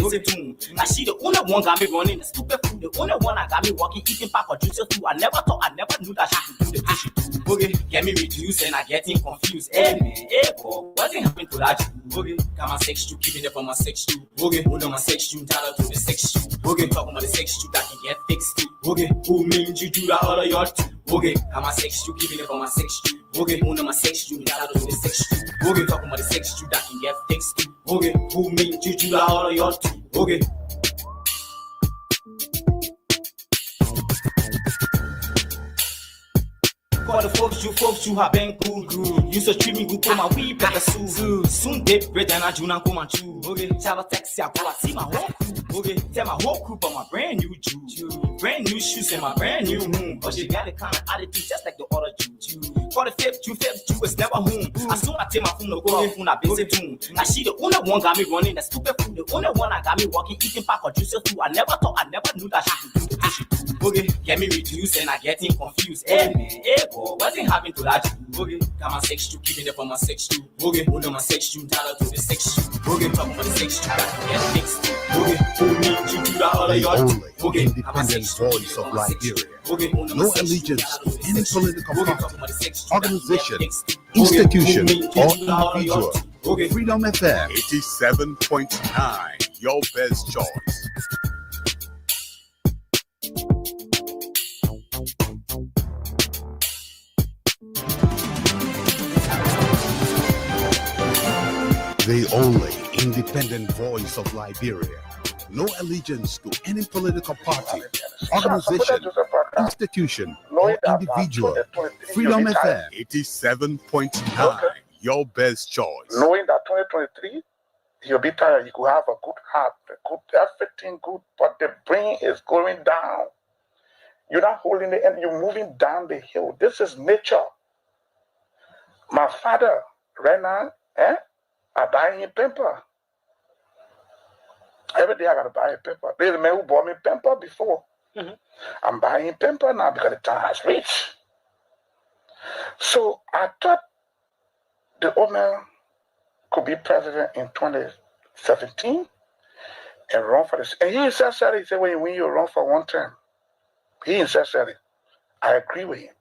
busy too. Now she the only one got me running the stupid food. The only one I got me walking, eating pack or juices too. I never knew that she could do the thing she do. Okay, get me reduced and I getting confused. Hey man, hey boy, what's happening to that? Okay, got my sex too, keeping it from my sex too. Okay, hold on my sex too, down to the sex too. Okay, talking about the sex too that can get fixed too. Okay, who means you do that all of your too? Okay, got my sex too, keeping it from my sex too. Okay, hold on my sex too, down to the sex too. Okay, talking about the sex too that can get fixed too. Okay, who means you do that all of your too? Okay. For the folks you have been cool. You so treat me good for my weed better soon dip bread and I do not come and chew. Okay, tell a taxi, I see my whole crew. Okay, tell my whole crew for my brand new Jew. Brand new shoes and my brand new home. But she got the kind of attitude just like the other Jew. For the fifth Jew is never home. As soon as I take my phone, no go on phone, I busy tune. Now she the only one got me running the stupid food. The only one I got me walking, eating pack or juices too. I never knew that she could do the thing she do. Okay, get me reduced and I getting confused. Hey man, hey boy, what's happening to that? Okay, got my sex too, keeping it from my sex too. Okay, hold on my sex too, down to the sex too. Okay, talking about the sex too, that can get fixed. Okay, who needs you do that all of your okay, independent voice of Liberia. Okay, no allegiance to any political party, organization, institution, or individual. Freedom FM 87.9, your best choice. The only independent voice of Liberia. No allegiance to any political party, organization, institution, or individual. Freedom FM 87.9, your best choice. Knowing that 2023, you'll be tired. You could have a good heart, everything good, but the brain is going down. You're not holding the end, you're moving down the hill. This is nature. My father, right now, I buy him pamper. Every day I gotta buy a pamper. There's a man who bought me pamper before. I'm buying pamper now because the time has reached. So I thought the old man could be president in 2017 and run for this. And he himself said, he said, when you run for one term, he himself said it. I agree with him.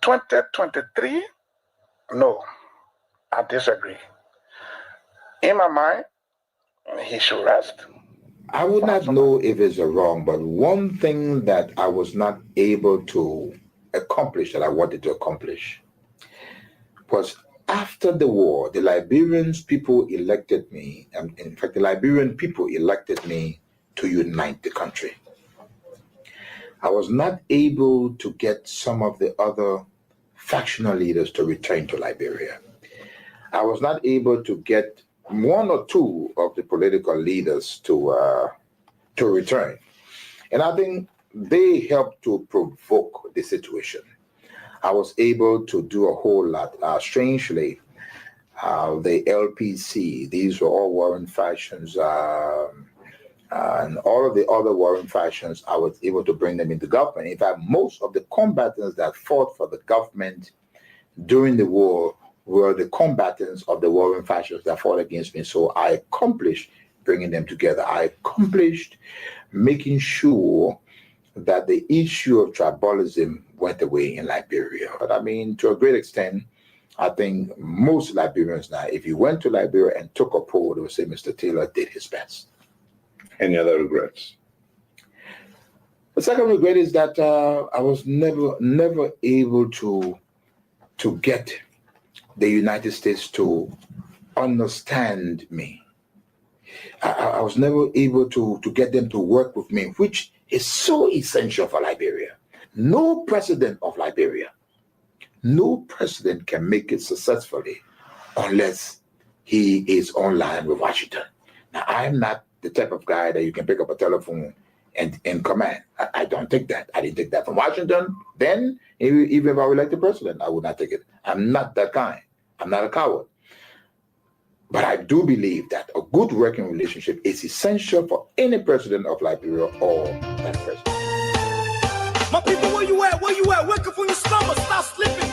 2023, no, I disagree. In my mind, he should rest. I would not know if it's wrong, but one thing that I was not able to accomplish that I wanted to accomplish was after the war, the Liberian people elected me, and in fact, the Liberian people elected me to unite the country. I was not able to get some of the other factional leaders to return to Liberia. I was not able to get one or two of the political leaders to return. And I think they helped to provoke the situation. I was able to do a whole lot. Strangely, the LPC, these were all warring factions, and all of the other warring factions, I was able to bring them into government. In fact, most of the combatants that fought for the government during the war were the combatants of the warring factions that fought against me. So I accomplished bringing them together. I accomplished making sure that the issue of tribalism went away in Liberia. But I mean, to a great extent, I think most Liberians now, if you went to Liberia and took a poll, they would say Mr. Taylor did his best. Any other regrets? The second regret is that I was never able to get the United States to understand me. I was never able to get them to work with me, which is so essential for Liberia. No president of Liberia, no president can make it successfully unless he is online with Washington. Now, I'm not the type of guy that you can pick up a telephone and command. I don't take that. I didn't take that from Washington. Then, even if I were elected president, I would not take it. I'm not that kind. I'm not a coward. But I do believe that a good working relationship is essential for any president of Liberia or that president. My people, where you at? Where you at? Wake up from your slumber. Stop slipping.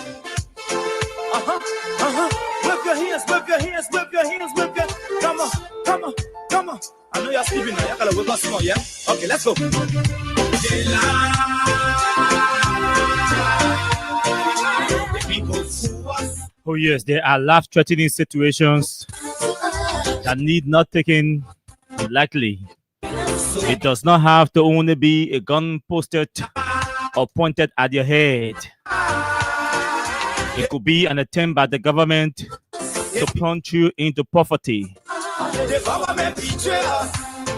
Whip your hands, whip your hands, whip your hands, whip your. Come on, come on. Come on. I know you're sleeping now. You gotta wake up small, yeah? Okay, let's go. Oh yes, there are life-threatening situations that need not taken lightly. It does not have to only be a gun posted or pointed at your head. It could be an attempt by the government to plunge you into poverty.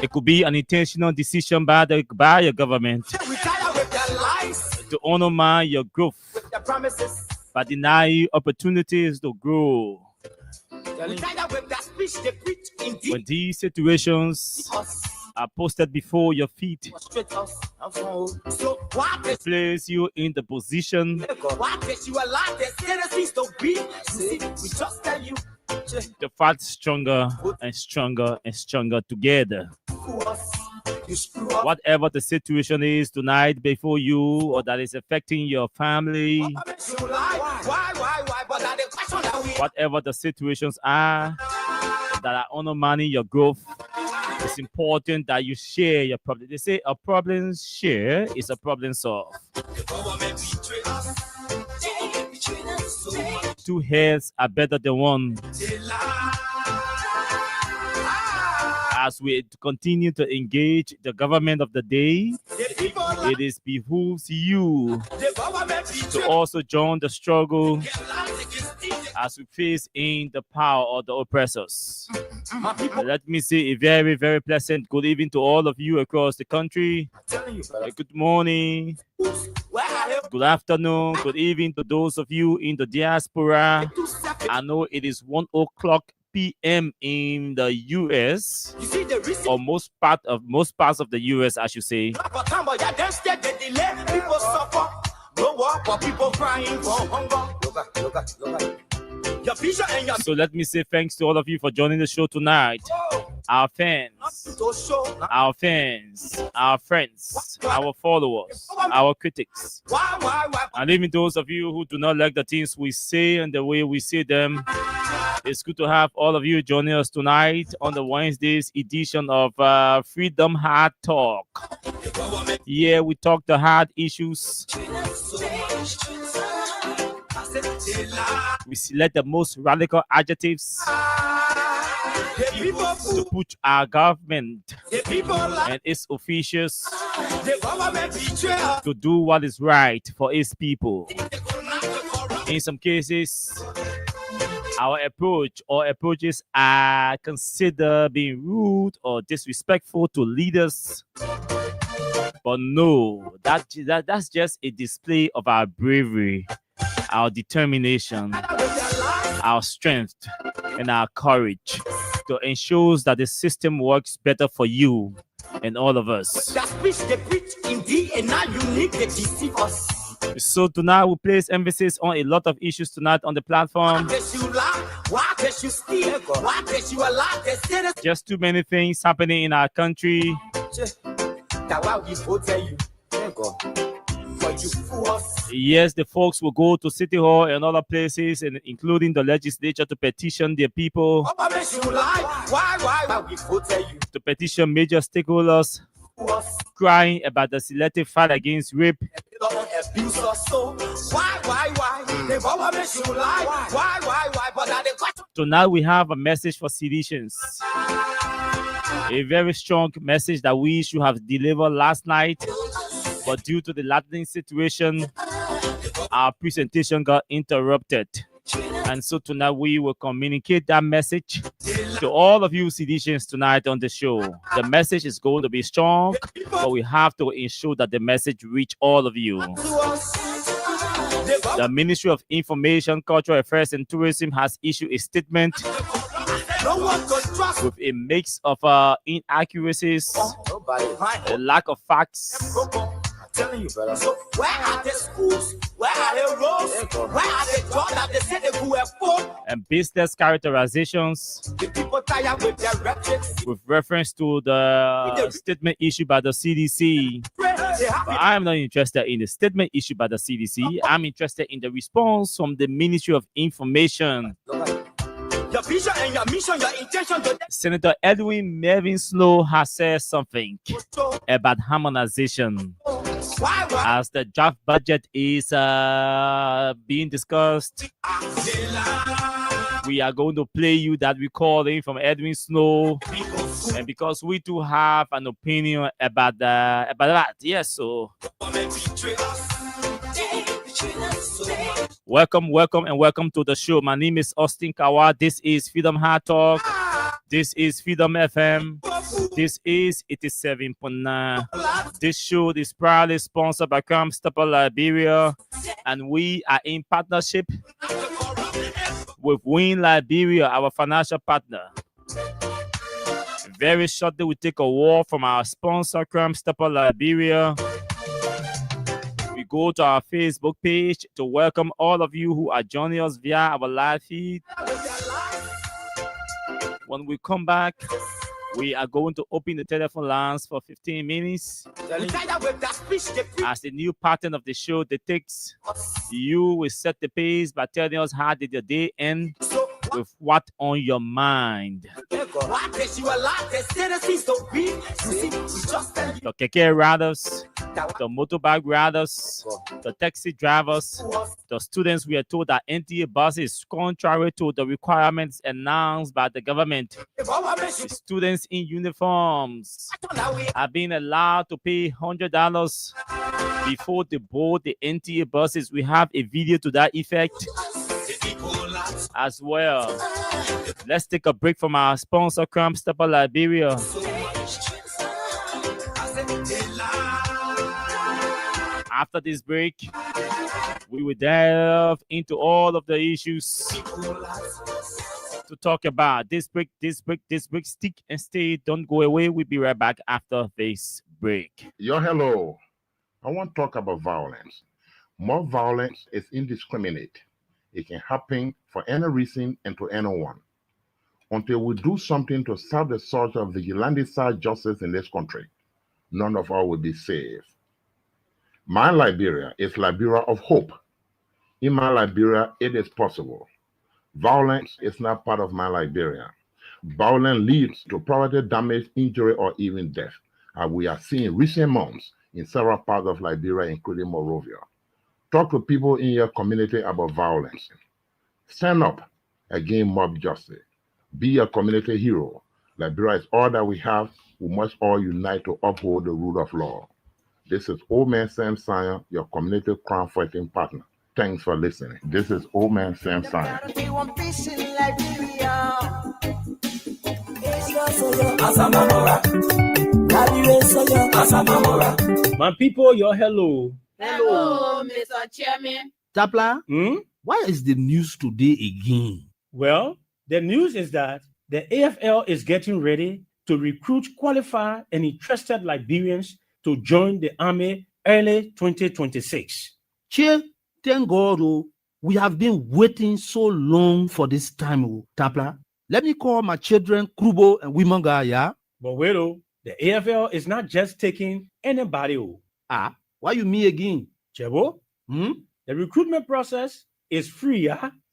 It could be an intentional decision by your government to undermine your growth, but deny you opportunities to grow. When these situations are posted before your feet, place you in the position to fight stronger and stronger and stronger together. Whatever the situation is tonight before you, or that is affecting your family, whatever the situations are that are undermining your growth, it's important that you share your problem. They say a problem share is a problem solved. Two heads are better than one. As we continue to engage the government of the day, it is behooves you to also join the struggle as we face in the power of the oppressors. Let me say a very, very pleasant good evening to all of you across the country. Good morning, good afternoon, good evening to those of you in the diaspora. I know it is 1 o'clock p.m. in the U.S. or most parts of the U.S. I should say. So let me say thanks to all of you for joining the show tonight. Our fans, our friends, our followers, our critics, and even those of you who do not like the things we say and the way we say them. It's good to have all of you joining us tonight on the Wednesday's edition of Freedom Hard Talk. Yeah, we talk the hard issues. We select the most radical adjectives to put our government and its officials to do what is right for its people. In some cases, our approaches are considered being rude or disrespectful to leaders. But no, that's just a display of our bravery, our determination, our strength, and our courage to ensure that the system works better for you and all of us. So tonight we place emphasis on a lot of issues tonight on the platform. Just too many things happening in our country. Yes, the folks will go to City Hall and other places, and including the legislature, to petition their people, to petition major stakeholders, crying about the selective fight against rape. So now we have a message for citizens, a very strong message that we should have delivered last night, but due to the lightning situation, our presentation got interrupted. And so tonight we will communicate that message to all of you citizens tonight on the show. The message is going to be strong, but we have to ensure that the message reach all of you. The Ministry of Information, Cultural Affairs and Tourism has issued a statement with a mix of inaccuracies, a lack of facts. Telling you, brother. So where are the schools? Where are the roads? Where are the jobs that they said they could afford? And business characterizations the people tired with their rhetorics, with reference to the statement issued by the CDC. But I'm not interested in the statement issued by the CDC. I'm interested in the response from the Ministry of Information. vision and your mission, your intention, your Senator Edwin Melvin Snow has said something about harmonization. why? As the draft budget is being discussed, we are going to play you that recording from Edwin Snow, and because we do have an opinion about that, yes. So welcome to the show. My name is Austin Kawa. This is Freedom Hard Talk. This is Freedom FM. This is 87.9. This show is proudly sponsored by Crime Stopper Liberia, and we are in partnership with Win Liberia, our financial partner. Very shortly, we take a word from our sponsor, Crime Stopper Liberia. We go to our Facebook page to welcome all of you who are joining us via our live feed. When we come back, we are going to open the telephone lines for 15 minutes. As the new pattern of the show dictates, you will set the pace by telling us how did your day end with what on your mind. The keke riders, the motorbike riders, the taxi drivers, the students, we are told that NTA buses, contrary to the requirements announced by the government, the students in uniforms are being allowed to pay $100 before they board the NTA buses. We have a video to that effect as well. Let's take a break from our sponsor, Crime Stopper Liberia. After this break, we will delve into all of the issues to talk about. This break, stick and stay. Don't go away. We'll be right back after this break. Hello. I want to talk about violence. More violence is indiscriminate. It can happen for any reason and to anyone. Until we do something to serve the source of vigilante-style justice in this country, none of us will be safe. My Liberia is Liberia of hope. In my Liberia, it is possible. Violence is not part of my Liberia. Violence leads to property damage, injury, or even death, as we are seeing in recent months in several parts of Liberia, including Monrovia. Talk to people in your community about violence. Stand up against mob justice. Be a community hero. Liberia is all that we have. We must all unite to uphold the rule of law. This is Old Man Sam Sion, your community crime fighting partner. Thanks for listening. This is Old Man Sam Sion. My people, your hello. Hello, Mr. Chairman. Tapla, why is the news today again? Well, the news is that the AFL is getting ready to recruit qualified and interested Liberians to join the army early 2026. Che, thank God, we have been waiting so long for this time, Tapla. Let me call my children Krubo and Wimanga, yeah? But wait, the AFL is not just taking anybody. Why you me again? Chebo, the recruitment process is free,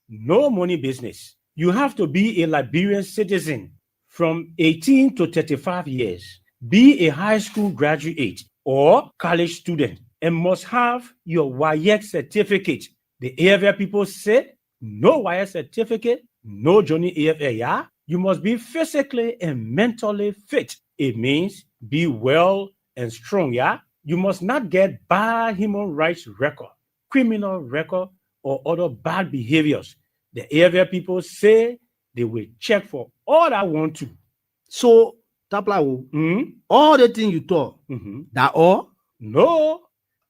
no money business. You have to be a Liberian citizen from 18 to 35 years, be a high school graduate or college student, and must have your WAEC certificate. The AFL people say, no WAEC certificate, no Johnny AFL, yeah? You must be physically and mentally fit. It means be well and strong, yeah? You must not get bad human rights record, criminal record, or other bad behaviors. The AFL people say they will check for all that want to. So, Tapla, all the things you talk, that all? No.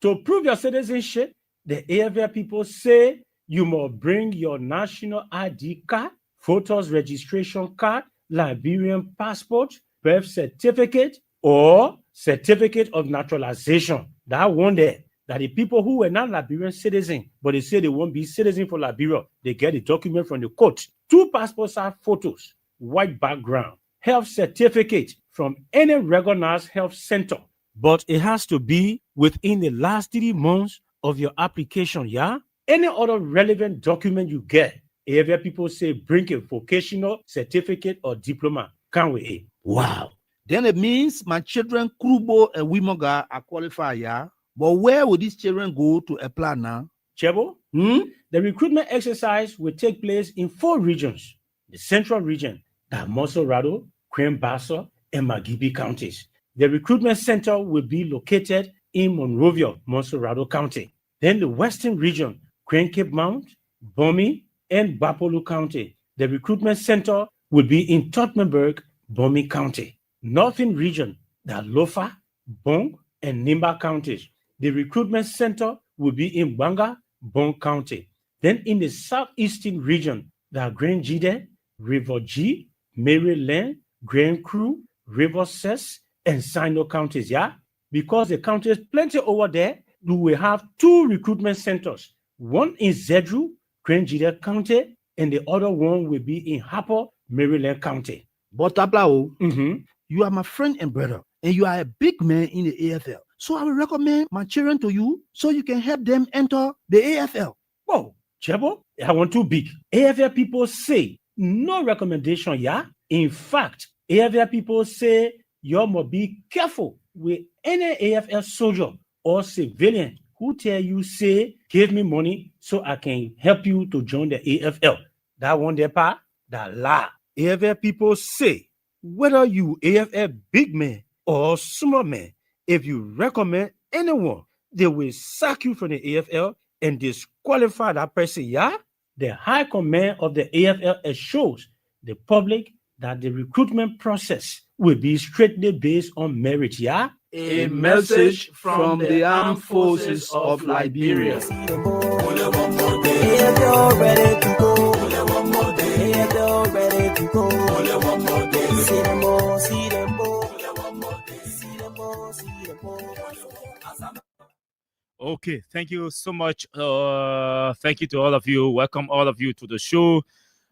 To prove your citizenship, the AFL people say you must bring your national ID card, voters registration card, Liberian passport, birth certificate, or certificate of naturalization. That one there, that the people who were not Liberian citizens, but they say they won't be citizens for Liberia, they get a document from the court. 2 passports have photos, white background, health certificate from any recognized health center. But it has to be within the last 3 months of your application, yeah? Any other relevant document you get AFL people say bring a vocational certificate or diploma. Can't we? Wow. Then it means my children, Krubo and Wimoga, are qualified, yeah? But where will these children go to apply now? Chebo, the recruitment exercise will take place in 4 regions. The central region, that Monserrado, Crane-Bassa, and Magibi counties. The recruitment center will be located in Monrovia, Monserrado County. Then the western region, Crane Cape Mount, Bomi, and Bapolu County. The recruitment center will be in Tottenberg, Bomi County. Northern region, the Lofa, Bong, and Nimba counties. The recruitment center will be in Banga, Bong County. Then in the southeastern region, the Grand Jide, River G, Maryland, Grand Cru, River Cess, and Sino counties, yeah? Because the county is plenty over there, we will have 2 recruitment centers. One in Zedru, Grand Jide County, and the other one will be in Harper, Maryland County. But Tablao, you are my friend and brother, and you are a big man in the AFL. So I will recommend my children to you so you can help them enter the AFL. Whoa, Chebo, I want too big. AFL people say no recommendation, yeah? In fact, AFL people say you must be careful with any AFL soldier or civilian who tell you, say, give me money so I can help you to join the AFL. That one there part, that lie. AFL people say, whether you AFL big man or small man, if you recommend anyone, they will sack you from the AFL and disqualify that person, yeah? The high command of the AFL assures the public that the recruitment process will be strictly based on merit, yeah? A message from the Armed Forces of Liberia. Okay, thank you so much. Thank you to all of you. Welcome all of you to the show.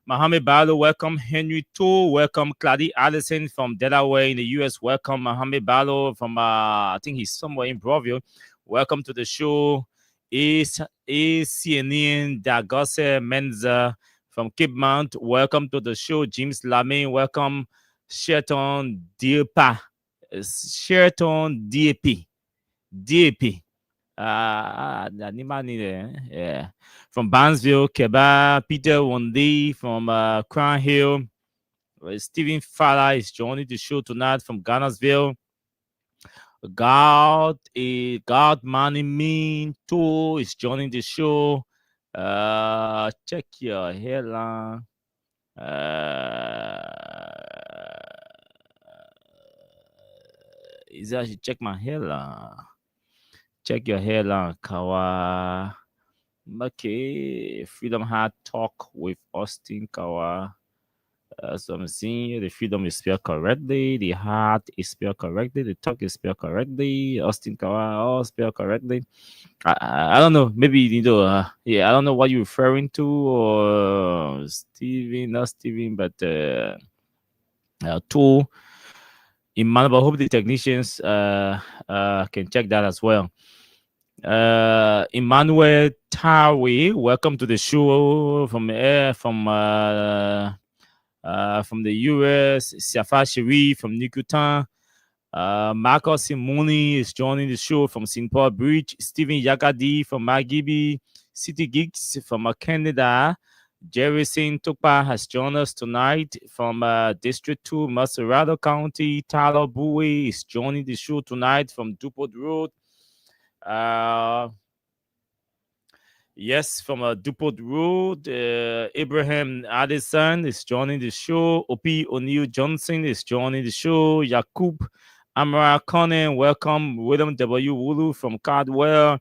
Mohammed Balo, welcome. Henry To, welcome. Clady Allison from Delaware in the U.S. Welcome. Mohammed Balo from, I think he's somewhere in Broville. Welcome to the show. CNN Dagose Menza from Cape Mount. Welcome to the show. James Lamin, welcome. Sherton Diapa. Sherton DAP. DAP. Yeah. From Barnesville, Keba, Peter Wondy from Crown Hill. Stephen Fowler is joining the show tonight from Garnersville. God Money Mean Too is joining the show. Check your hairline. Is that I should check my hairline? Check your hairline, Kawa. Okay, Freedom Heart Talk with Austin Kawa. So I'm seeing the freedom is spelled correctly, the heart is spelled correctly, the talk is spelled correctly, Austin Kawa all spelled correctly. I don't know, maybe I don't know what you're referring to, or Steven, not Steven, but two. Emmanuel, I hope the technicians can check that as well. Emmanuel Tawi, welcome to the show from the US. Safa Shiri from Nikutan. Marcos Simoni is joining the show from St. Paul Bridge. Stephen Yagadi from Magibi. City Geeks from Canada. Jerry Singh Tukpa has joined us tonight from District 2, Monserrado County. Tyler Bowie is joining the show tonight from Dupont Road. Yes, from Dupont Road. Abraham Addison is joining the show. Opi O'Neill Johnson is joining the show. Yakub Amara Conan, welcome. William W. Wulu from Cardwell.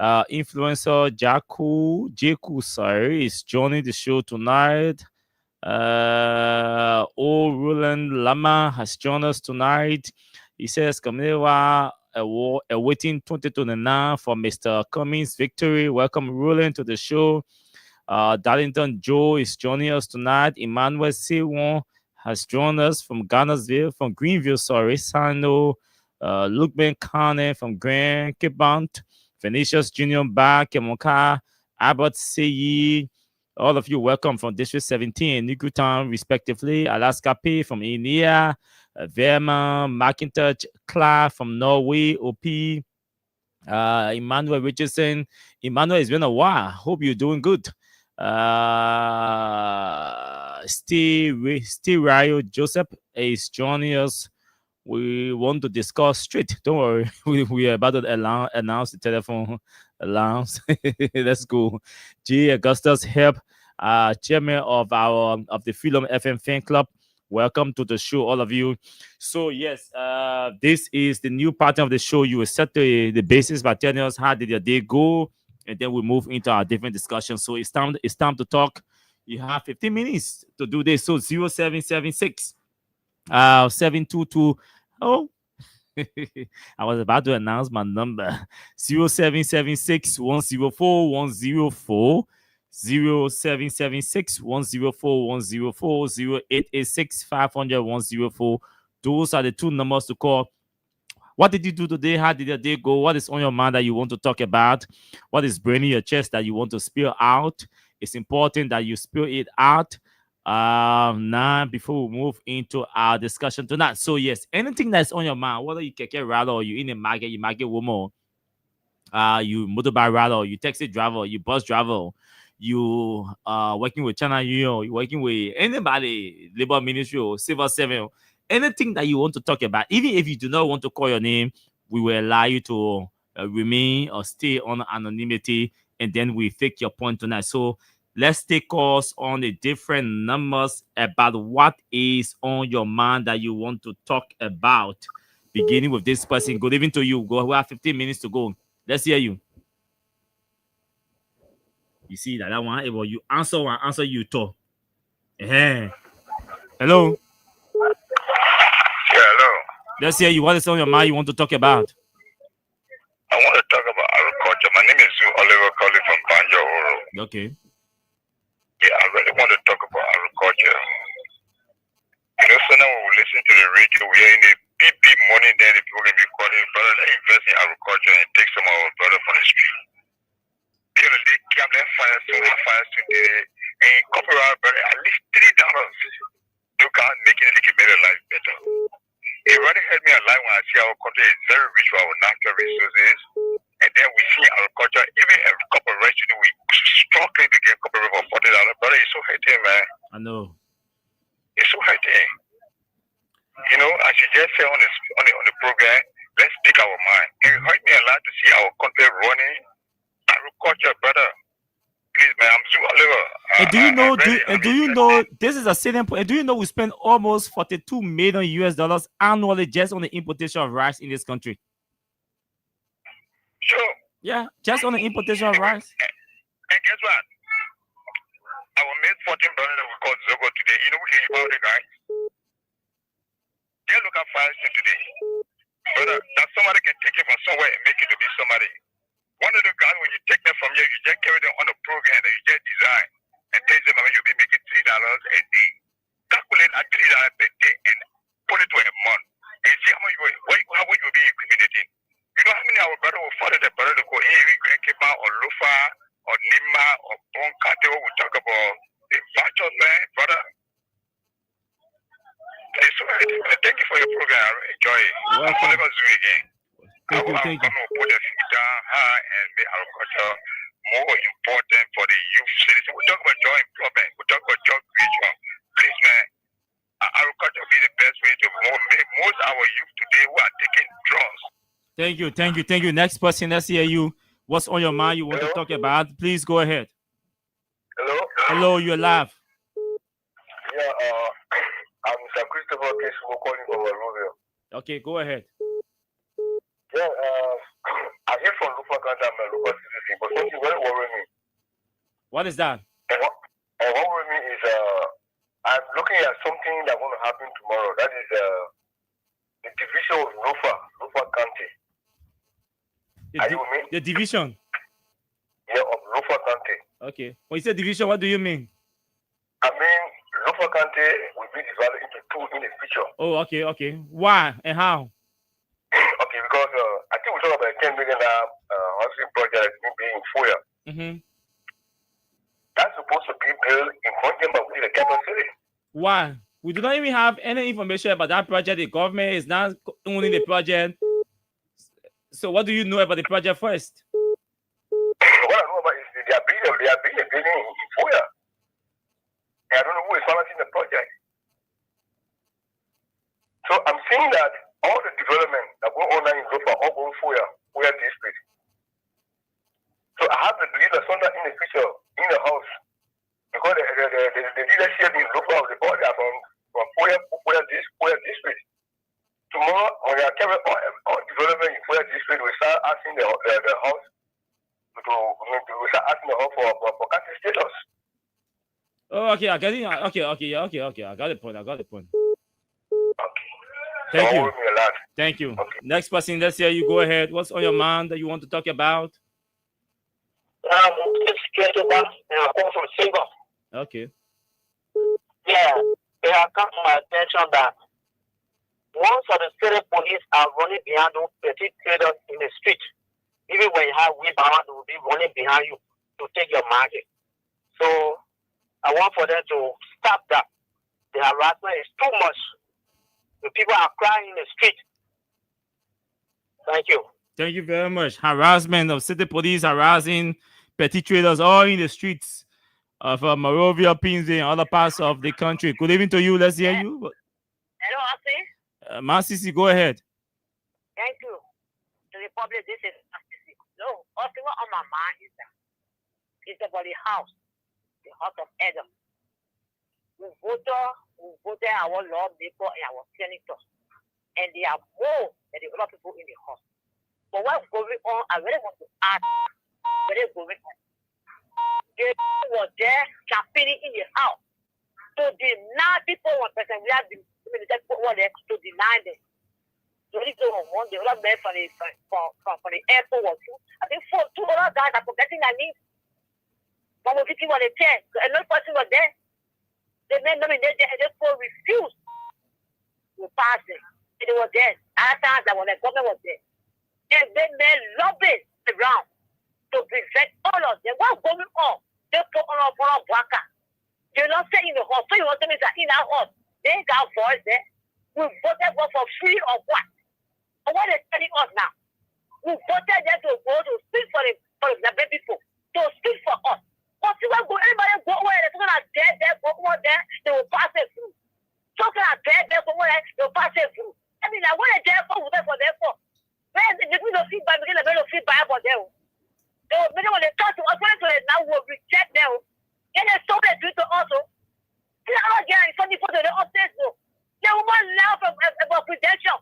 Influencer Jaku is joining the show tonight. Roland Lama has joined us tonight. He says, Kamilewa awaiting 2029 for Mr. Cummings' victory. Welcome, Roland, to the show. Darlington Joe is joining us tonight. Emmanuel Sewon has joined us from Greenville, Sano. Lukeman Kane from Grand Kibant. Venetius Junior Ba, Kemoka, Abbott Seyi, All of you, welcome from District 17, Newtown, respectively. Alaska P from India, Vermont, McIntosh, Clark from Norway, OP, Emmanuel Richardson. Emmanuel, it's been a while. Hope you're doing good. Steve Ryo Joseph is joining us. We want to discuss straight. Don't worry. We are about to announce the telephone alarms. Let's go. G. Augustus Help, chairman of the Freedom FM fan club. Welcome to the show, all of you. So yes, this is the new part of the show. You will set the basis by telling us how did your day go, and then we move into our different discussions. So it's time to talk. You have 15 minutes to do this. So 0776 722. Oh, I was about to announce my number. 0776 104 104. 0776 104 104, 0886 500 104. Those are the two numbers to call. What did you do today? How did your day go? What is on your mind that you want to talk about? What is burning your chest that you want to spill out? It's important that you spill it out now before we move into our discussion tonight. So yes, anything that's on your mind, whether you keke rider or you in the market, you market woman, you motorbike rider, or you taxi driver, or you bus driver, you working with China Union, you working with anybody, Labor Ministry or Civil Servant, anything that you want to talk about, even if you do not want to call your name, we will allow you to remain or stay on anonymity, and then we take your point tonight. So let's take calls on the different numbers about what is on your mind that you want to talk about. Beginning with this person. Good evening to you. We have 15 minutes to go. Let's hear you. You see that one? It was you answer one, answer you talk. Hello. Yeah, hello. Let's hear you. What is on your mind you want to talk about? I want to talk about agriculture. My name is Oliver calling from Banjo Oro. Okay. Yeah, I really want to talk about agriculture. You know, so now when we listen to the radio, we are in a big money there. The people can be calling, brother, let's invest in agriculture and take some of our brother from the street. You know, they kept their fires today, and copyright brother at least $3. Look at making it make their life better. It really helped me alive when I see our country is very rich for our natural resources, and then we see agriculture, even a couple of rice, we struggling to get a couple of for $40. Brother, it's so hurting, man. I know. It's so hurting. You know, as you just said on the program, let's speak our mind. It hurt me a lot to see our country running agriculture, brother. Please, man, I'm so Oliver. And do you know this is a selling point? And do you know we spend almost $42 million annually just on the importation of rice in this country? Sure. Yeah, just on the importation of rice. And guess what? Our main 14 brother that we call Zogo today, you know we hear about the guy? They look at fire today. Brother, that somebody can take it from somewhere and make it to be somebody. One of the guys, when you take them from here, you just carry them on a program that you just design and tell them you'll be making $3 a day. Calculate at $3 per day and put it to a month. And see how much you'll be accumulating. You know how many our brother will follow the brother to go, hey, we can keep out or Lufa or Nima or Bonkate, we talk about the virtual man, brother. So, thank you for your program. I enjoy it. I'll never do it again. Thank you. I'm going to put the feet down high and make agriculture more important for the youth citizens. We talk about job employment. We talk about job creation. Please, man, agriculture will be the best way to make most of our youth today who are taking drugs. Thank you. Next person, let's hear you. What's on your mind you want to talk about? Please go ahead. Hello, you're live. Yeah, I'm Mr. Christopher Kesimo calling from Monrovia. Okay, go ahead. Yeah, I hear from Lufa Kanta, I'm a local citizen, but something very worrying me. What is that? And what worries me is I'm looking at something that's going to happen tomorrow. That is the division of Lufa County. The division? Yeah, of Lufa County. Okay. When you say division, what do you mean? I mean, Lufa County will be divided into two in the future. Oh, okay. Why and how? Okay, because I think we talk about a $10 million housing project being in Fuya. Mm-hmm. That's supposed to be built in conjunction with the capital city. Why? We do not even have any information about that project. The government is not owning the project. So what do you know about the project first? What I know about is they are building a building in Foya. I don't know who is financing the project. So I'm saying that all the development that go on in Zofa, all going Foya district. So I have to believe that sometime in the future, in the house, because the leadership in Zofa of the board are from Foya district. Tomorrow, when they are carrying on development in Foya district, we start asking the house we start asking the house for country status. Oh, okay, I get it. Okay. I got the point. Okay. Thank So you. hold me a lot. Thank you. Okay. Next person, let's hear you. Go ahead. What's on your mind that you want to talk about? It's Ketoba, and I come from Silver. Okay. Yeah, it has come to my attention that once of the city police are running behind those petty traders in the street, even when you have wheelbarrow, they will be running behind you to take your market. So I want for them to stop that. The harassment is too much. The people are crying in the street. Thank you. Thank you very much. Harassment of city police harassing petty traders all in the streets of Monrovia, Pinsley, and other parts of the country. Good evening to you. Let's hear you. Hello, Asi. Masisi, go ahead. Thank you. To the public, this is Asi. No, Asi, what on my mind is that it's about the house of Adam. We voted our lawmaker and our senators, and they are more than the other people in the house. But what's going on, I really want to ask what is going on. They were there campaigning in the house to deny people 1%. We have been to deny them. So this is one, the other man from the airport was I think two other guys are protecting their needs. One was people on the chair, another person was there. The men nominated and the four refused to pass it. And they were there. Other times that when the government was there. And then they lobbied around to prevent all of them. What's going on? They put on a Waka. They're not saying in the hall. So you want to say in our hall. They ain't got voice there. We voted for free or what? And what they're telling us now? We voted them to go to speak for the baby people. To speak for us. But see when anybody go where they're talking about dead there, go over there, they will pass it through. Talking about dead there, go over there, they will pass it through. I mean, like, what are they for? What are they for? They do not feedback because they don't feedback about them. They will when they talk to us, now we will reject them. And they so they do to us. See, I'm not getting something for the updates. They will not laugh about credential.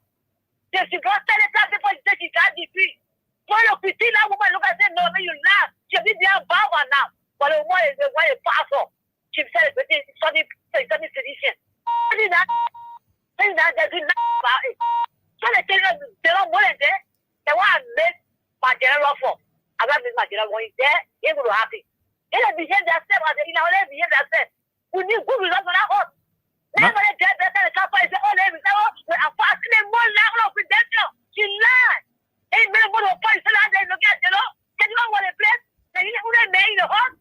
They should go tell the class before she got degree. So you could see that woman look and say, no, you laugh. She'll be there about one now. But the woman is the one is pastor. She said, it's something sedition. They do not about it. So they tell you, they don't want it there. They want to make my general for. I got this my general one there. They're going to happy. They don't behave themselves. You know, they behave themselves. We need good results for that us. Nobody get better than the company. Say, oh, they say, oh, I'm fasting more level of credential. She lied. Ain't many more of points. So they look at, you know, can you know what they place? They didn't put them in the hall.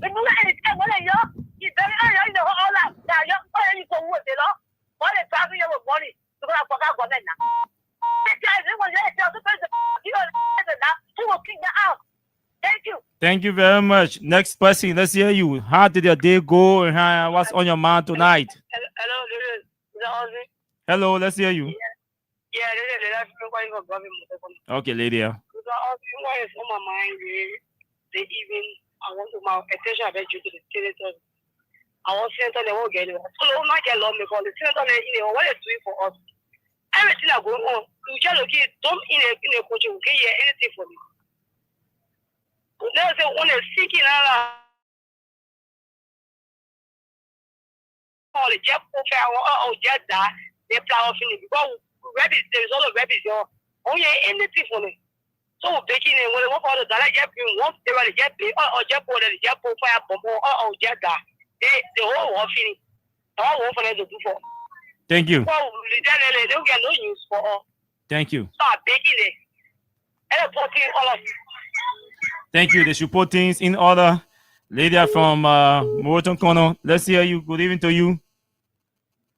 But you know, anything, what they know, it's very early in the hall. All that. Now, you're already for what, you know? All the travel you with money. Because I forgot what they now. This guy, they want to tell the person, you know, who will kick them out. Thank you. Thank you very much. Next person, let's hear you. How did your day go and what's on your mind tonight? Hello, this is Ozzy. Hello, let's hear you. Yeah, this is Okay, Lydia. What is on my mind? The evening, I want to my attention about you to the senator. I was senator, they won't get it. So, I can love me for the senator, what is doing for us? Everything that going on, you just look at don't in a coach, you can't hear anything from me. There's a one is seeking all the jet or jet that they plow off in it because rabbits, there's all the rabbits here. Oh, yeah, anything for me. So, baking in when they want all the dollar jet, once they want to jet play or jet for the jet for fire bomb or jet that the whole war finish. All war for them to do for. Thank you. Well, they don't get no use for all. Thank you. So, baking it. And I'm talking all of Thank you. They should put things in order. Lydia from Morton Corner. Let's hear you. Good evening to you.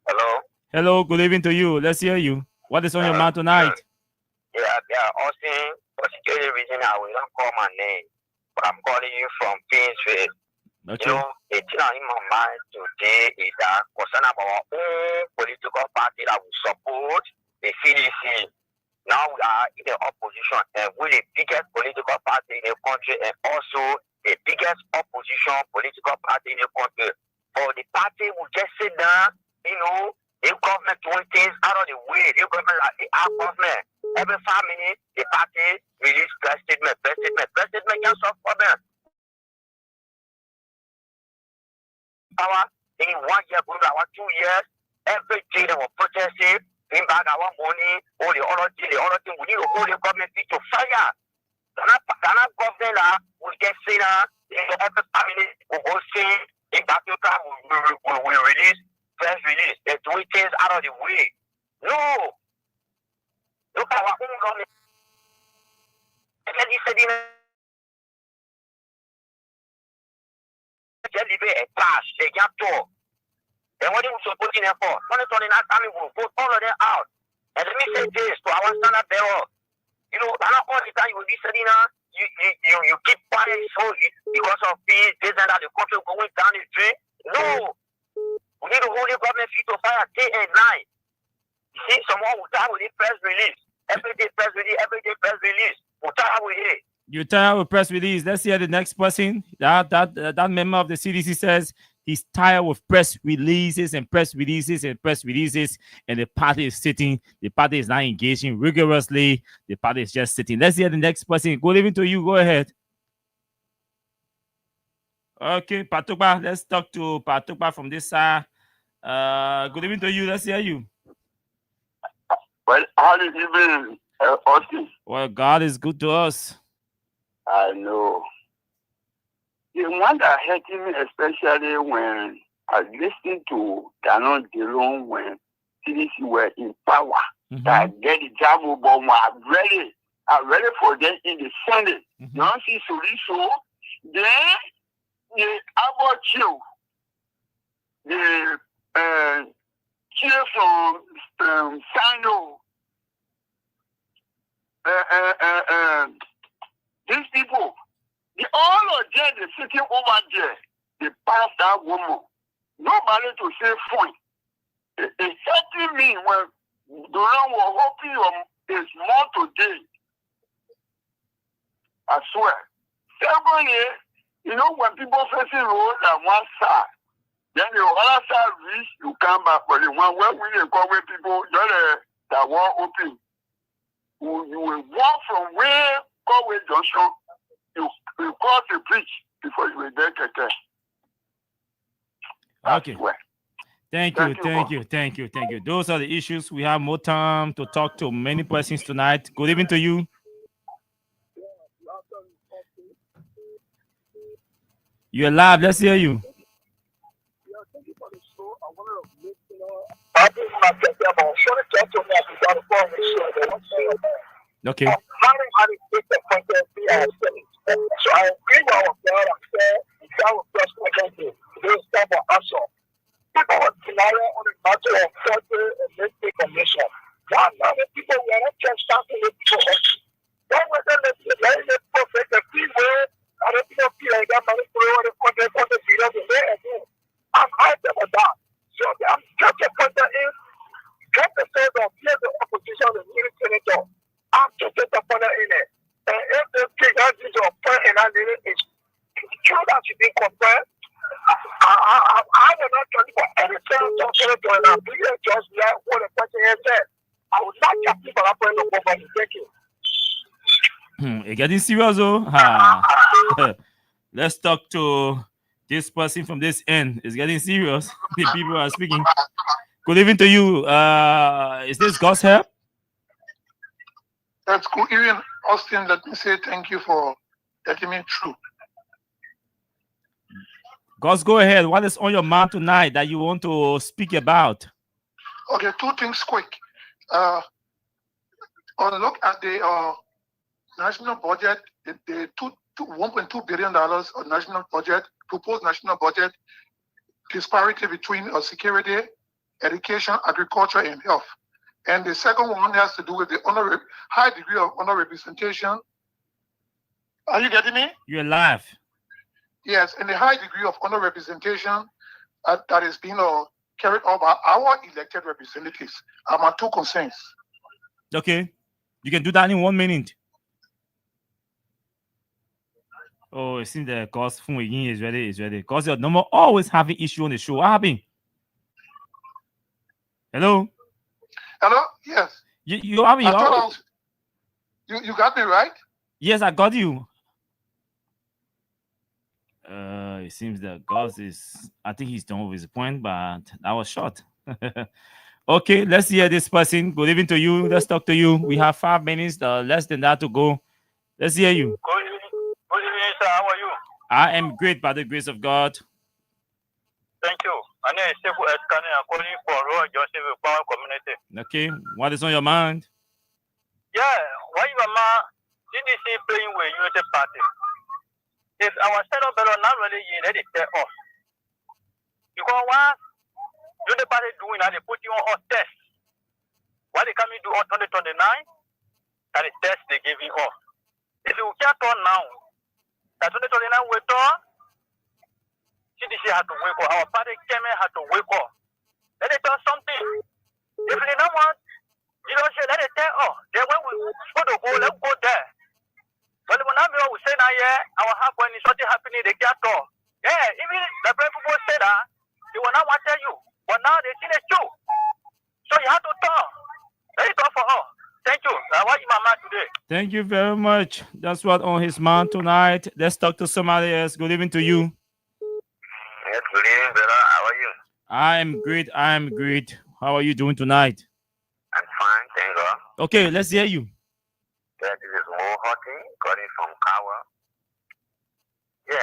Hello. Hello, good evening to you. Let's hear you. What is on your mind tonight? Yeah, Austin, for security reason, I will not call my name, but I'm calling you from Painesville. Okay. You know, the thing in my mind today is that concern about our own political party that we support, the CDC. Now we are in the opposition, and we're the biggest political party in the country, and also the biggest opposition political party in the country. For the party will just sit down, you know, the government doing things out of the way. The government like our government. Every 5 minutes, the party release press statement can solve problems. Our in 1 year, our 2 years, every day they were protesting, bring back our money, all the other thing, we need to hold the government feet to fire. Ghana government will get seen every family will go see in that will release, press release. They're doing things out of the way. No. Look at our own government. Just leave it a pass. They can't talk. Then what they were supporting them for? 2029 time will vote all of them out. And let me say this to our standard bearer. You know, not all the time you will be sitting now, you keep quiet so because of peace, this and that, the country going down the drain. No. We need to hold the government feet to fire day and night. You see, someone will die with a press release. Every day press release. We'll tie with it. You tired with press release. Let's hear the next person. That member of the CDC says he's tired with press releases, and the party is sitting. The party is not engaging rigorously. The party is just sitting. Let's hear the next person. Good evening to you. Go ahead. Okay, Patukba. Let's talk to Patukba from this side. Good evening to you. Let's hear you. Well, how do you been, Austin? Well, God is good to us. I know. The one that hurt me, especially when I listened to Danon Delon when CDC were in power, that get the job bomb. I'm ready for them in the Senate. Nancy Solution, then the Abbott Chief, the chief from Sino, these people, all of them, they're sitting over there. They pass that woman. Nobody to say fine. It hurting me when Duran was hoping there's more today. I swear. Secondly, you know, when people facing road on one side, then the other side reach, you come back. But the one where we come with people, that were open. You will walk from where Conway Junction, you cross the bridge before you will get there. Okay. Thank you. Those are the issues. We have more time to talk to many persons tonight. Good evening to you. You're live. Let's hear you. Okay. So I agree with our God and say, that was just against this type of action. People were scenario on the matter of federal and state commission. Now, the people were not just starting with people. Then when they perfect the free way, I don't feel like that money for the content videos in there again. I'm hyped about that. So I'm just a pointer in, get the state of the opposition and the senator. I'm just a pointer in it. And if the thing that is your point and I did it, it's true that you didn't compare. I will not tell you for any senator and I'm doing just like what the president said. I would not tell people up in the government. Thank you. It's getting serious, though. Let's talk to this person from this end. It's getting serious. The people are speaking. Good evening to you. Is this God's help? That's good evening, Austin. Let me say thank you for letting me through. Gus, go ahead. What is on your mind tonight that you want to speak about? Okay, two things quick. Look at the national budget. The $1.2 billion of national budget, proposed national budget, disparity between security, education, agriculture, and health. And the second one has to do with the high degree of honor representation. Are you getting me? You're live. Yes, and the high degree of honor representation that is being carried out by our elected representatives are my two concerns. Okay. You can do that in 1 minute. Oh, it seems the cause phone again is ready. Because your number always having issue on the show. What happened? Hello? Hello? Yes. You got me right? Yes, I got you. It seems that Gus I think he's done with his point, but that was short. Okay, let's hear this person. Good evening to you. Let's talk to you. We have 5 minutes, less than that to go. Let's hear you. Good evening, sir. How are you? I am great by the grace of God. Thank you. My name is Sefu Eskane. I'm calling for Royal Joseph Power Community. Okay, what is on your mind? Yeah, why you CDC playing with Unity Party? If our setup better not really let it tell us. Because what Unity Party doing, they put you on test. What they coming do on 2029? That is test they giving us. If you can't turn now, that 2029 will turn. CDC had to wake up. Our party came in, had to wake up. Let it tell something. If they don't want, let it tell us. Then when we supposed to go, let's go there. But when we say now, our half when is something happening, they can't talk. Yeah, even the people say that, they will not want to tell you. But now they see the truth. So you have to talk. Let it talk for us. Thank you. I want you, Mama, today. Thank you very much. That's what on his mind tonight. Let's talk to somebody else. Good evening to you. Yes, good evening, brother. How are you? I am great. How are you doing tonight? I'm fine, thank God. Okay, let's hear you. Yeah, this is Mo Hoti, calling from Kawa. Yeah,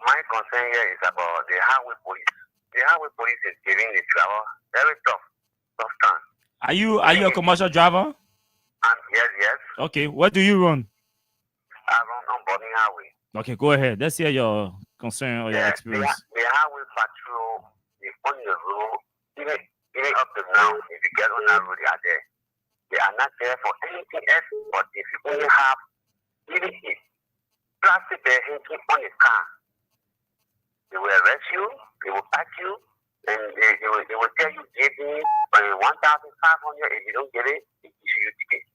my concern here is about the highway police. The highway police is giving the travel very tough time. Are you a commercial driver? Yes. Okay, what do you run? I run on Boarding Highway. Okay, go ahead. Let's hear your concern or your experience. The highway patrol is on the road, even up to now, if you get on that road, they are there. They are not there for anything else, but if you only have even a plastic bag hanging on the car, they will arrest you, they will pack you, and they will tell you, give me 1,500, if you don't get it, they issue you ticket.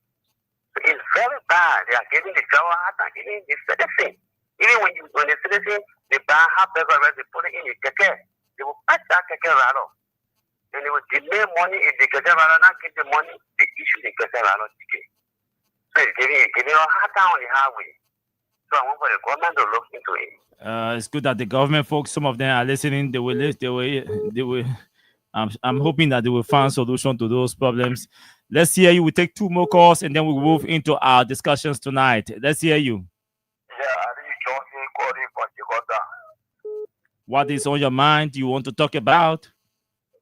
So it's very bad. They are getting the driver out and giving the citizen. Even when the citizen, they buy half the arrest, they put it in the keke, they will pack that keke right off. And they will delay money. If the keke rider not get the money, they issue the keke rider ticket. So it's giving a hard time on the highway. So I want for the government to look into it. It's good that the government folks, some of them are listening. They will. I'm hoping that they will find solution to those problems. Let's hear you. We take 2 more calls and then we'll move into our discussions tonight. Let's hear you. What is on your mind you want to talk about?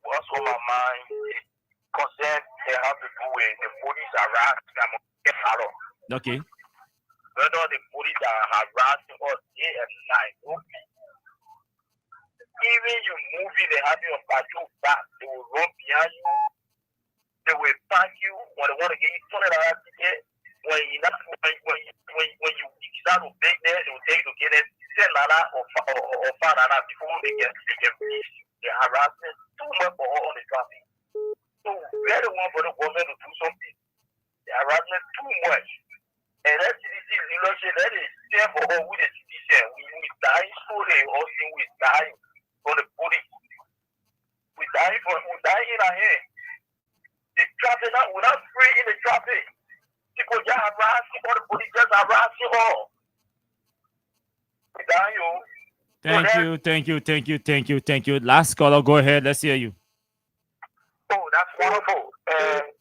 What's on my mind is concern they have to do with the police harassment. Okay. Whether the police are harassing us day and night. Okay. Even you moving, they have your patrol back. They will run behind you. They will pack you when they want to get you $200 ticket. When you start to beg there, they will take you to get it $10 or $5 before they get released. The harassment too much for all on the traffic. So we are the one for the government to do something. The harassment too much. And that CDC election, that is there for all with the CDC. We die slowly, also we die for the police. We die in our head. The traffic, we're not free in the traffic. People just harassing all the police, just harassing all. We die, yo. Thank you. Last caller, go ahead. Let's hear you. Oh, that's wonderful.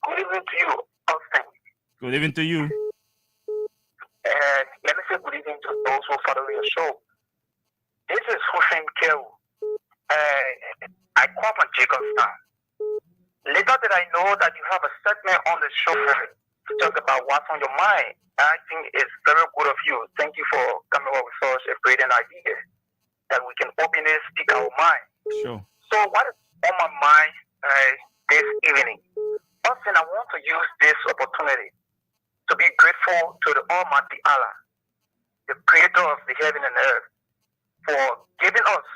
Good evening to you, Austin. Good evening to you. Let me say good evening to those who follow your show. This is Hussein Kew. I come from Jacobstown. Later that I know that you have a segment on the show to talk about what's on your mind. I think it's very good of you. Thank you for coming up with such a brilliant idea that we can openly speak our mind. Sure. So what is on my mind this evening? Austin, I want to use this opportunity to be grateful to the Almighty Allah, the creator of the heaven and earth, for giving us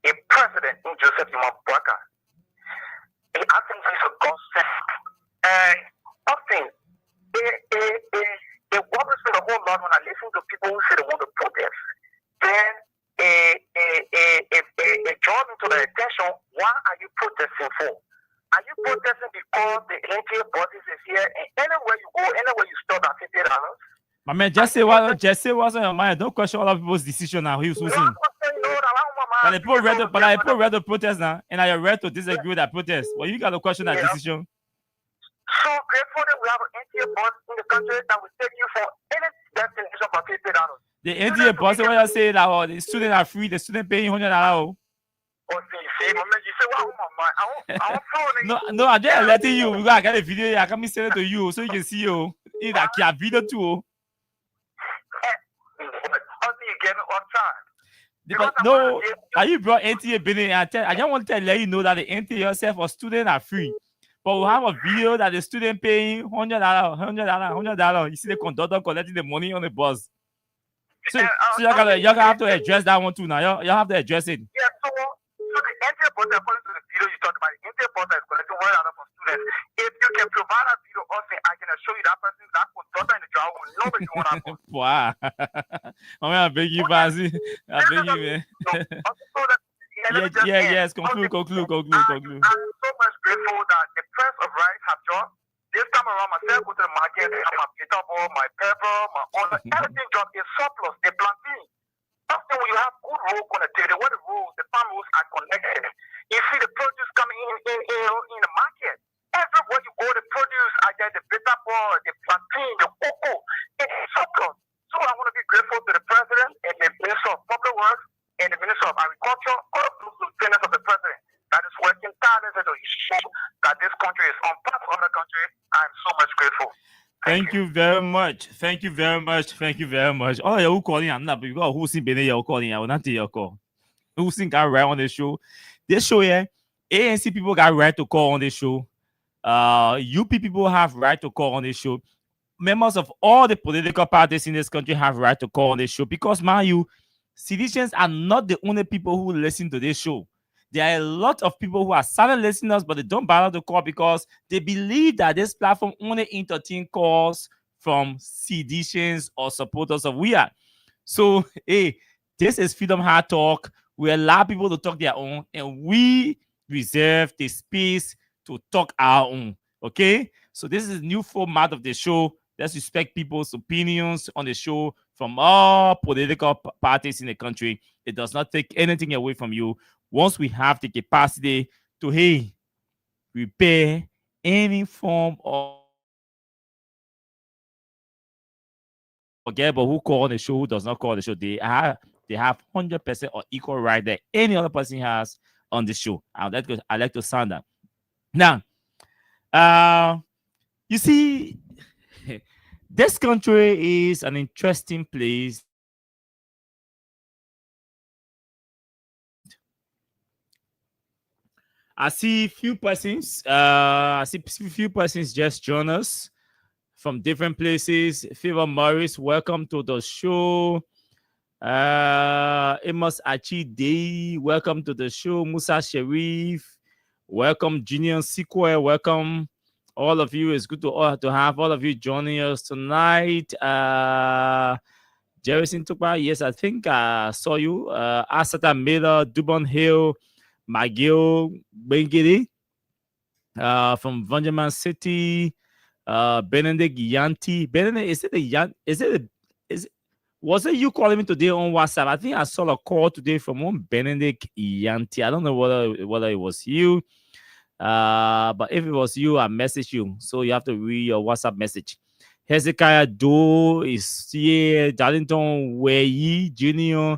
a president in Joseph Yumabwaka. I think he's a God sent. Austin, it worries me a whole lot when I listen to people who say they want to protest. Then it draws me to the attention, why are you protesting for? Are you protesting because the NTA bosses is here and anywhere you go, anywhere you stop at $50? My man, just say what's on your mind. Don't question other people's decision now. Who's losing? But the people read the protest now, and I read to disagree with that protest. Well, you got to question that decision. So grateful that we have an NTA boss in the country that will take you for any destination for $50. The NTA boss, what you say that the students are free, the student paying $100. No, I'm just letting you. We gotta get a video here. I can send it to you so you can see you. It's like a video too. No, are you brought NTA bidding? I just want to let you know that the NTA yourself for students are free. But we have a video that the student paying $100. You see the conductor collecting the money on the bus. So y'all have to address that one too now. Y'all have to address it. Yeah, so the NTA portal, according to the video you talked about, the NTA portal is collecting $100 from students. If you can provide a video, also, I can assure you that person, that conductor in the job will know that you want to. Wow. I beg you, Bazi. I beg you, man. Yes. Conclude. I'm so much grateful that the press of rights have dropped. This time around, myself go to the market, I have my vegetable, my pepper, my onion, everything drop is surplus, they planting. Something when you have good road connectivity, where the roads, the farm roads are connected. You see the produce coming in the market. Everywhere you go, the produce, I get the vegetable, the plantain, the cocoa, it's surplus. So I want to be grateful to the president and the Minister of Public Works and the Minister of Agriculture, all of those lieutenants of the president that is working tirelessly to show that this country is on par with other countries. I'm so much grateful. Thank you very much. Thank you very much. Oh, you're calling. I'm not, but you got who's been you're calling. I will not take your call. Who's got right on the show? This show, yeah, ANC people got right to call on this show. UP people have right to call on this show. Members of all the political parties in this country have right to call on this show because, man, citizens are not the only people who listen to this show. There are a lot of people who are silent listeners, but they don't bother to call because they believe that this platform only entertains calls from seditionists or supporters of We Are. So, hey, this is Freedom Hard Talk. We allow people to talk their own, and we reserve the space to talk our own. Okay? So this is a new format of the show. Let's respect people's opinions on the show from all political parties in the country. It does not take anything away from you. Once we have the capacity to, repair any form of forget about who call the show, who does not call the show. They have 100% or equal right that any other person has on the show. I like to sound that. Now, you see, this country is an interesting place. I see few persons. Just join us from different places. Favor Morris, welcome to the show. Amos Achide, welcome to the show. Musa Sharif, welcome. Junior Sequoia, welcome. All of you, it's good to have all of you joining us tonight. Jerison Tukpa, yes, I think I saw you. Asata Miller, Dubon Hill, McGill Bengidi, from Vanjaman City, Benedict Yanti. Benedict, was it you calling me today on WhatsApp? I think I saw a call today from one Benedict Yanti. I don't know whether it was you. But if it was you, I messaged you. So you have to read your WhatsApp message. Hezekiah Doe is here. Darlington Weyi Jr.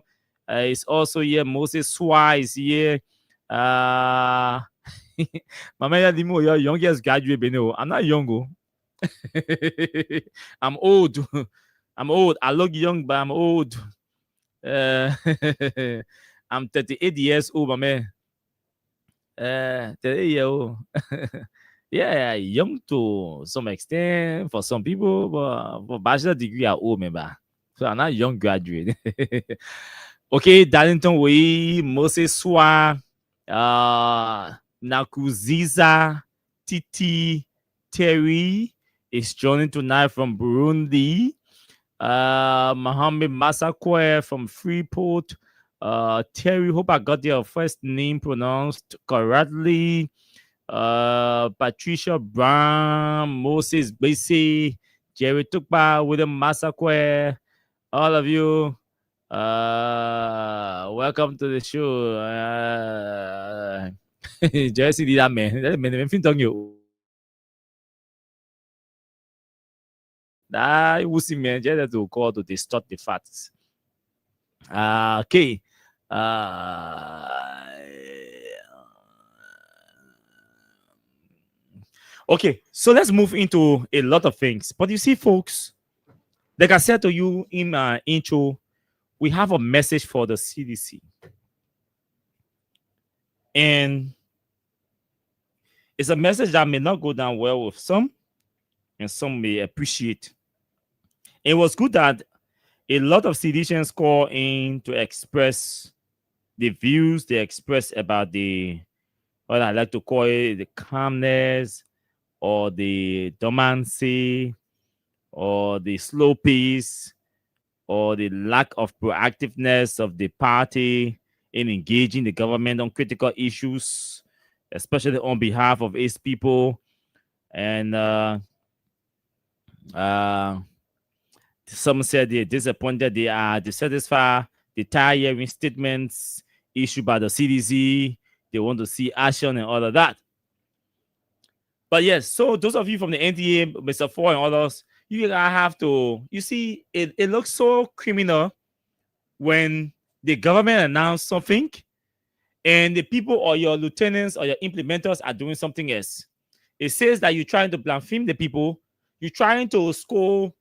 Is also here. Moses Swa is here. My man, your youngest graduate, Beno. I'm not young. I'm old. I'm old. I look young, but I'm old. I'm 38 years old, my man. 38 years old. Yeah, young to some extent for some people, but for bachelor degree, are old, man. So I'm not young graduate. Okay, Darlington Way, Moses Swa, Nakuziza, Titi, Terry is joining tonight from Burundi. Mohammed Masakwe from Freeport. Terry, hope I got your first name pronounced correctly. Patricia Brown, Moses Basi, Jerry Tukpa, William Masakwe, all of you. Welcome to the show. Jesse did that man. That man fin tong you. That was man. Just to call to distort the facts. Okay. Okay, so let's move into a lot of things. But you see, folks, like I said to you in my intro, we have a message for the CDC. And it's a message that may not go down well with some, and some may appreciate. It was good that a lot of CDCians call in to express the views they express about the, what I like to call it, the calmness, or the dormancy, or the slow pace, or the lack of proactiveness of the party in engaging the government on critical issues, especially on behalf of its people. And some said they're disappointed, they are dissatisfied, the tiring statements issued by the CDC, they want to see action and all of that. But yes, so those of you from the NDA, Mr. Ford and others, you have to, you see, it looks so criminal when the government announced something and the people or your lieutenants or your implementers are doing something else. It says that you're trying to blaspheme the people, you're trying to score,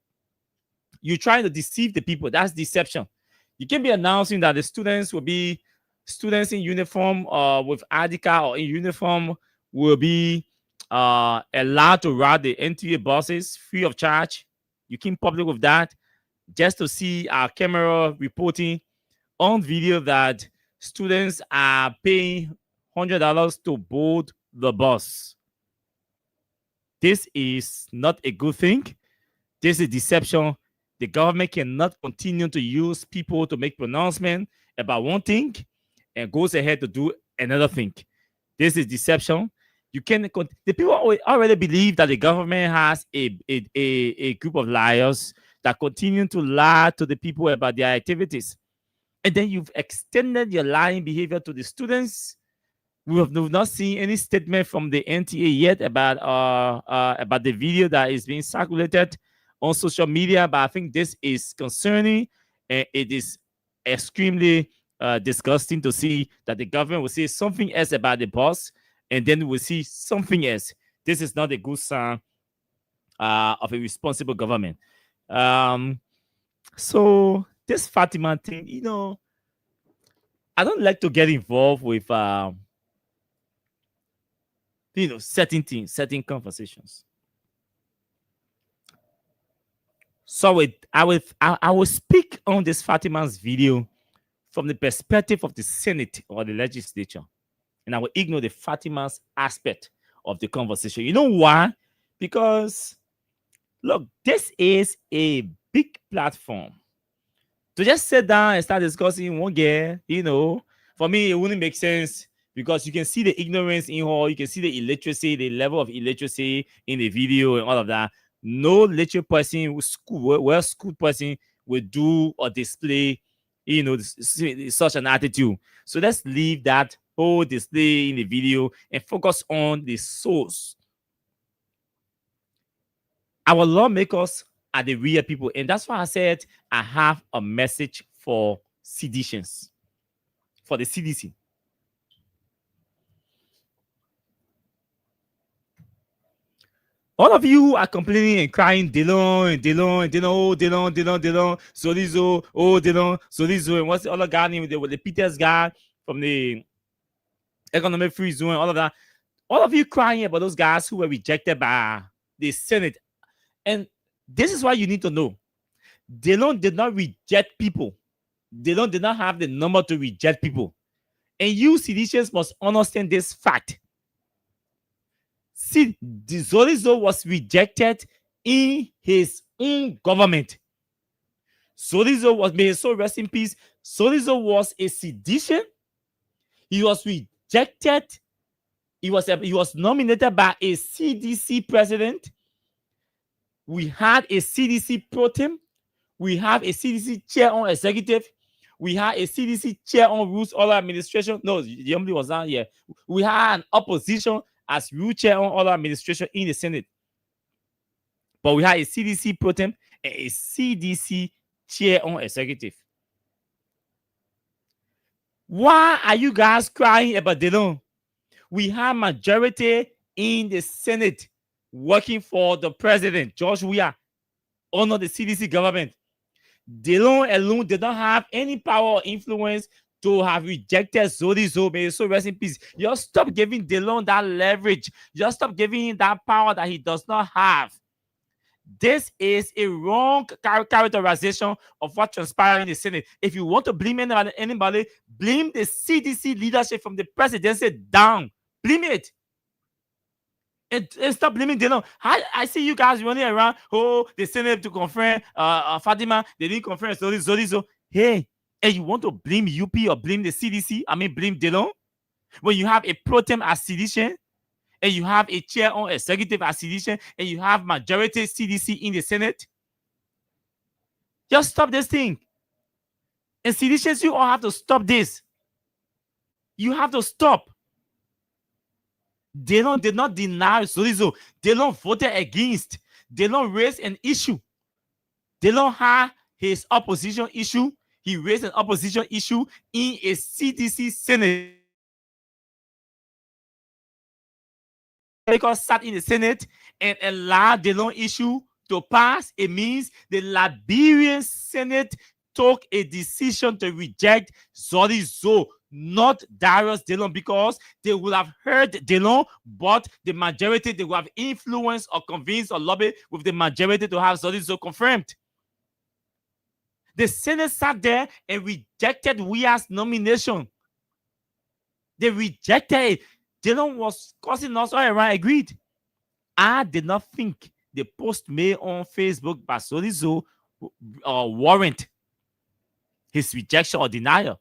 you're trying to deceive the people. That's deception. You can be announcing that the students will be students in uniform or with ID card or in uniform will be allowed to ride the NTA buses free of charge. You came public with that just to see our camera reporting on video that students are paying $100 to board the bus. This is not a good thing. This is deception. The government cannot continue to use people to make pronouncements about one thing and goes ahead to do another thing. This is deception. You can the people already believe that the government has a group of liars that continue to lie to the people about their activities. And then you've extended your lying behavior to the students. We've not seen any statement from the NTA yet about the video that is being circulated on social media, but I think this is concerning, and it is extremely disgusting to see that the government will say something else about the bus, and then we'll see something else. This is not a good sign of a responsible government. So this Fatima thing, you know, I don't like to get involved with certain things, certain conversations. So I will speak on this Fatima's video from the perspective of the Senate or the legislature, and I will ignore the Fatima's aspect of the conversation. You know why? Because look, this is a big platform. To just sit down and start discussing one girl, you know, for me it wouldn't make sense, because you can see the ignorance in her, you can see the illiteracy, the level of illiteracy in the video and all of that. No literate person, well-schooled person will do or display, you know, such an attitude. So let's leave that whole display in the video and focus on the source. Our lawmakers are the real people, and that's why I said I have a message for CDCians, for the CDC. All of you who are complaining and crying, Delon, Solizo, Solizo, and what's the other guy name? The Peters guy from the Economic Free Zone, all of that. All of you crying about those guys who were rejected by the Senate. And this is why you need to know. Delon did not reject people. Delon did not have the number to reject people. And you citizens must understand this fact. See, Solizo was rejected in his own government. Solizo was, may his soul rest in peace. Solizo was a sedition. He was rejected. He was nominated by a CDC president. We had a CDC pro tem. We have a CDC chair on executive. We had a CDC chair on rules order administration. No, Yomli was not here. We had an opposition as rule chair on order administration in the Senate. But we had a CDC pro tem and a CDC chair on executive. Why are you guys crying about Delon? We have majority in the Senate working for the president, George Weah, under the CDC government. Delon alone did not have any power or influence to have rejected Solizo. May so rest in peace. Just stop giving Delon that leverage. Just stop giving him that power that he does not have. This is a wrong characterization of what transpired in the Senate. If you want to blame anybody, blame the CDC leadership from the presidency down. Blame it. And stop blaming Delon. I see you guys running around. Oh, the Senate to confirm Fatima. They didn't confirm Solizo. Hey, and you want to blame UP or blame the CDC? I mean, blame Delon? When you have a pro tem as sedition, and you have a chair on executive as sedition, and you have majority CDC in the Senate? Just stop this thing. And seditions, you all have to stop this. You have to stop. Delon did not deny Solizo. Delon voted against. Delon raised an issue. Delon had his opposition issue. He raised an opposition issue in a CDC Senate. Because sat in the Senate and allowed Delon issue to pass. It means the Liberian Senate took a decision to reject Solizo, not Darius Delon, because they would have heard Delon, but the majority, they would have influenced or convinced or lobbied with the majority to have Solizo confirmed. The Senate sat there and rejected Weah's nomination. They rejected it. Delon was causing us all around agreed. I did not think the post made on Facebook by Solizo warrant his rejection or denial.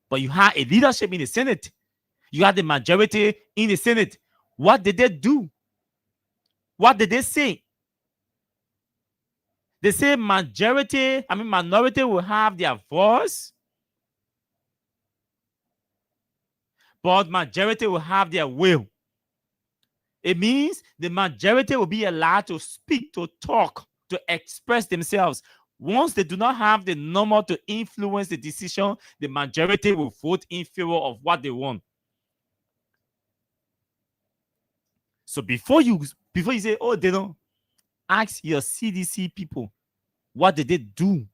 But you had a leadership in the Senate. You had the majority in the Senate. What did they do? What did they say? They say minority will have their voice, but majority will have their will. It means the majority will be allowed to speak, to talk, to express themselves. Once they do not have the number to influence the decision, the majority will vote in favor of what they want. So before you say, oh, they don't, ask your CDC people, what did they do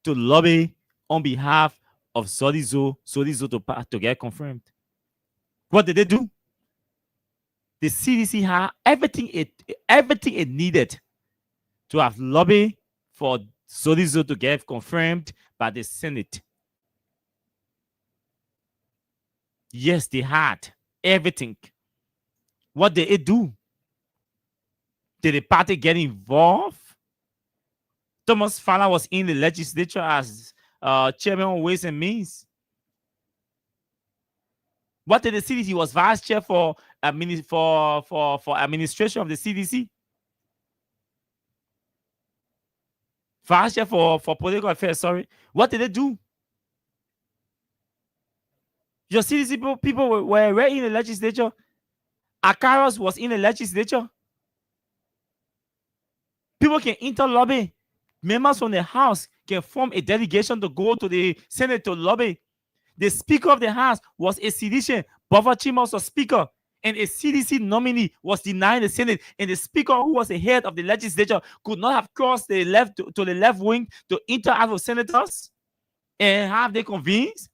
to lobby on behalf of Solizo to get confirmed? What did they do? The CDC had everything it needed to have lobbied for Solizo to get confirmed by the Senate. Yes, they had everything. What did it do? Did the party get involved? Thomas Fala was in the legislature as chairman of Ways and Means. What did the CDC? He was vice chair for administration of the CDC. Vice chair for political affairs, sorry. What did they do? Your CDC people were in the legislature. Akaros was in the legislature. People can inter-lobby. Members from the House can form a delegation to go to the Senate to lobby. The Speaker of the House was a sedition. Bova Chima was a speaker. and a CDC nominee was denied the Senate, and the speaker, who was the head of the legislature, could not have crossed the left to the left wing to interact with senators and have they convenes.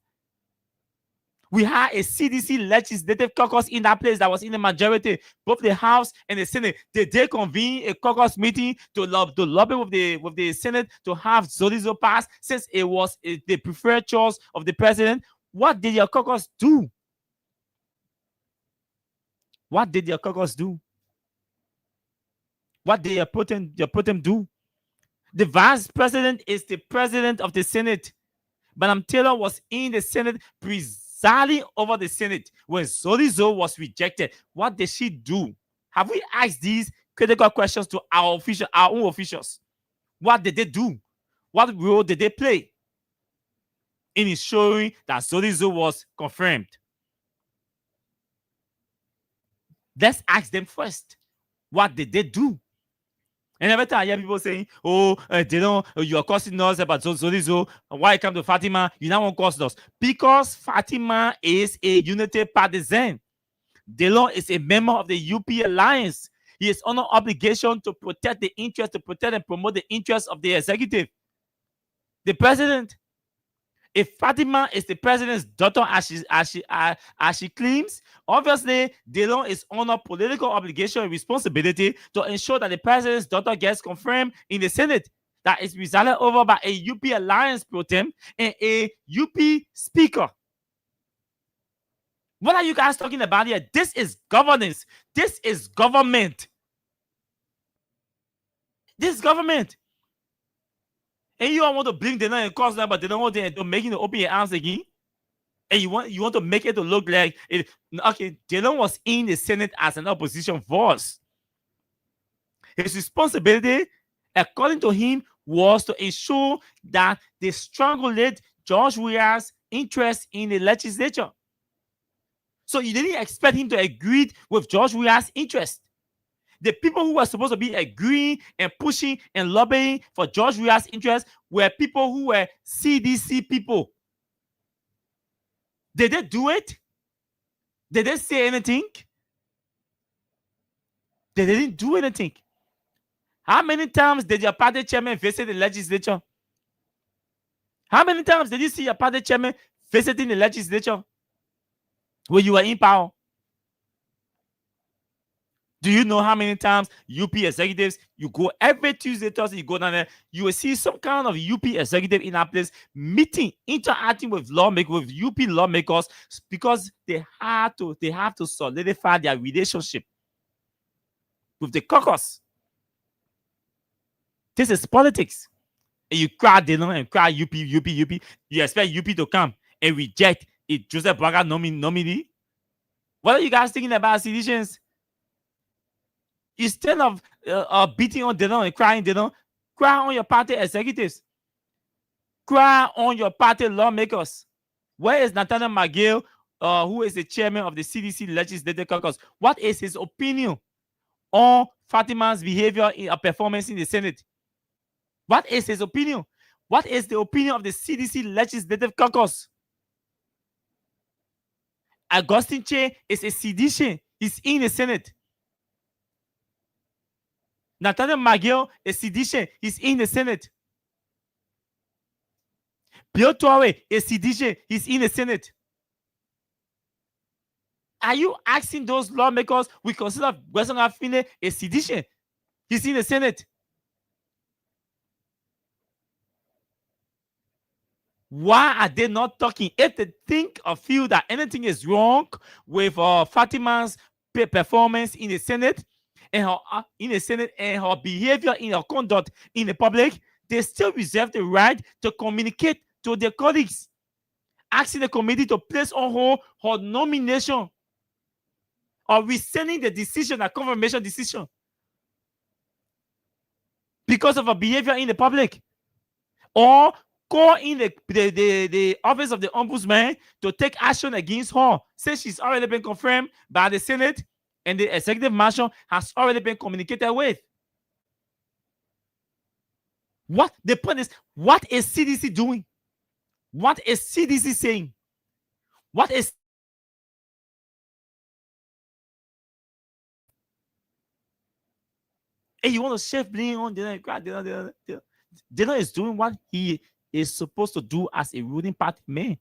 We had a CDC legislative caucus in that place that was in the majority, both the House and the Senate. Did they convene a caucus meeting to lobby with the Senate to have Zotizo pass, since it was the preferred choice of the president? What did your caucus do? What did your caucus do? What did your protem do? The vice president is the president of the Senate. Madam Taylor was in the Senate presiding over the Senate when Zotizo was rejected. What did she do? Have we asked these critical questions to our own officials? What did they do? What role did they play in ensuring that Zotizo was confirmed? Let's ask them first. What did they do? And every time I hear people saying, oh, they don't, you are causing us about Zotizo. Why come to Fatima? You now want to cause us. Because Fatima is a unity partisan. Delon is a member of the UP Alliance. He is under obligation to protect the interest, to protect and promote the interests of the executive. The president. If Fatima is the president's daughter, as she claims, obviously, Delon is under political obligation and responsibility to ensure that the president's daughter gets confirmed in the Senate, that is presided over by a UP Alliance pro tem and a UP speaker. What are you guys talking about here? This is governance. This is government. This is government. And you all want to bring them and cause them, but they don't want to make it to open your arms again. And you want to make it to look like it. Okay, Delon was in the Senate as an opposition force. His responsibility, according to him, was to ensure that they strangulate George Weah's interest in the legislature. So you didn't expect him to agree with George Weah's interest. The people who were supposed to be agreeing and pushing and lobbying for George Weah's interests were people who were CDC people. Did they do it? Did they say anything? They didn't do anything. How many times did your party chairman visit the legislature? How many times did you see your party chairman visiting the legislature when you were in power? Do you know how many times UP executives, you go every Tuesday, Thursday, you go down there, you will see some kind of UP executive in that place meeting, interacting with lawmakers, with UP lawmakers, because they have to solidify their relationship with the caucus. This is politics. And you cry Delon and cry UP. You expect UP to come and reject a Joseph Braga nominee? What are you guys thinking about seditions? Instead of beating on Delon and crying Delon, cry on your party executives. Cry on your party lawmakers. Where is Nathaniel McGill, who is the chairman of the CDC Legislative Caucus? What is his opinion on Fatima's behavior in a performance in the Senate? What is his opinion? What is the opinion of the CDC Legislative Caucus? Augustine Che is a sedition. He's in the Senate. Nathaniel McGill is sedition. He's in the Senate. Bill Torre is sedition. He's in the Senate. Are you asking those lawmakers we consider Western Afine a sedition? He's in the Senate. Why are they not talking? If they think or feel that anything is wrong with Fatima's performance in the Senate, and her behavior in her conduct in the public, they still reserve the right to communicate to their colleagues, asking the committee to place on hold her nomination or rescinding the decision, a confirmation decision, because of her behavior in the public, or call in the office of the ombudsman to take action against her, since she's already been confirmed by the Senate and the executive marshal has already been communicated with. What the point is, what is CDC doing? What is CDC saying? What is And you want to shift blame on Dylan is doing what he is supposed to do as a ruling party man.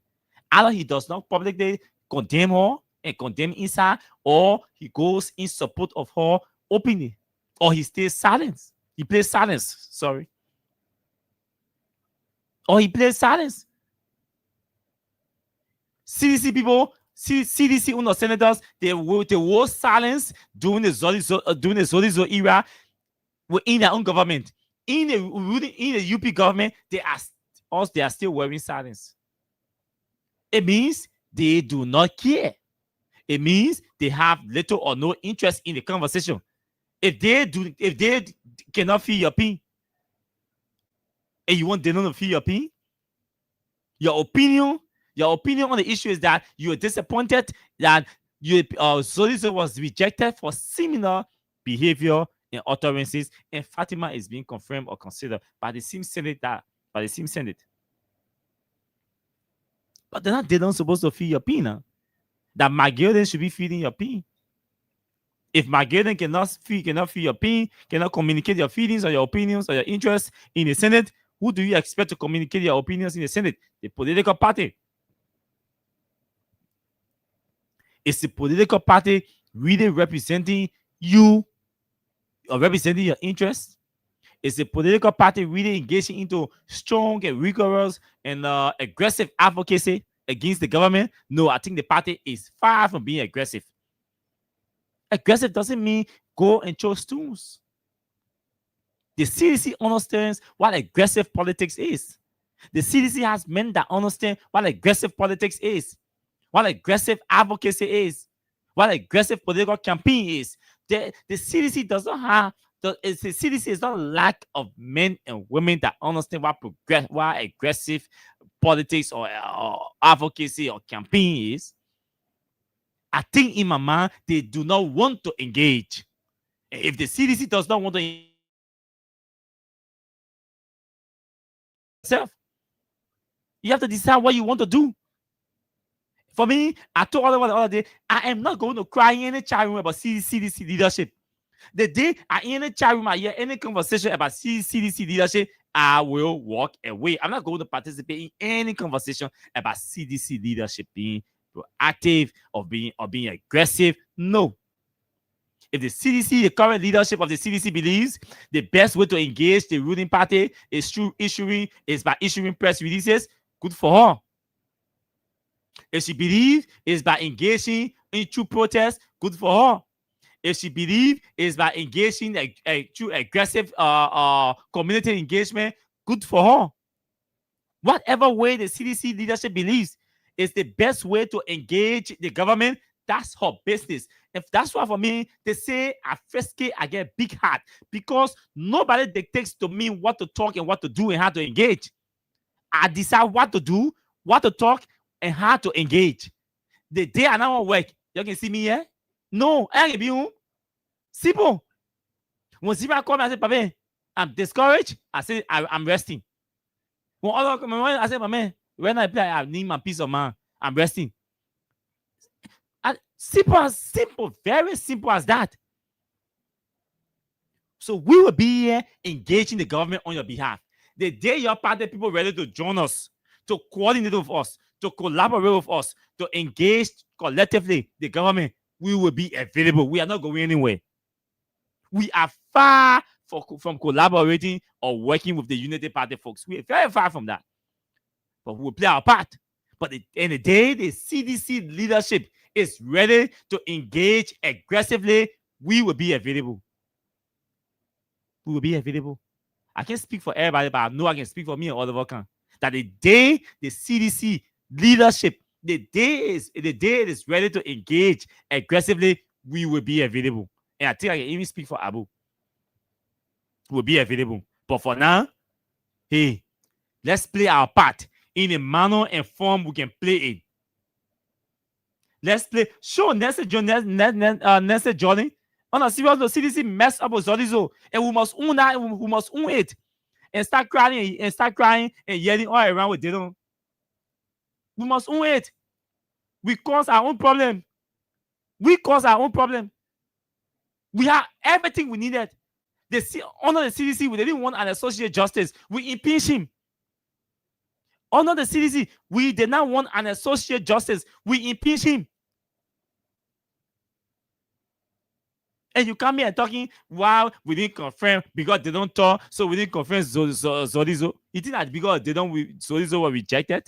Either he does not publicly condemn her and condemn inside, or he goes in support of her openly, or he stays silent. He plays silence, sorry. Or he plays silence. CDC people, CDC senators, they were silence during the Zolizo era within their own government. In the UP government, they are still wearing silence. It means they do not care. It means they have little or no interest in the conversation. If they cannot feel your pain, and you want them to feel your pain, your opinion on the issue is that you are disappointed that Zolizo was rejected for similar behavior and utterances, and Fatima is being confirmed or considered by the same Senate But they're not supposed to feel your pain. Huh? That Magilden should be feeling your pain. If Magilden cannot feel your pain, cannot communicate your feelings or your opinions or your interests in the Senate, who do you expect to communicate your opinions in the Senate? The political party. Is the political party really representing you or representing your interests? Is the political party really engaging into strong and rigorous and aggressive advocacy against the government? No, I think the party is far from being aggressive. Aggressive doesn't mean go and throw stones. The CDC understands what aggressive politics is. The CDC has men that understand what aggressive politics is, what aggressive advocacy is, what aggressive political campaign is. The CDC does not have the CDC is not a lack of men and women that understand what aggressive politics or advocacy or campaign is. I think in my mind, they do not want to engage. If the CDC does not want to engage, you have to decide what you want to do. For me, I told everyone the other day, I am not going to cry in any chat room about CDC leadership. The day I in a chat room, I hear any conversation about CDC leadership, I will walk away. I'm not going to participate in any conversation about CDC leadership being proactive or being aggressive. No. If the current leadership of the CDC believes the best way to engage the ruling party is by issuing press releases, good for her. If she believes it's by engaging in true protest, good for her. If she believes it's by engaging through aggressive community engagement, good for her. Whatever way the CDC leadership believes is the best way to engage the government, that's her business. If that's why for me, they say at first I get big heart because nobody dictates to me what to talk and what to do and how to engage. I decide what to do, what to talk, and how to engage. The day I now work, you can see me here. No, I ain't be home. Simple. When Zima come and say, Papa, I'm discouraged, I say I'm resting. When other come, I say, Mama, when I play, I need my peace of mind. I'm resting. Simple, very simple as that. So we will be here engaging the government on your behalf. The day your party people ready to join us, to coordinate with us, to collaborate with us, to engage collectively the government, we will be available. We are not going anywhere. We are far from collaborating or working with the Unity Party folks. We are very far from that. But we will play our part. But at the end of the day, the CDC leadership is ready to engage aggressively. We will be available. We will be available. I can't speak for everybody, but I know I can speak for me and Oliver Khan. That the day the CDC leadership, the day it is ready to engage aggressively, we will be available. And I think I can even speak for Abu. We'll be available. But for now, hey, let's play our part in a manner and form we can play it. Let's play. Show Nelson Jordan. On a serious note, CDC messed up with Zolizo, and we must own that. We must own it, and start crying and yelling all around with Dylan. We must own it. We cause our own problem. We have everything we needed. They see under the CDC, we didn't want an associate justice. We impeach him. Under the CDC, we did not want an associate justice. We impeach him. And you come here and talking, wow, we didn't confirm because they don't talk, so we didn't confirm Zolizo. You think that because they don't, Zolizo were rejected?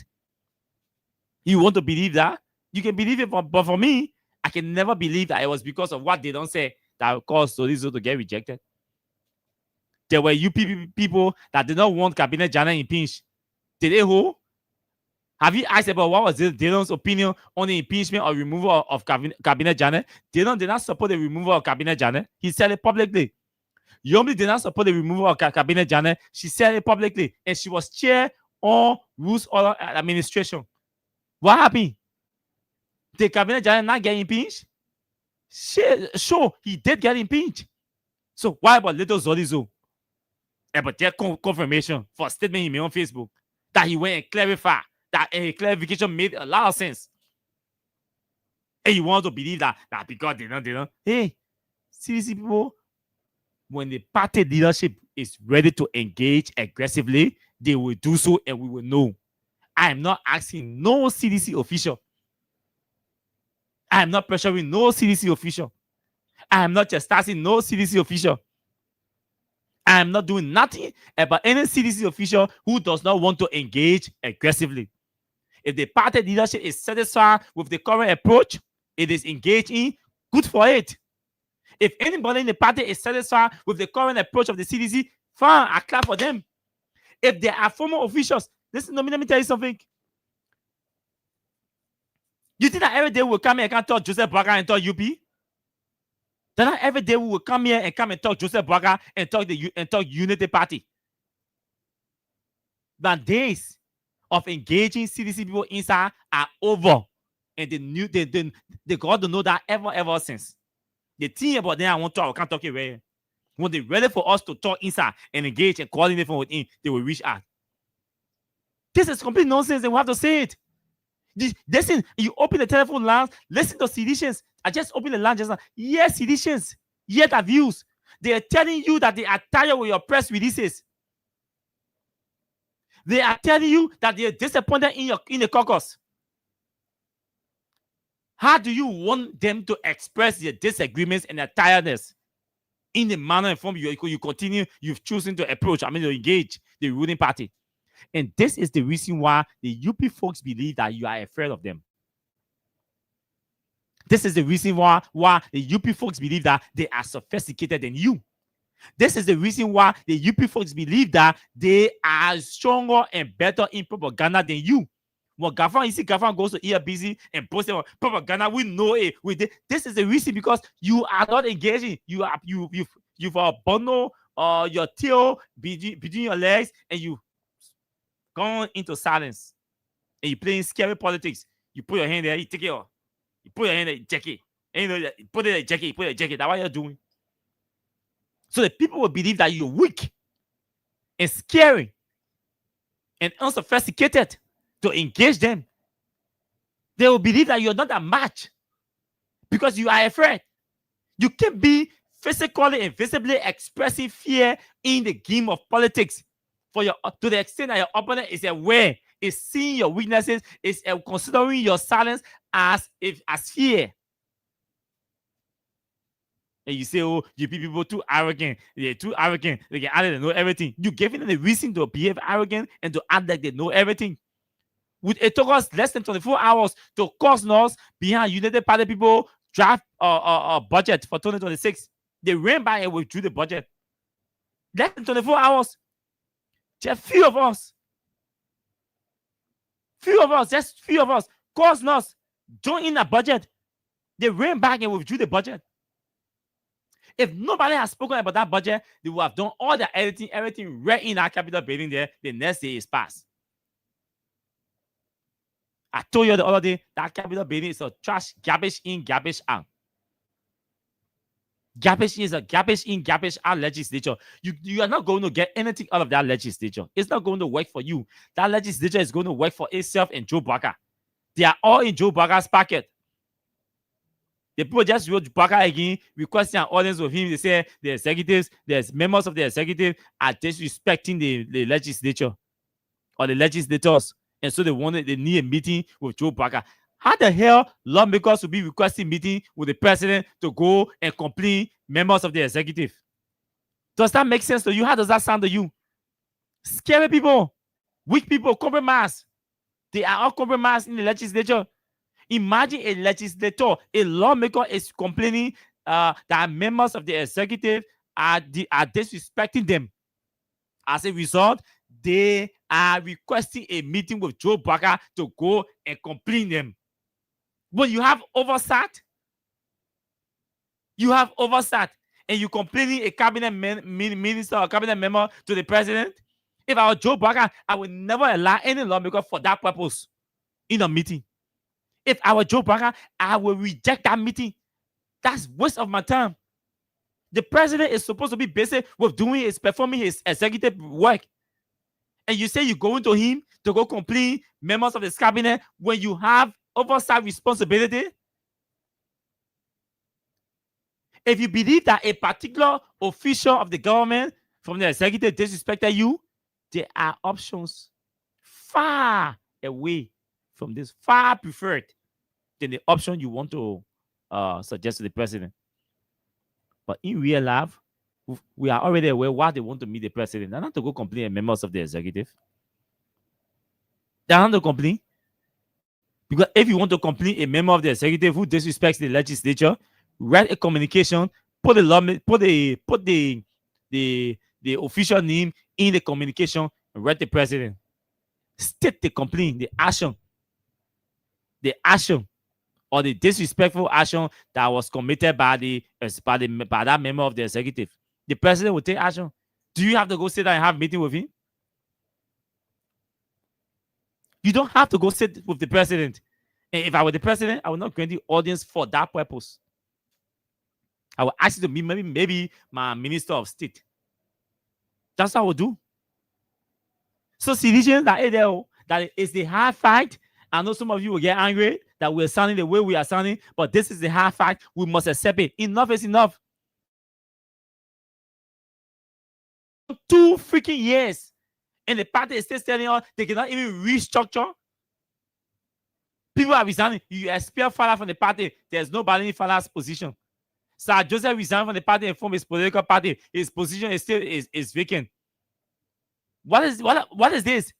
You want to believe that? You can believe it, but for me, I can never believe that it was because of what they don't say that caused Zolizo to get rejected. There were people that did not want Cabinet Janet impeached. Did they hold? Have you asked about what was Dillon's opinion on the impeachment or removal of Cabinet Janet? Dillon did not support the removal of Cabinet Janet. He said it publicly. Yomli did not support the removal of Cabinet Janet. She said it publicly. And she was chair on Rules Order Administration. What happened? Did Cabinet Janet not get impeached? Sure, he did get impeached. So why about little Zolizo? But their confirmation for a statement he made on Facebook that he went and clarified. That a clarification made a lot of sense. And you want to believe that because they don't. Hey, CDC people, when the party leadership is ready to engage aggressively, they will do so and we will know. I am not asking no CDC official. I am not pressuring no CDC official. I am not chastising no CDC official. I am not doing nothing about any CDC official who does not want to engage aggressively. If the party leadership is satisfied with the current approach it is engaged in, good for it. If anybody in the party is satisfied with the current approach of the CDC, fine, I clap for them. If there are former officials, listen, let me tell you something. You think that every day we'll come here and can talk Joseph Boakai and talk UP? Then every day we will come here and talk Joseph Boakai and talk Unity Party. The days of engaging CDC people inside are over. And they got to know that ever since. The thing about them I want to talk, I can't talk it right. When they're ready for us to talk inside and engage and coordinate from within, they will reach out. This is complete nonsense and we have to say it. Listen, you open the telephone lines, listen to CDCians. I just opened the line just now. Yes, CDCians, yet their views. They are telling you that they are tired with your press releases. They are telling you that they are disappointed in the caucus. How do you want them to express their disagreements and their tiredness in the manner and form you continue, you've chosen to approach, to engage the ruling party? And this is the reason why the UP folks believe that you are afraid of them. This is the reason why the UP folks believe that they are sophisticated than you. This is the reason why the UP folks believe that they are stronger and better in propaganda than you. When Gafan, you see Gafan goes to ERBC and posts on propaganda, we know it. This is the reason because you are not engaging. You've bundled your tail between your legs and you gone into silence. And you playing scary politics. You put your hand there, you take it off. You put your hand there, you check it. And you put it there, check it, put it there, check it. That's what you're doing. So the people will believe that you're weak and scary and unsophisticated to engage them. They will believe that you're not a match because you are afraid. You can be physically and visibly expressing fear in the game of politics to the extent that your opponent is aware, is seeing your weaknesses, is considering your silence as fear. And you say, oh, you people too arrogant. They're too arrogant. They can act like they know everything. You're giving them the reason to behave arrogant and to act like they know everything. It took us less than 24 hours to cost us behind United Party people draft a budget for 2026. They ran by and withdrew the budget. Less than 24 hours. Just few of us, just few of us, caused us join in the budget. They ran back and withdrew the budget. If nobody has spoken about that budget, they would have done all the editing, everything right in our Capitol building there. The next day is passed. I told you the other day that Capitol building is a trash, garbage in, garbage out. Garbage is a garbage in, garbage out legislature. You are not going to get anything out of that legislature. It's not going to work for you. That legislature is going to work for itself and Joe Boakai. They are all in Joe Boakai's pocket. The people just wrote Baka again, requesting an audience with him. They say the executives, there's members of the executive are disrespecting the legislature or the legislators. And so they need a meeting with Joe Baka. How the hell lawmakers will be requesting meeting with the president to go and complain members of the executive? Does that make sense to you? How does that sound to you? Scary people, weak people, compromise. They are all compromised in the legislature. Imagine a legislator, a lawmaker is complaining that members of the executive are disrespecting them. As a result, they are requesting a meeting with Joe Baka to go and complain them. When you have oversight, and you complaining a cabinet minister or cabinet member to the president. If I was Joe Baka, I would never allow any lawmaker for that purpose in a meeting. If I were Joe Baka, I will reject that meeting. That's waste of my time. The president is supposed to be busy with performing his executive work. And you say you're going to him to go complain members of his cabinet when you have oversight responsibility? If you believe that a particular official of the government from the executive disrespected you, there are options far away from this, far preferred than the option you want to suggest to the president. But in real life, we are already aware why they want to meet the president. They're not to go complain members of the executive. They're not to complain. Because if you want to complain a member of the executive who disrespects the legislature, write a communication, put the official name in the communication, and write the president. State the complaint, the action, or the disrespectful action that was committed by that member of the executive. The president will take action. Do you have to go sit down and have a meeting with him? You don't have to go sit with the president. And if I were the president, I would not grant the audience for that purpose. I will ask you to meet maybe my minister of state. That's what I would do. So citizens, that is the hard fight. I know some of you will get angry that we're sounding the way we are sounding, but this is the hard fact. We must accept it. Enough is enough. 2 freaking years. And the party is still telling us they cannot even restructure. People are resigning. You expel Fala from the party. There's nobody in Fala's position. Sir Joseph resigned from the party and from his political party. His position is still is vacant. What is this?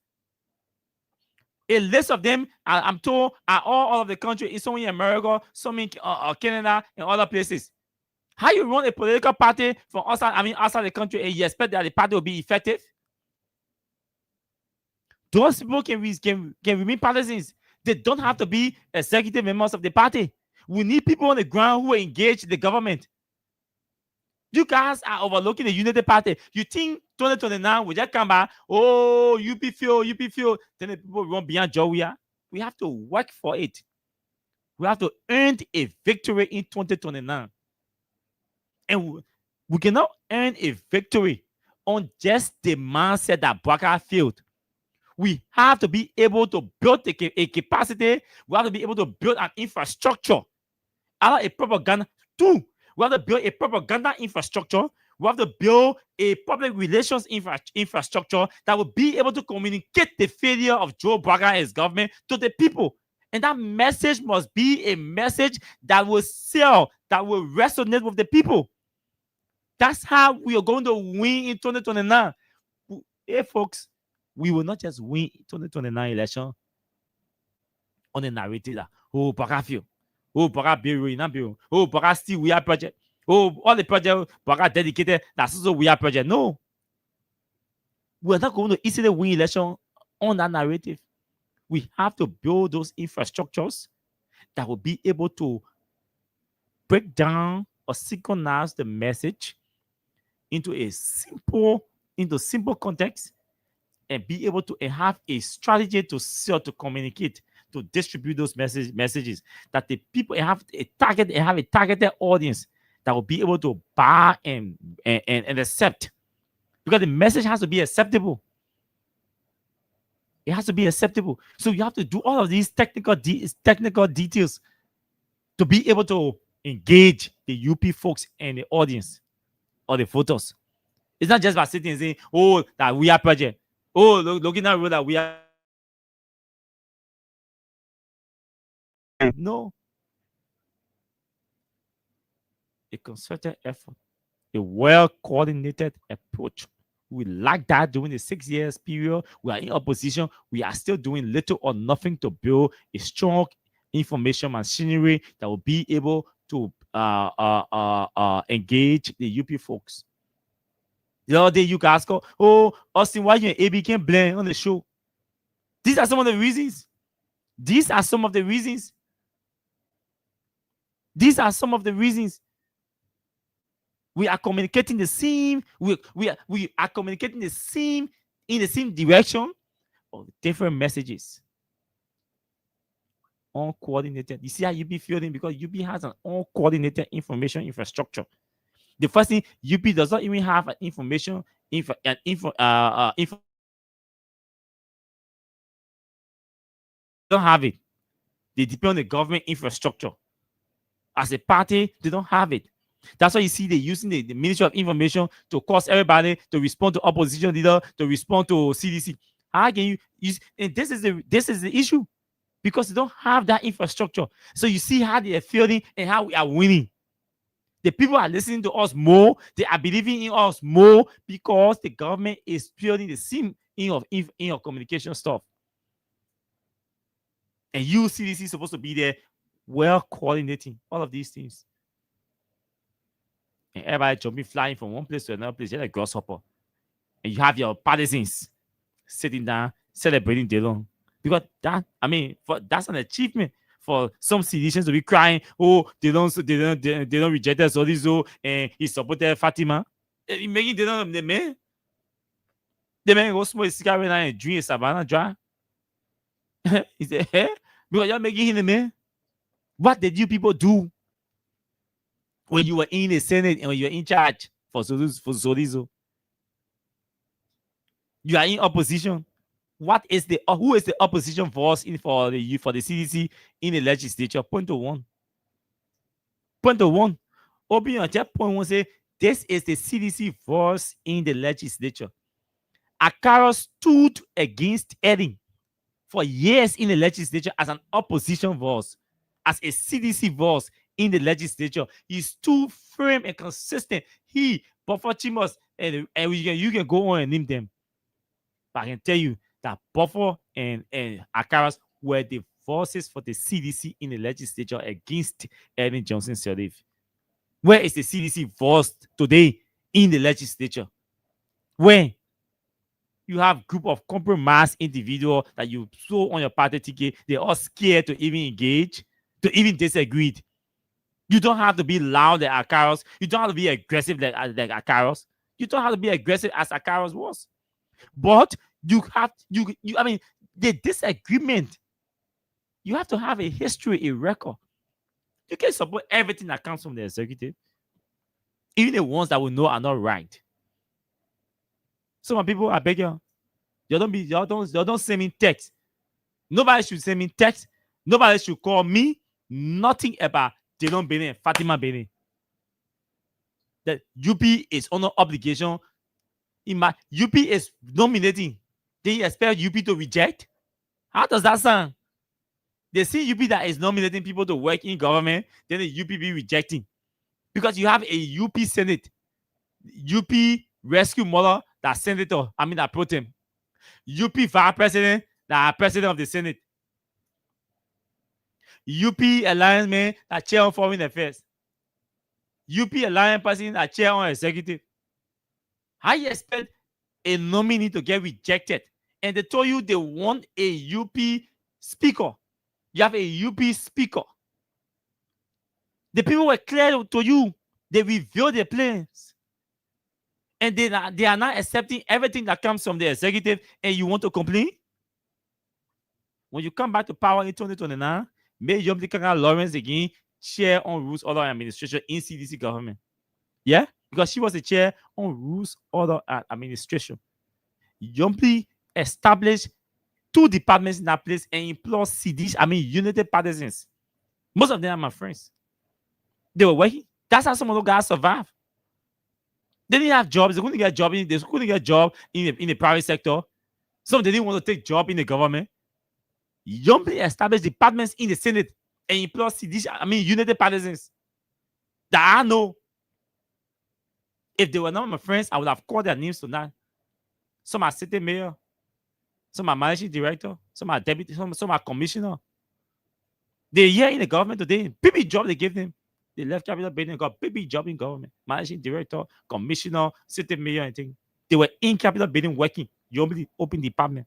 A list of them, I'm told, are all of the country. Some in America, some in Canada, and other places. How you run a political party from outside the country, and you expect that the party will be effective? Those people can remain partisans. They don't have to be executive members of the party. We need people on the ground who engage the government. You guys are overlooking the unity party. You think 2029 will just come back? Oh, UP feel. Then the people run beyond Joey. We have to work for it. We have to earn a victory in 2029. And we cannot earn a victory on just the mindset that Baka failed. We have to be able to build a capacity. We have to be able to build an infrastructure. A propaganda too. We have to build a propaganda infrastructure. We have to build a public relations infrastructure that will be able to communicate the failure of Joe Baka and his government to the people. And that message must be a message that will sell, that will resonate with the people. That's how we are going to win in 2029. Hey, folks, we will not just win 2029 election on a narrative that, oh, Baka feel. Oh, Baka bureau, oh, Baka still we are project. Oh, all the project Baka dedicated, that's also we are project. No. We're not going to easily win election on that narrative. We have to build those infrastructures that will be able to break down or synchronize the message into simple context and be able to have a strategy to sell, to communicate, to distribute those messages that the people have a targeted audience that will be able to buy and accept, because the message has to be acceptable. It has to be acceptable. So you have to do all of these technical details to be able to engage the UP folks and the audience or the voters. It's not just about sitting and saying, oh, that we are project. Oh, looking at road that we are. No. A concerted effort, a well-coordinated approach. We lack that during the 6 years period. We are in opposition. We are still doing little or nothing to build a strong information machinery that will be able to engage the UP folks. The other day, you guys go, oh, Austin, why you and AB can't blend on the show? These are some of the reasons. These are some of the reasons. These are some of the reasons. We are communicating the same. We are communicating the same in the same direction, or different messages. Uncoordinated. You see how UP feeling because UP has an uncoordinated information infrastructure. The first thing, UP does not even have an information don't have it. They depend on the government infrastructure. As a party, they don't have it. That's why you see they're using the Ministry of Information to cause everybody to respond to opposition leader, to respond to CDC. How can you use? And this is the issue, because they don't have that infrastructure. So you see how they are feeling and how we are winning. The people are listening to us more. They are believing in us more because the government is building the same in your communication stuff. And you, CDC, is supposed to be there, well coordinating all of these things. And everybody jumping, flying from one place to another place, just like a grasshopper. And you have your partisans sitting down, celebrating Delon. Because that's an achievement for some citizens to be crying, oh, they don't reject us, or this, oh, and he supported Fatima. Making the man go smoke a cigarette and drink a Savannah dry. He said, hey, because you're making him the man. What did you people do when you were in the Senate and when you were in charge for Sodizo? You are in opposition. Who is the opposition force for the CDC in the legislature? Point to one. Open on that point one say this is the CDC force in the legislature. Akaro stood against Edding for years in the legislature as an opposition voice, as a CDC voice in the legislature. He's too firm and consistent. He, Buffer Chimos, and you can go on and name them. But I can tell you that Buffer and Akaras were the forces for the CDC in the legislature against Edding Johnson Sirleaf. Where is the CDC voice today in the legislature? Where? You have group of compromised individuals that you saw on your party ticket. They're all scared to even engage, to even disagree. You don't have to be loud like Akaros. You don't have to be aggressive like Akaros. You don't have to be aggressive as Akaros was. But the disagreement, you have to have a history, a record. You can support everything that comes from the executive, even the ones that we know are not right. Some people, I beg you, y'all don't send me text. Nobody should send me text. Nobody should call me nothing about Delon Bene and Fatima Bene. That UP is under obligation. UP is nominating. They expect UP to reject? How does that sound? They see UP that is nominating people to work in government, then the UP be rejecting. Because you have a UP Senate, UP rescue mother, that senator, that pro tem. UP vice president, that president of the Senate. UP alliance man, that chair on foreign affairs. UP alliance person, that chair on executive. How you expect a nominee to get rejected? And they told you they want a UP speaker. You have a UP speaker. The people were clear to you. They revealed their plans. And they are not accepting everything that comes from the executive, and you want to complain? When you come back to power in 2029, may Yomdi Lawrence again chair on rules, order, and administration in CDC government. Yeah? Because she was the chair on rules, order, and administration. Yomdi established 2 departments in that place and employed United Partisans. Most of them are my friends. They were working. That's how some of those guys survive. They didn't have jobs. They couldn't get a job in the private sector. Some they didn't want to take job in the government. Young people established departments in the Senate and employ United Partisans that I know. If they were not my friends, I would have called their names tonight. Some are city mayor, some are managing director, some are deputy, some are commissioner. They're here in the government today. Big job they gave them. They left Capital Building and got big job in government. Managing director, commissioner, city mayor, and things. They were in Capital Building working. You only open department.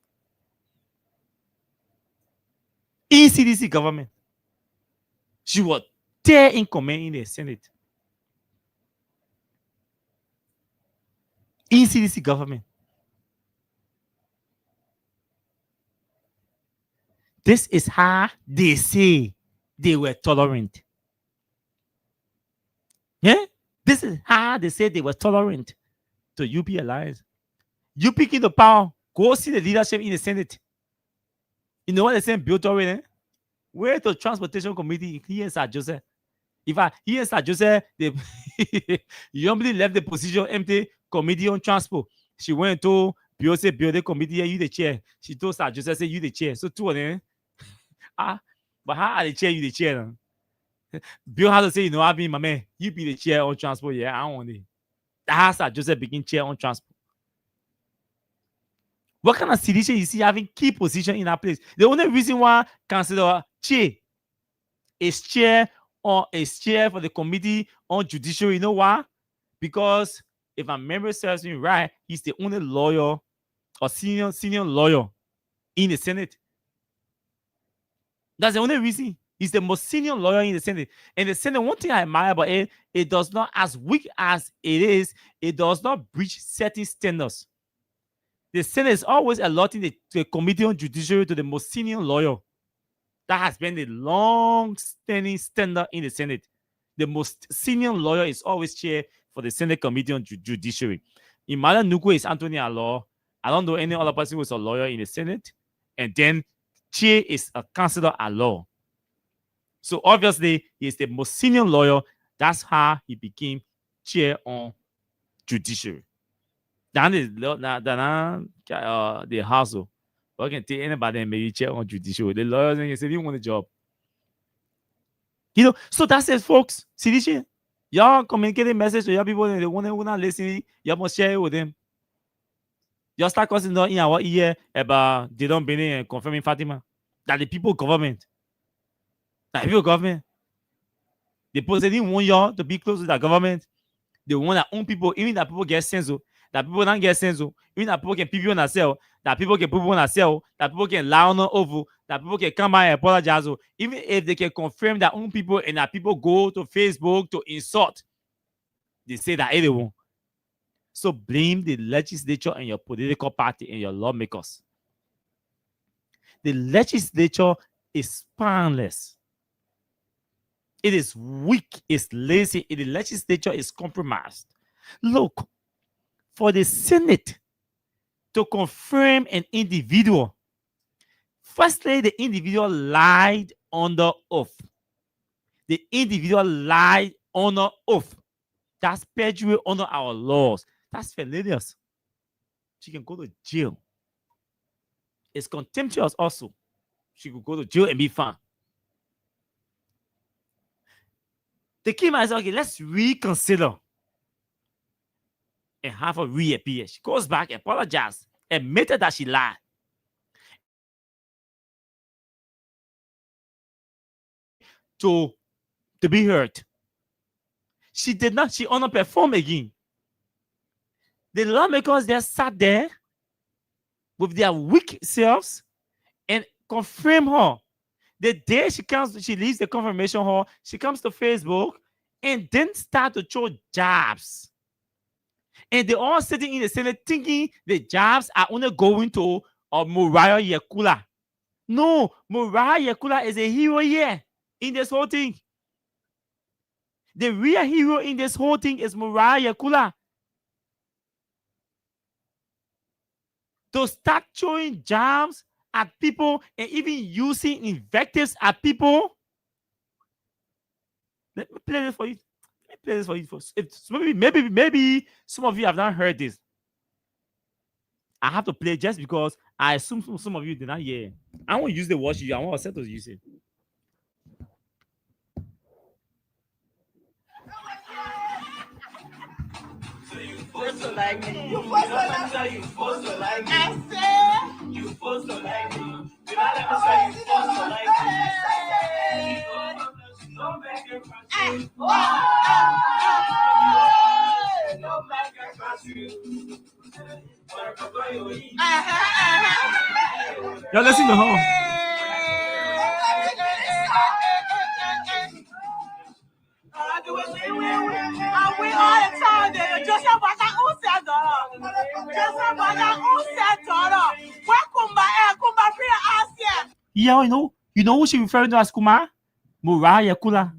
In CDC government. She was there in command in the Senate. In CDC government. This is how they say they were tolerant. Yeah? This is how they say they were tolerant to UP Alliance. You picking the power, go see the leadership in the Senate. You know what they say built already? Where the transportation committee here in South Joseph. Here in South Joseph, they Yombly left the position empty committee on transport. She went to Beyonce building committee, you the chair. She told South Joseph, say you the chair. So two of them. But how are the chair, you the chair? Bill had to say, I mean, my man, you be the chair on transport. Yeah, I don't want it. That's how Joseph begin chair on transport. What kind of situation you see having key position in that place? The only reason why Councillor Che is chair for the committee on judiciary, you know why? Because if my memory serves me right, he's the only lawyer or senior lawyer in the Senate. That's the only reason. He's the most senior lawyer in the Senate. And the Senate, one thing I admire about it, it does not, as weak as it is, it does not breach certain standards. The Senate is always allotting the Committee on Judiciary to the most senior lawyer. That has been the long-standing standard in the Senate. The most senior lawyer is always chair for the Senate Committee on Judiciary. Imala Nuku is Anthony Law. I don't know any other person who is a lawyer in the Senate. And then chair is a councillor at law. So obviously, he is the most senior lawyer. That's how he became chair on judiciary. Then the house. I can tell anybody maybe chair on judiciary. The lawyers and say they want a job. So that's it, folks. See, y'all communicate a message to your people and the one who not listening, y'all must share it with them. Y'all start causing in our ear about they don't believe and confirming Fatima. That the people government. That people government. They didn't want y'all to be close to the government. They want their own people, even that people get sense, that people don't get sense, even that people can people on themselves, that people can people on themselves, that people can lie on over, that people can come by and apologize, even if they can confirm their own people and that people go to Facebook to insult, they say that anyone. So blame the legislature and your political party and your lawmakers. The legislature is spineless. It is weak, it's lazy, the legislature is compromised. Look, for the Senate to confirm an individual, firstly, the individual lied under oath. The individual lied under oath. That's perjury under our laws. That's felonious. She can go to jail. It's contemptuous also. She could go to jail and be fined. The key man is, okay, let's reconsider and have her reappear. She goes back, apologizes, admitted that she lied. To be heard. She did not, she underperformed again. The lawmakers just sat there with their weak selves and confirm her. The day she leaves the confirmation hall, she comes to Facebook and then start to throw jabs. And they're all sitting in the Senate thinking the jabs are only going to Moriah Yakula. No, Moriah Yakula is a hero here in this whole thing. The real hero in this whole thing is Moriah Yakula. To start throwing jabs at people and even using invectives at people, Let me play this for you. Let me play this for you. Maybe some of you have not heard this. I have to play just because I assume some of you did not hear. I won't use the watch you. I want Oseto to use it. You supposed to like me. You supposed to like me. You supposed to like me. I said you supposed to like me. Did I ever say you supposed to like me? No man can cross you. No man can cross you. Y'all listen to her. And we all the time there. Joseph was like, who said that? Joseph was like, who said that? Where Kumba free Asia? Yeah, you know who she referring to as Kumar? Muriah Kula.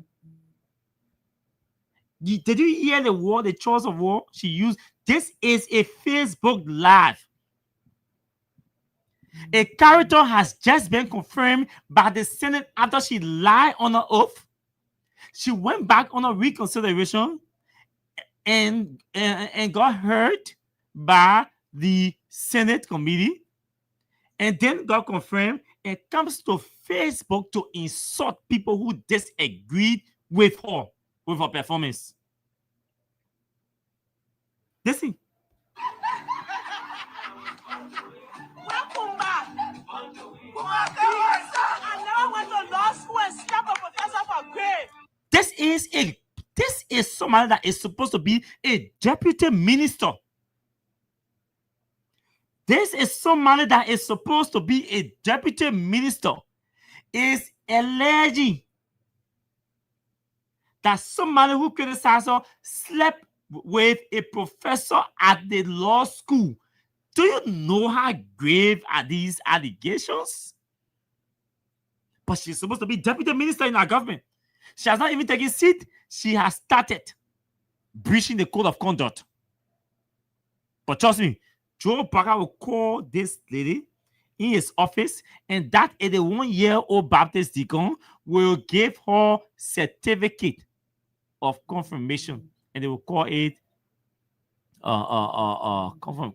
Did you hear the word, the choice of word she used? This is a Facebook Live. A character has just been confirmed by the Senate after she lied on her oath. She went back on a reconsideration and got heard by the Senate committee, and then got confirmed and comes to Facebook to insult people who disagreed with her performance. Listen. Welcome back. I never went to law school and slapped a professor for grade. This is somebody that is supposed to be a deputy minister. This is somebody that is supposed to be a deputy minister. Is alleging that somebody who criticized her slept with a professor at the law school. Do you know how grave are these allegations? But she's supposed to be deputy minister in our government. She has not even taken a seat. She has started breaching the code of conduct. But trust me, Joe Parker will call this lady in his office, and that 81-year-old Baptist deacon will give her certificate of confirmation, and they will call it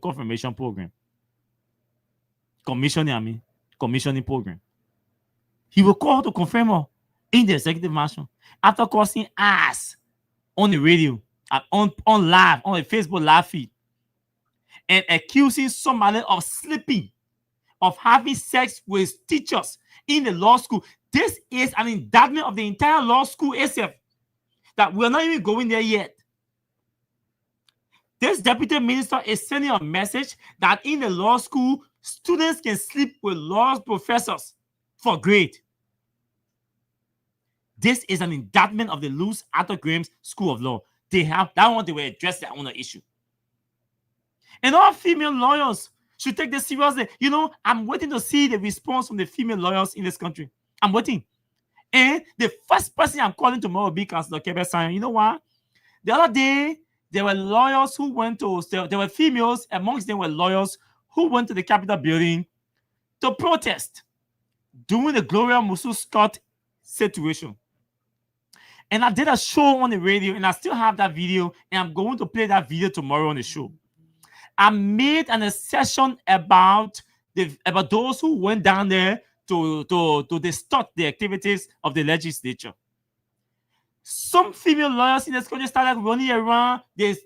confirmation program. Commissioning program. He will call her to confirm her in the executive mansion after causing ass on the radio, on live, on a Facebook live feed, and accusing somebody of sleeping, of having sex with teachers in the law school. This is an indictment of the entire law school itself that we're not even going there yet. This deputy minister is sending a message that in the law school, students can sleep with law professors for grade. This is an indictment of the Louis Arthur Graham's School of Law. They have that one, they will address their own issue. And all female lawyers should take this seriously. You know, I'm waiting to see the response from the female lawyers in this country. I'm waiting. And the first person I'm calling tomorrow will be Councillor Kebe Sion. You know what? The other day, there were lawyers who went to, there were females, amongst them were lawyers who went to the Capitol building to protest during the Gloria Musu-Scott situation. And I did a show on the radio, and I still have that video, and I'm going to play that video tomorrow on the show. I made an assertion about those who went down there to distort the activities of the legislature. Some female lawyers in this country started running around. They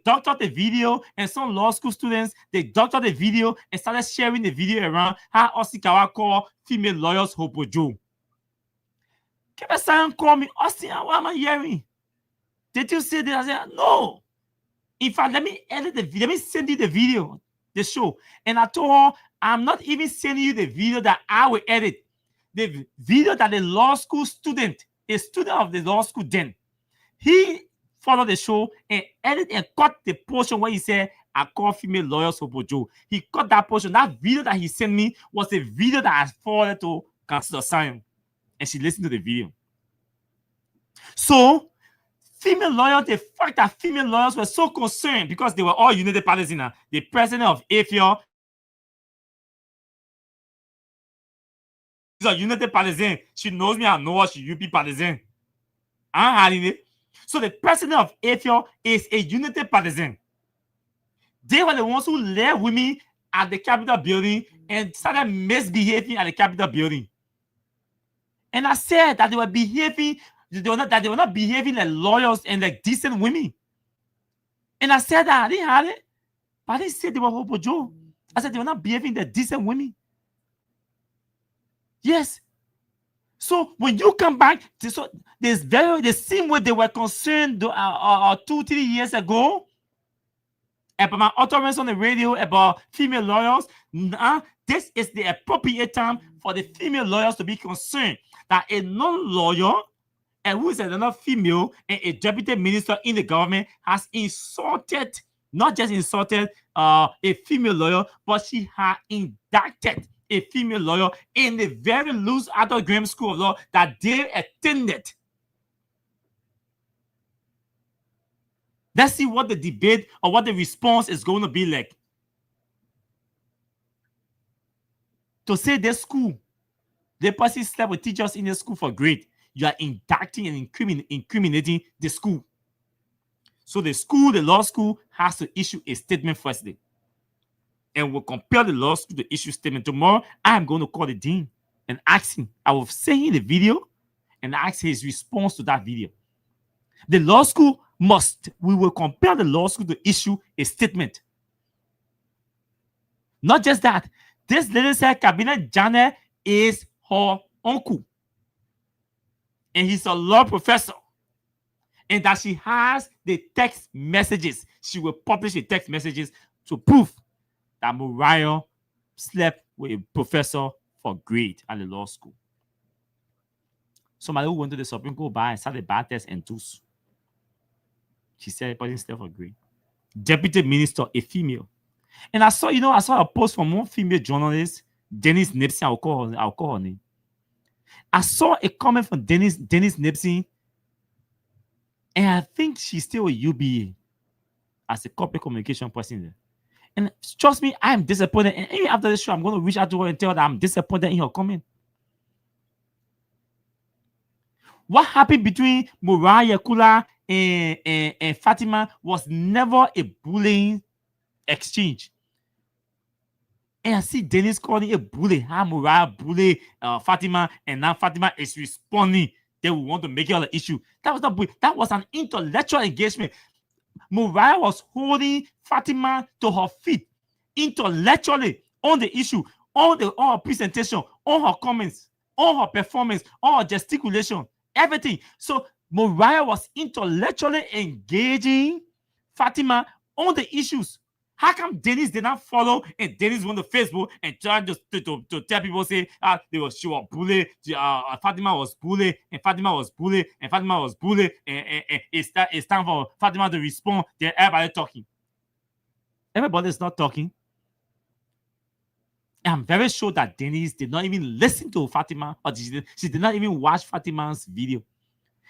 doctored the video, and some law school students, they doctored the video and started sharing the video around how Osikawa called female lawyers Hopo Joe. Kebe Sion called me, Austin, what am I hearing? Did you say that? I said, no. In fact, let me edit the video. Let me send you the video, the show. And I told her, I'm not even sending you the video that I will edit. The video that the law school student, a student of the law school then, he followed the show and edited and cut the portion where he said, I call female lawyers Hopo Joe. He cut that portion. That video that he sent me was a video that I forwarded to Councillor Sion. And she listened to the video. So, female lawyers, the fact that female lawyers were so concerned because they were all United Palestinians. The president of AFIO is a United Palestinian. She knows me, I know her, she UP Palestinian. So the president of AFL is a United partisan. They were the ones who left women at the Capitol building and started misbehaving at the Capitol building. And I said that they were behaving, they were not behaving like lawyers and like decent women. And I said that I didn't have it, but I didn't say they were Hopo Joe. I said they were not behaving like decent women. Yes. So when you come back, so there's the same way they were concerned 2-3 years ago about my utterance on the radio about female lawyers. Now, this is the appropriate time for the female lawyers to be concerned that a non-lawyer and who is another female and a deputy minister in the government has insulted, not just insulted a female lawyer, but she had indicted a female lawyer in the very loose Arthur Graham School of Law that they attended. Let's see what the debate or what the response is going to be like. To say this school, the person slept with teachers in the school for grade, you are indicting and incriminating the school. So the school, the law school, has to issue a statement firstly. And will compel the law school to issue a statement. Tomorrow, I am going to call the dean and ask him. I will send him the video and ask his response to that video. The law school we will compel the law school to issue a statement. Not just that, this lady said Cabinet Janet is her uncle. And he's a law professor. And that she has the text messages. She will publish the text messages to prove that Mariah slept with a professor for grade at the law school. Somebody who went to the Supreme Court bar and sat the bar test and tools. She said the person slept for grade. Deputy minister, a female. And I saw a post from one female journalist, Dennis Nipsey. I'll call her name. I saw a comment from Dennis Nipsey, and I think she's still a UBA as a corporate communication person there. And trust me, I'm disappointed. And even after this show, I'm going to reach out to her and tell her that I'm disappointed in her comment. What happened between Mariah Yakula and Fatima was never a bullying exchange. And I see Dennis calling it a bully. How Mariah bully Fatima, and now Fatima is responding. They will want to make it an issue. That was not bullying. That was an intellectual engagement. Mariah was holding Fatima to her feet intellectually on the issue, on her presentation, on her comments, on her performance, on her gesticulation, everything. So Mariah was intellectually engaging Fatima on the issues. How come Dennis did not follow and Dennis went to Facebook and tried to tell people, say, she was bullied, Fatima was bullied, and Fatima was bullied, and Fatima was bullied, and it's time for Fatima to respond. Then everybody talking. Everybody is not talking. And I'm very sure that Dennis did not even listen to Fatima, or she did not even watch Fatima's video.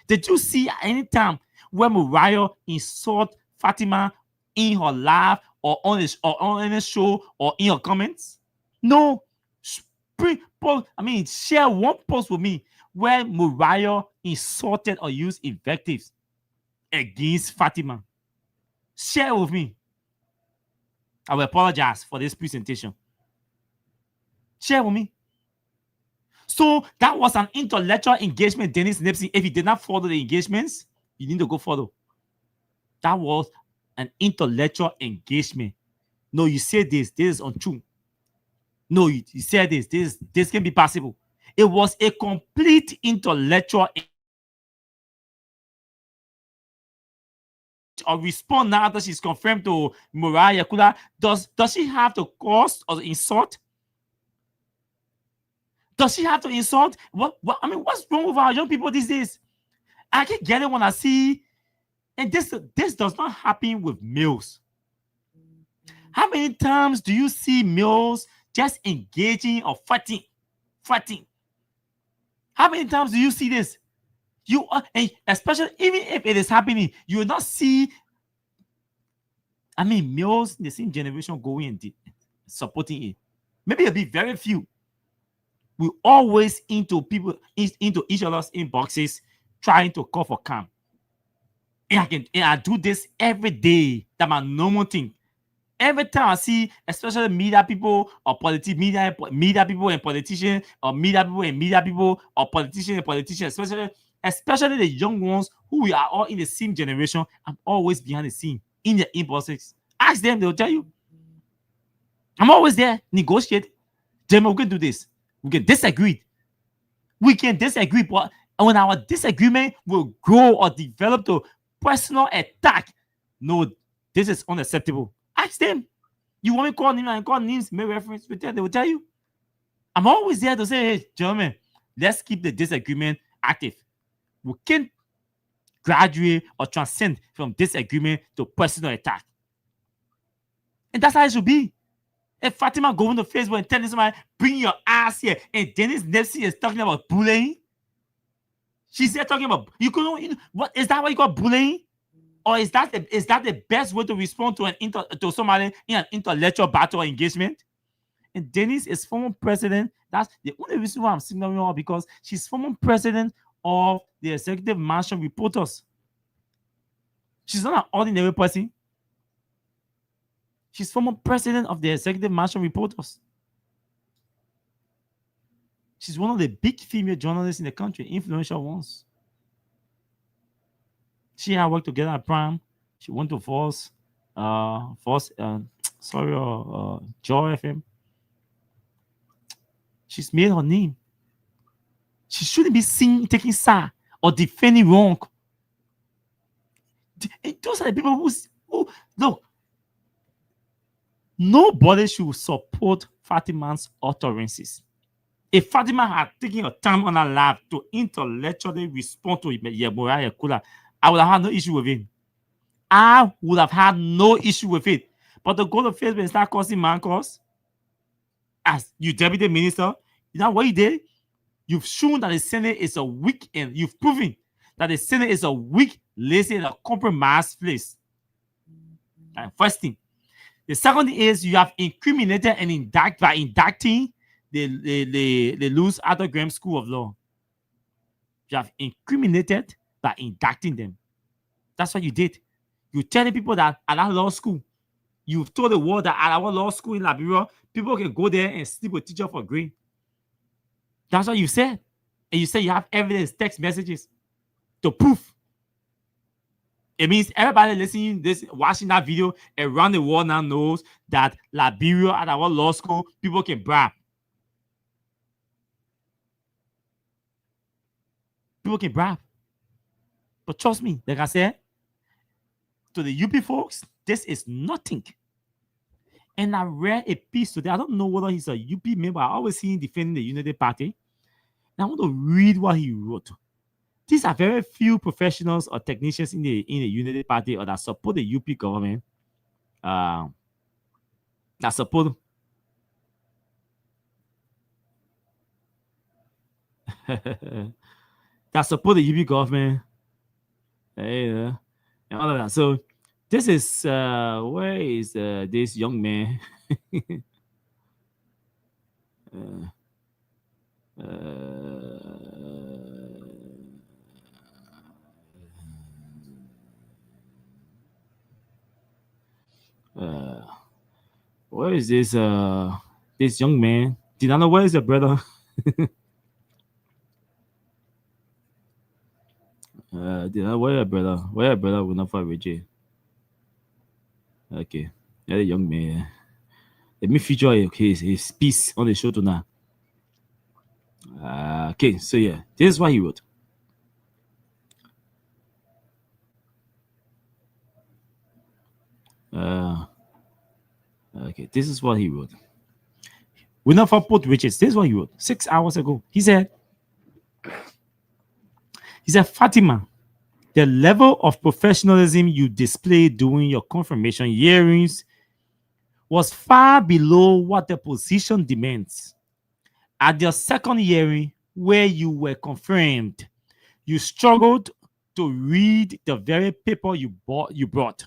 Did you see any time when Mariah insult Fatima in her live or on a show or in her comments? No. Share one post with me where Mariah insulted or used invectives against Fatima. Share it with me. I will apologize for this presentation. Share with me. So that was an intellectual engagement, Dennis Nipsey. If you did not follow the engagements, you need to go follow. That was an intellectual engagement. No, you said this is untrue. No, you said this can be possible. It was a complete intellectual or respond now after she's confirmed to Mariah Yakula. Does she have to cause or insult? Does she have to insult? What's wrong with our young people these days? I can get it when I see, and this does not happen with males. How many times do you see males just engaging or fighting? How many times do you see this? And especially even if it is happening, you will not see. Males in the same generation going and supporting it. Maybe it'll be very few. We always into each other's inboxes, trying to call for calm. And I do this every day. That's my normal thing. Every time I see, especially media people or media people and politicians, or media people or politicians and politicians, especially the young ones who we are all in the same generation, I'm always behind the scene in the inboxes. Ask them, they'll tell you. I'm always there, negotiate. Then we can do this. We can disagree. We can disagree, but when our disagreement will grow or develop to personal attack, no, this is unacceptable. Ask them. You want me to call names and call names, make reference with them, they will tell you. I'm always there to say, hey, gentlemen, let's keep the disagreement active. We can't graduate or transcend from disagreement to personal attack. And that's how it should be. If Fatima going to Facebook and telling somebody, bring your ass here, and Dennis Nepsi is talking about bullying, she's there talking about, what is that what you call bullying? Or is that the best way to respond to somebody in an intellectual battle or engagement? And Dennis is former president. That's the only reason why I'm signaling her, because she's former president of the Executive Mansion Reporters. She's not an ordinary person. She's former president of the Executive Mansion Reporters. She's one of the big female journalists in the country, influential ones. She and I worked together at Prime. She went to Joy FM. She's made her name. She shouldn't be seen taking side or defending wrong. Those are the people who look. Nobody should support Fatima's utterances. If Fatima had taken her time on her life to intellectually respond to Yeboah Yekula, I would have had no issue with it. I would have had no issue with it. But to go to Facebook and start causing mancos as you deputy minister, you know what you did? You've shown that the Senate is a weak, and you've proven that the Senate is a weak, lazy, and a compromised place. And first thing. The second thing is you have incriminated and indicting the Louis Arthur Graham School of Law. You have incriminated by indicting them. That's what you did. You're telling people that at our law school, you've told the world that at our law school in Liberia, people can go there and sleep with teacher for grade. That's what you said. And you say you have evidence, text messages to prove. It means everybody listening, watching that video around the world now knows that Liberia at our law school, people can brag. People can brag. But trust me, like I said, to the UP folks, this is nothing. And I read a piece today. I don't know whether he's a UP member. I always see him defending the Unity Party. And I want to read what he wrote. These are very few professionals or technicians in the Unity Party or that support the UP government. That support the UP government. And all of that. So this is where is this young man? Where is this this young man? Did I know where is your brother? Did I where your brother? Where your brother will not fight with you? Okay, yeah, the young man. Let me feature his piece on the show tonight. Okay, so yeah, this is what he wrote. Okay, this is what he wrote. We not for Port Richards. This is what he wrote 6 hours ago. He said, Fatima, the level of professionalism you displayed during your confirmation hearings was far below what the position demands. At your second hearing, where you were confirmed, you struggled to read the very paper you brought.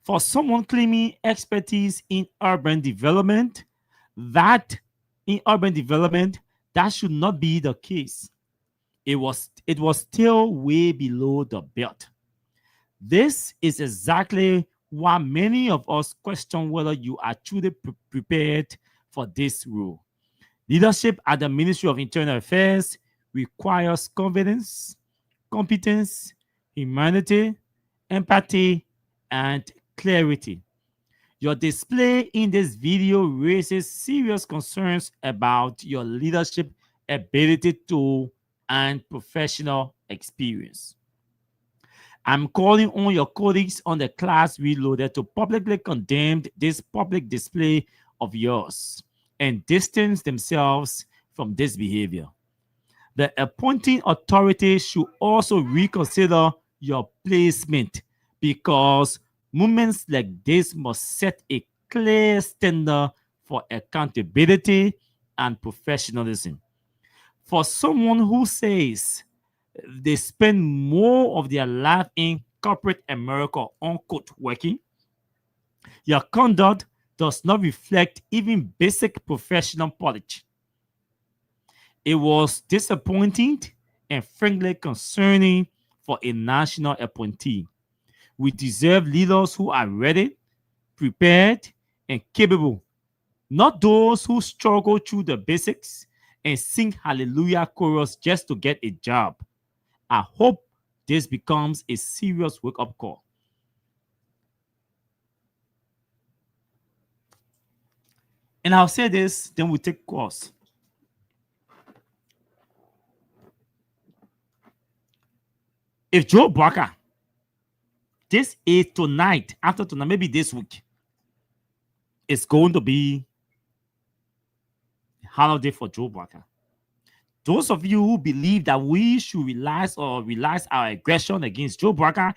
For someone claiming expertise in urban development, that should not be the case. it was still way below the belt. This is exactly why many of us question whether you are truly prepared for this role. Leadership at the Ministry of Internal Affairs requires confidence, competence, humanity, empathy, and clarity. Your display in this video raises serious concerns about your leadership ability and professional experience. I'm calling on your colleagues on the Class Reloaded to publicly condemn this public display of yours and distance themselves from this behavior. The appointing authority should also reconsider your placement, because movements like this must set a clear standard for accountability and professionalism. For someone who says they spend more of their life in corporate America, unquote, working, your conduct does not reflect even basic professional polish. It was disappointing and frankly concerning for a national appointee. We deserve leaders who are ready, prepared, and capable, not those who struggle through the basics and sing hallelujah chorus just to get a job. I hope this becomes a serious wake-up call. And I'll say this, then we'll take calls. If Joe Barker, this is tonight, after tonight, maybe this week, it's going to be a holiday for Joe Barker. Those of you who believe that we should realize our aggression against Joe Barker,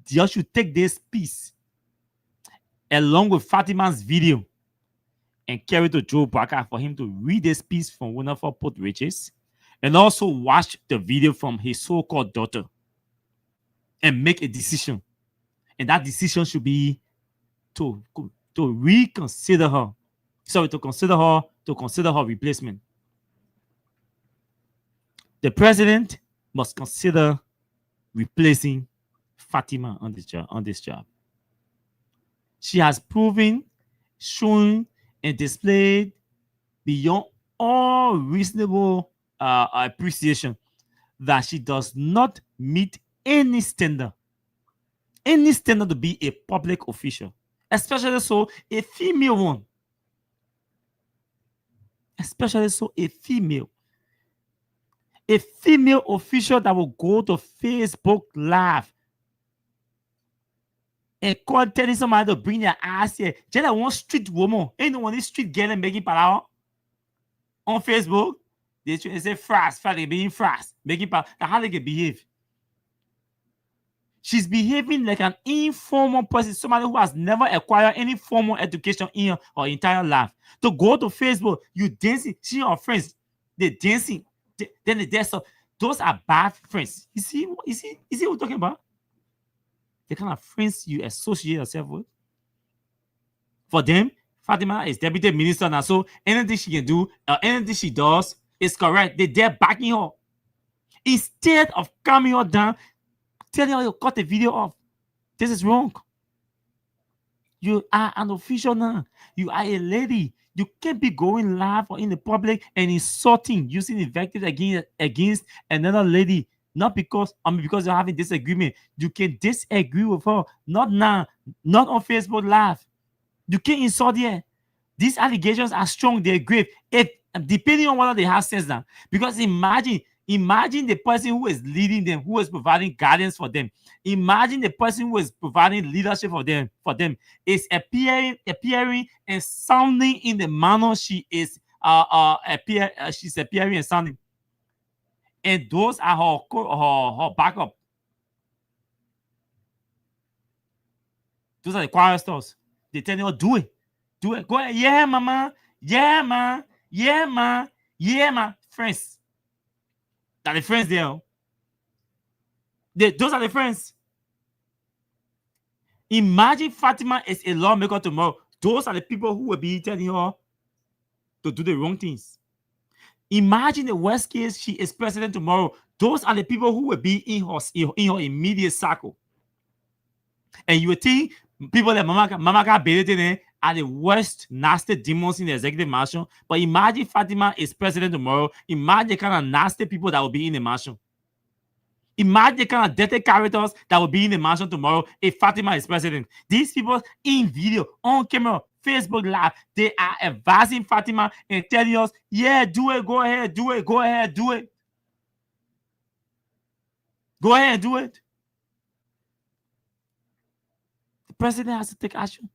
you should take this piece along with Fatima's video and carry it to Joe Barker for him to read this piece from Wonderful Port Riches, and also watch the video from his so-called daughter and make a decision. And that decision should be to reconsider her. Sorry, to consider her replacement. The president must consider replacing Fatima on this job. She has proven, shown, and displayed beyond all reasonable appreciation that she does not meet any standard to be a public official, especially so a female one. Especially so a female official that will go to Facebook Live and telling somebody to bring their ass here. Just like one street woman, ain't no one street girl and making power on Facebook. They say fast, they being fast, making power. That's how they can behave. She's behaving like an informal person, somebody who has never acquired any formal education in her entire life. To go to Facebook, you dancing, she and her friends, they dancing, then they dance up. Those are bad friends. You see what we're talking about? The kind of friends you associate yourself with. For them, Fatima is deputy minister now, so anything she can do, anything she does is correct. They're backing her. Instead of calming her down, telling her you cut the video off. This is wrong. You are an official now. You are a lady. You can't be going live or in the public and insulting, using invective against another lady. Not because you're having disagreement. You can disagree with her. Not now. Not on Facebook Live. You can't insult her. These allegations are strong. They're grave. Depending on whether they have sense now. Because imagine the person who is leading them, who is providing guidance for them. Imagine the person who is providing leadership for them is appearing and sounding in the manner she is she's appearing and sounding. And those are her backup. Those are the choristers. They tell you, do it. Go ahead. Yeah, mama. Yeah, ma. Yeah, ma. Yeah, ma. Friends. That the friends there. Those are the friends. Imagine Fatima is a lawmaker tomorrow. Those are the people who will be telling her to do the wrong things. Imagine the worst case, she is president tomorrow. Those are the people who will be in her immediate circle. And you would think people like Mamaka Belete are the worst nasty demons in the executive mansion. But imagine Fatima is president tomorrow. Imagine the kind of nasty people that will be in the mansion. Imagine the kind of dirty characters that will be in the mansion tomorrow if Fatima is president. These people in video, on camera, Facebook Live, they are advising Fatima and telling us, yeah, do it, go ahead, do it, go ahead, do it. Go ahead, do it. The president has to take action.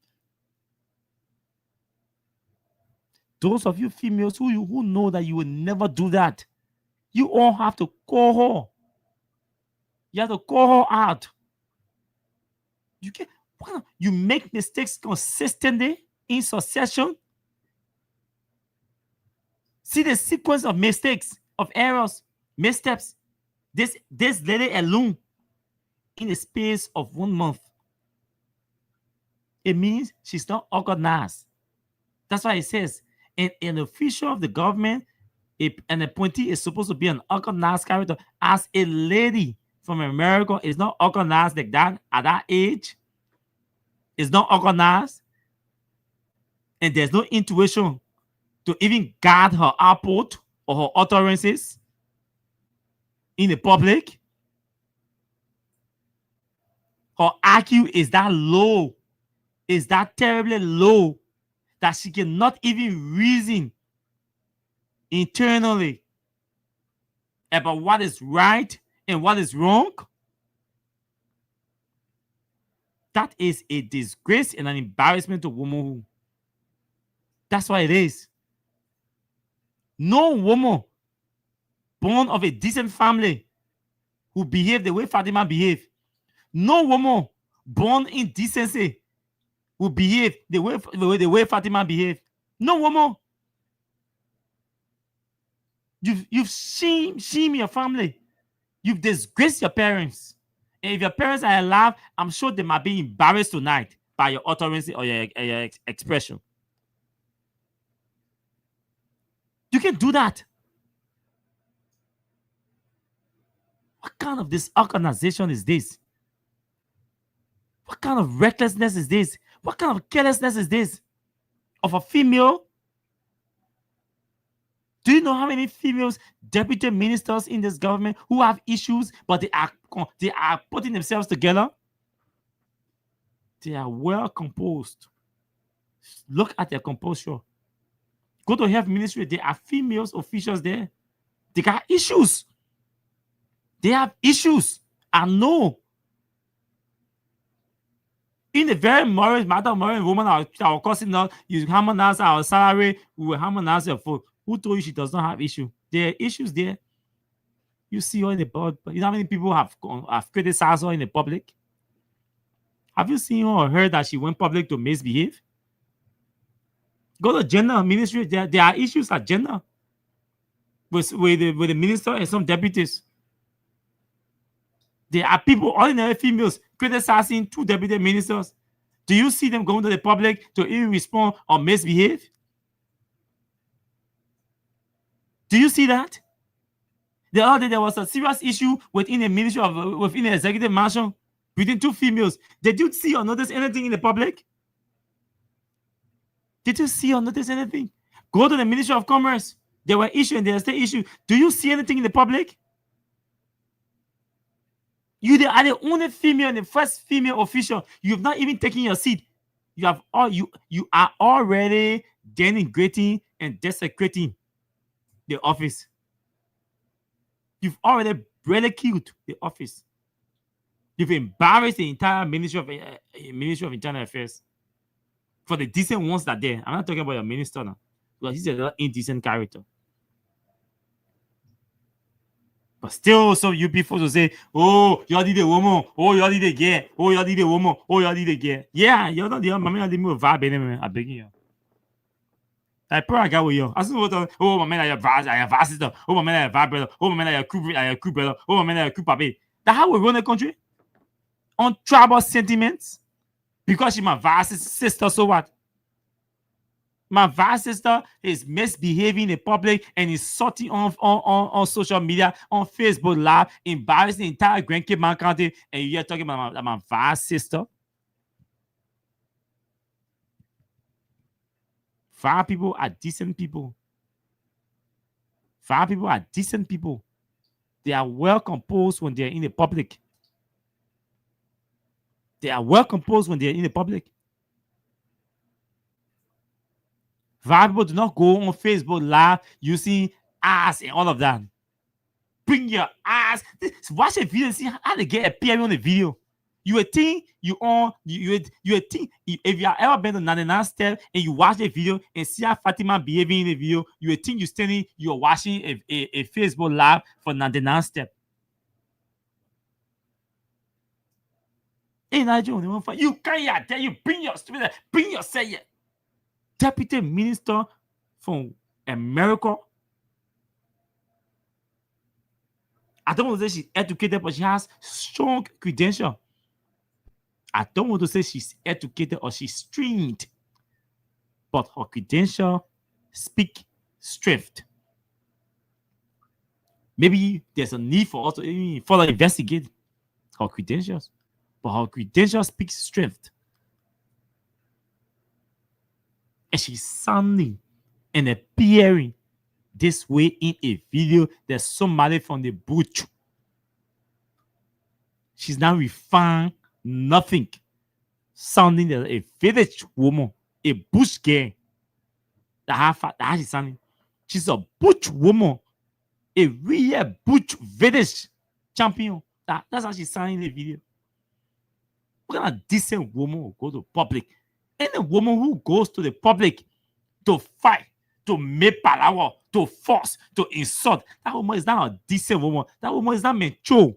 Those of you females who know that you will never do that, you all have to call her. You have to call her out. You make mistakes consistently in succession. See the sequence of mistakes, of errors, missteps. This lady alone in the space of 1 month. It means she's not organized. That's why it says an official of the government, an appointee is supposed to be an organized character. As a lady from America is not organized like that at that age, is not organized, and there's no intuition to even guard her output or her utterances in the public. Her IQ is that low, is that terribly low that she cannot even reason internally about what is right and what is wrong. That is a disgrace and an embarrassment to womanhood. That's what it is. No woman born of a decent family who behave the way Fatima behaved. No woman born in decency who behave the way Fatima behaved. No woman. You've shamed your family. You've disgraced your parents. And if your parents are alive, I'm sure they might be embarrassed tonight by your utterance or your expression. You can do that. What kind of disorganization is this? What kind of recklessness is this? What kind of carelessness is this? Of a female? Do you know how many females deputy ministers in this government who have issues, but they are putting themselves together? They are well composed. Look at their composure. Go to health ministry. There are females officials there. They got issues. They have issues. I know. In the very marriage matter, married woman, our cousin, you harmonize our salary, we will harmonize your food. Who told you she does not have issue? There are issues there. You see her in the public. You know how many people have criticized her in the public? Have you seen her or heard that she went public to misbehave? Go to gender ministry. There are issues at gender with the minister and some deputies. There are people, ordinary females, criticizing 2 deputy ministers. Do you see them going to the public to even respond or misbehave? Do you see that? The other day there was a serious issue within the executive mansion between 2 females. Did you see or notice anything in the public? Did you see or notice anything? Go to the Ministry of Commerce. There were issues and there are still issues. Do you see anything in the public? You are the only female and the first female official. You've not even taken your seat. You are already denigrating and desecrating the office. You've already ridiculed the office. You've embarrassed the entire Ministry of Internal Affairs. For the decent ones that are there. I'm not talking about your minister now. Because he's an indecent character. But still, so you people to say, oh, y'all did a woman. Oh, y'all did a gay. Oh, y'all did a woman. Oh, y'all did a gay. Yeah, y'all not the man did move vibe anyway. I beg you. I probably got with you. I said, oh, my man, I have sister. Oh, my man, I have vibe brother. Oh, my man, I have crew brother. Oh, my man, I have crew papi. That's how we run the country? On tribal sentiments? Because she's my vast sister, so what? My vast sister is misbehaving in public and is sorting on social media, on Facebook Live, embarrassing the entire Grand Cayman County, and you're talking about my vast sister. 5 people are decent people. 5 people are decent people. They are well composed when they're in the public. They are well composed when they're in the public. 5 people do not go on Facebook Live using ass and all of that. Bring your ass. Watch a video and see how they get appearing on the video. You would think you would think if you have ever been to 99 Step and you watch a video and see how Fatima behaving in the video, you would think you're watching a Facebook Live for 99 Step. You can't tell you bring yourself here. Deputy Minister from America. I don't want to say she's educated, but she has strong credentials. I don't want to say she's educated or she's trained, but her credentials speak strength. Maybe there's a need for us to further investigate her credentials, but her credentials speak strength. And she's sounding and appearing this way in a video that somebody from the bush. She's now refined nothing, sounding as a village woman, a bush girl. That's how she's sounding. She's a bush woman, a real bush village champion. That's how she's sounding in the video. What kind of decent woman will go to public? Any woman who goes to the public to fight, to make palaver, to force, to insult, that woman is not a decent woman. That woman is not mature.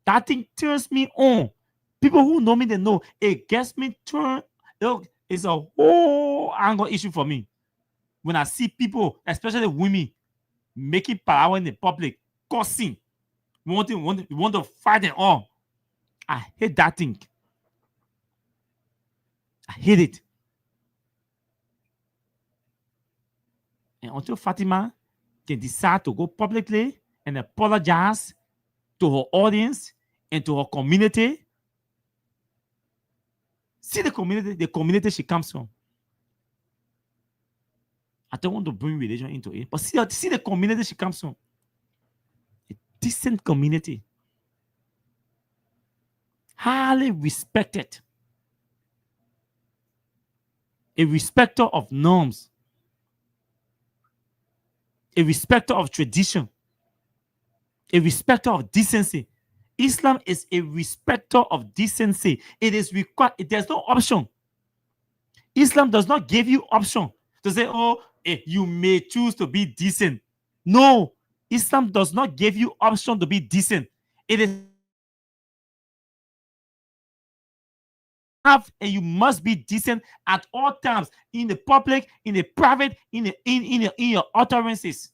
That thing turns me on. People who know me, they know it gets me turned. It's a whole angle issue for me. When I see people, especially women, making palaver in the public, cursing, want to fight and all. I hate that thing. I hate it. And until Fatima can decide to go publicly and apologize to her audience and to her community, see the community she comes from. I don't want to bring religion into it, but see the community she comes from. A decent community. Highly respected. A respecter of norms. A respecter of tradition. A respecter of decency. Islam is a respecter of decency. It is required. There's no option. Islam does not give you option to say, oh, you may choose to be decent. No, Islam does not give you option to be decent. It is and you must be decent at all times, in the public, in the private, in your utterances.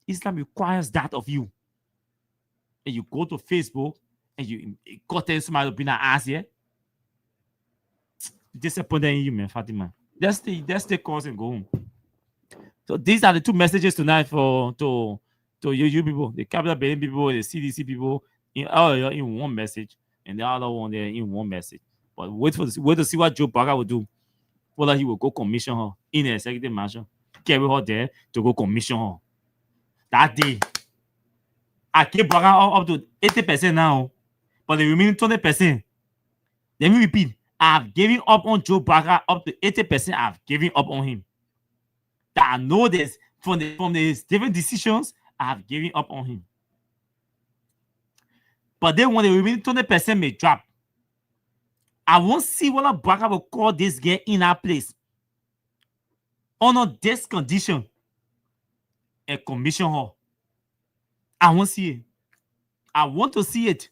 Islam requires that of you. And you go to Facebook and you go tell somebody to bring an ass here. Disappointed in you, man, Fatima. That's the course and go home. So these are the 2 messages tonight to you people, the Capital Building people, the CDC people, in one message, and the other one there in one message. But wait to see what Joe Barker will do. Whether he will go commission her in the executive mansion, carry her there to go commission her. That day, I keep Barker up to 80% now, but the remaining 20%. Let me repeat. I've given up on Joe Barker up to 80%. I've given up on him. That I know this from the different decisions. I've given up on him. But then when the remaining 20% may drop, I won't see whether Barker will call this girl in our place under this condition and commission her. I won't see it. I want to see it.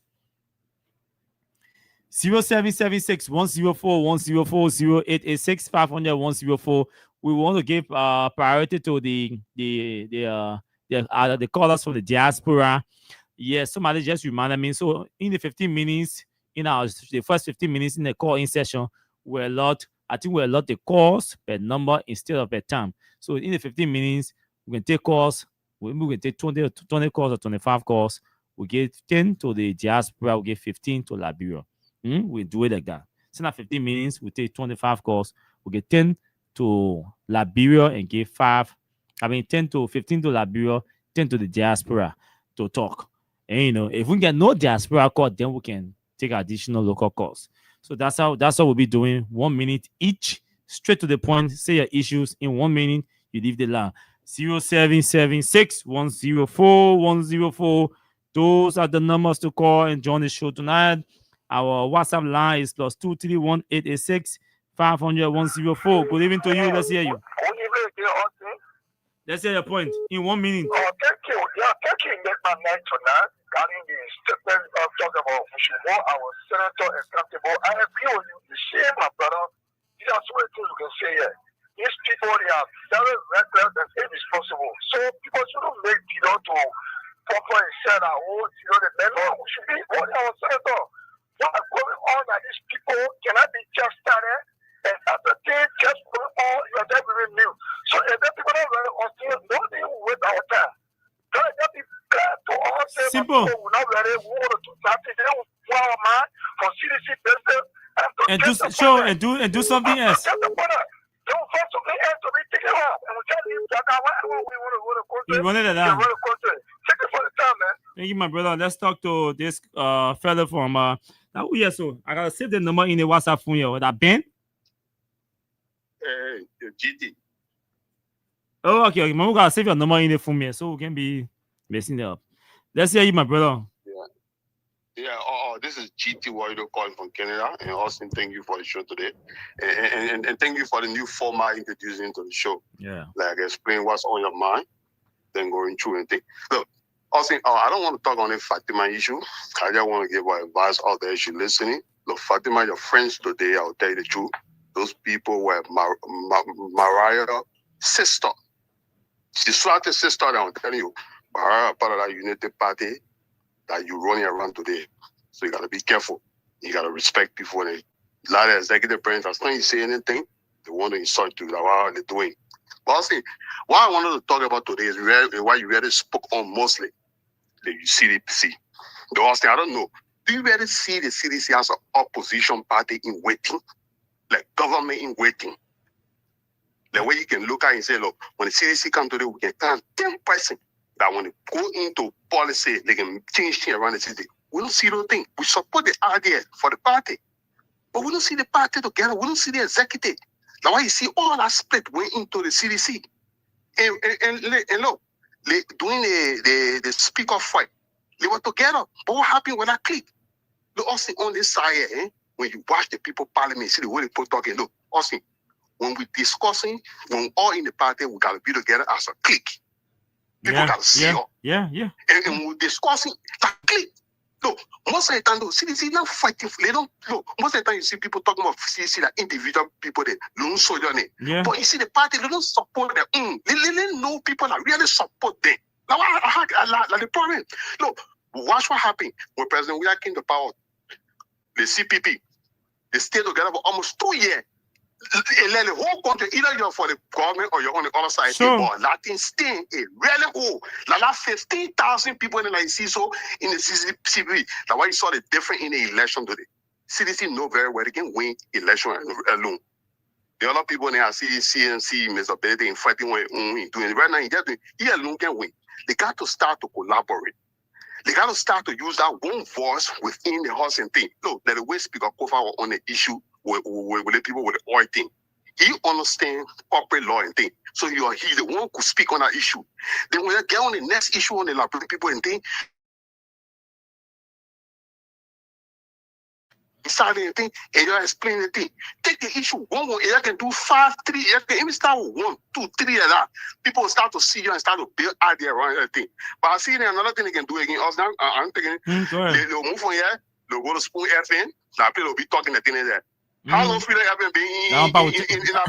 0776 104 104 0886 500 104. We want to give priority to the callers from the diaspora. Yes, somebody just reminded me. So in the 15 minutes, the first 15 minutes in the call-in session were a lot I think we allot the calls per number instead of per time. So in the 15 minutes, we can take calls. We can take 20 calls or 25 calls. We get 10 to the diaspora. We get 15 to Liberia. We do it like that. So now 15 minutes, we take 25 calls. We get 10 to Liberia and give 10 to 15 to Liberia, 10 to the diaspora to talk. And if we get no diaspora call, then we can take additional local calls. So that's how we'll be doing. 1 minute each, straight to the point. Say your issues in 1 minute. You leave the line. 0776 104 104. Those are the numbers to call and join the show tonight. Our WhatsApp line is +231 886 500 104. Good evening to you. Let's hear you. Good evening, Austin. Let's hear your point in 1 minute. Oh, thank you. Yeah, thank you. Make my night tonight. Regarding the statement of talking about we should hold our senator accountable. I agree with you. The same, my brother. These are so many things you can say here. These people, they are very reckless and irresponsible. So people shouldn't make to proper and say that, the men, we should be holding our senator. What is going on that these people cannot be just started and after they just going on, you are just very new. So if the people don't really understand, no, they will wait our time. Just be clear to all say simple. People will not ready, we want to do something, they will pour our mind for CDC business and do something else. You wanted that down. Thank you, my brother. Let's talk to this fella from so I gotta save the number in the WhatsApp phone here. That Ben? GT. Oh, okay. We gotta save your number in the phone here so we can be messing it up. Let's hear you, my brother. Yeah, this is GT Warrior calling from Canada. And Austin, thank you for the show today. And thank you for the new format introducing into the show. Yeah. Like explain what's on your mind, then going through and think. Look, Austin, I don't want to talk on the Fatima issue. I just want to give my advice out there if you're listening. Look, Fatima, your friends today, I'll tell you the truth. Those people were Mariah's sister. She slaughtered sister, and I'm telling you, Mariah, part of that Unity Party that you're running around today. So you got to be careful. You got to respect people. A lot of executive branches, as long as you say anything, they want to insult you. Like, what are they doing? But I'll say, what I wanted to talk about today is why you really spoke on mostly the CDC. The Austin, I don't know. Do you really see the CDC as an opposition party in waiting? Like government in waiting? The way you can look at it and say, look, when the CDC come today, we can count 10% that when they go into policy, they can change things around the city. We don't see those things. We support the idea for the party, but we don't see the party together. We don't see the executive. That's why you see all that split went into the CDC. And look, doing the speaker fight, they were together. But what happened when I click? Look, Austin, on this side here, when you watch the people parliament, see the way people talking. Look, Austin, when we discussing, when we all in the party, we gotta be together as a clique. People gotta see us. Yeah. And we're discussing that clique. Look, most of the time, CDC not fighting. They don't look. Most of the time, you see people talking about CDC like individual people, they don't soldier name. Yeah. But you see the party, they don't support them. They know people that really support them. Now, the problem. Look, watch what happened when President Weah came to power. The CPP, they stayed together for almost 2 years. Let the whole country, either you're for the government or you're on the other side. Sure. But that thing staying a really whole. Like 15,000 people in the CISO in the CCP. That's why you saw the difference in the election today. CDC know very well they can win election alone. The other people in there, CNC, Mr. Benedict, in fighting what doing right now, he alone can win. They got to start to collaborate. They got to start to use that one voice within the house and thing. Look, that the way Speaker Kofa on the issue with the people with the oil thing. He understands corporate law and thing. So he's the one who could speak on that issue. Then when you get on the next issue on the library people and thing, start the thing, and you explain the thing. Take the issue one, and you can do 5, 3, you can even start with 1, 2, 3 like that. People start to see you and start to build idea around everything. But I see another thing they can do again. I'm thinking they'll move on here, they'll go to Spoon FM, now people will be talking the thing in there. How long feel like I've been in that